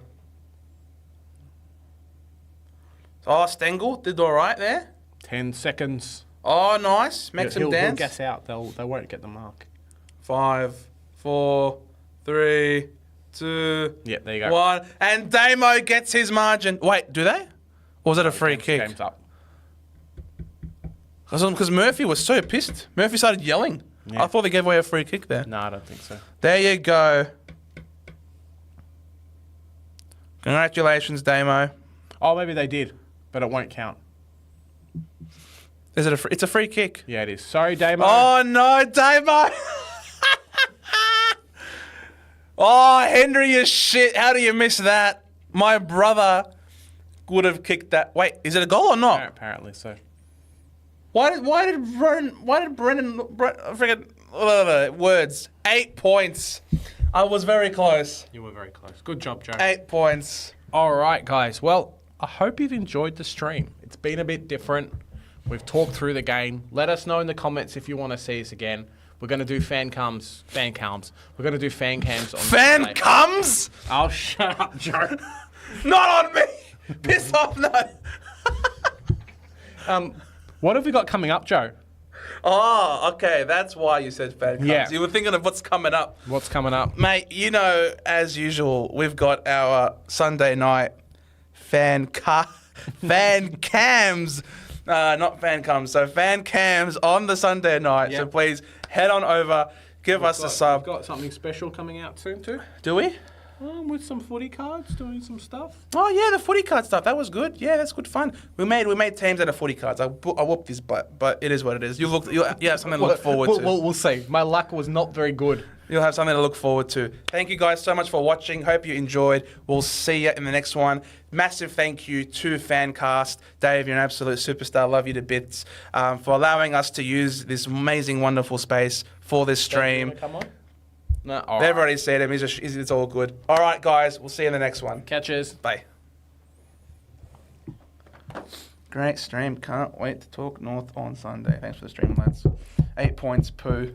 Oh, Stengel did all right there.
10 seconds.
Oh, nice. Makes him
He'll
dance.
gas out. They won't get the mark.
5, 4, 3, 2,
Yeah, there you go.
1. And Damo gets his margin. Wait, do they? Or was it a free kick?
Game's up.
Because Murphy was so pissed. Murphy started yelling.
Yeah.
I thought they gave away a free kick there.
No, I don't think so.
There you go. Congratulations, Damo.
Oh, maybe they did, but it won't count.
Is it it's a free kick?
Yeah, it is. Sorry, Damo.
Oh no, Damo! Oh, Henry is shit. How do you miss that? My brother would have kicked that. Wait, is it a goal or not?
Apparently so.
Why did Brendan friggin' words 8 points? I was very close.
You were very close. Good job, Joe.
8 points.
All right, guys. Well, I hope you've enjoyed the stream. It's been a bit different. We've talked through the game. Let us know in the comments if you want to see us again. We're going to do fan cams. We're going to do fan cams on
Fan
Sunday.
comes?
Oh, shut up, Joe.
Not on me. Piss off, no.
What have we got coming up, Joe?
Oh, okay. That's why you said fan comes.
Yeah.
You were thinking of what's coming up.
What's coming up?
Mate, you know, as usual, we've got our Sunday night fan cams. Not fan comes. So fan cams on the Sunday night. So
Yep.
please head on over, give us a sub.
We've got something special coming out soon, too.
Do we?
With some footy cards, doing some stuff.
Oh yeah, the footy card stuff. That was good. Yeah, that's good fun. We made teams out of footy cards. I whooped his butt, but it is what it is. You have something to look forward to.
We'll see. My luck was not very good.
You'll have something to look forward to. Thank you guys so much for watching. Hope you enjoyed. We'll see you in the next one. Massive thank you to Fancast. Dave, you're an absolute superstar. Love you to bits for allowing us to use this amazing, wonderful space for this stream.
Come on. No, all
They've
right.
already said him. It's all good. All right, guys. We'll see you in the next one.
Catches.
Bye. Great stream. Can't wait to talk North on Sunday. Thanks for the stream, lads. 8 points, poo.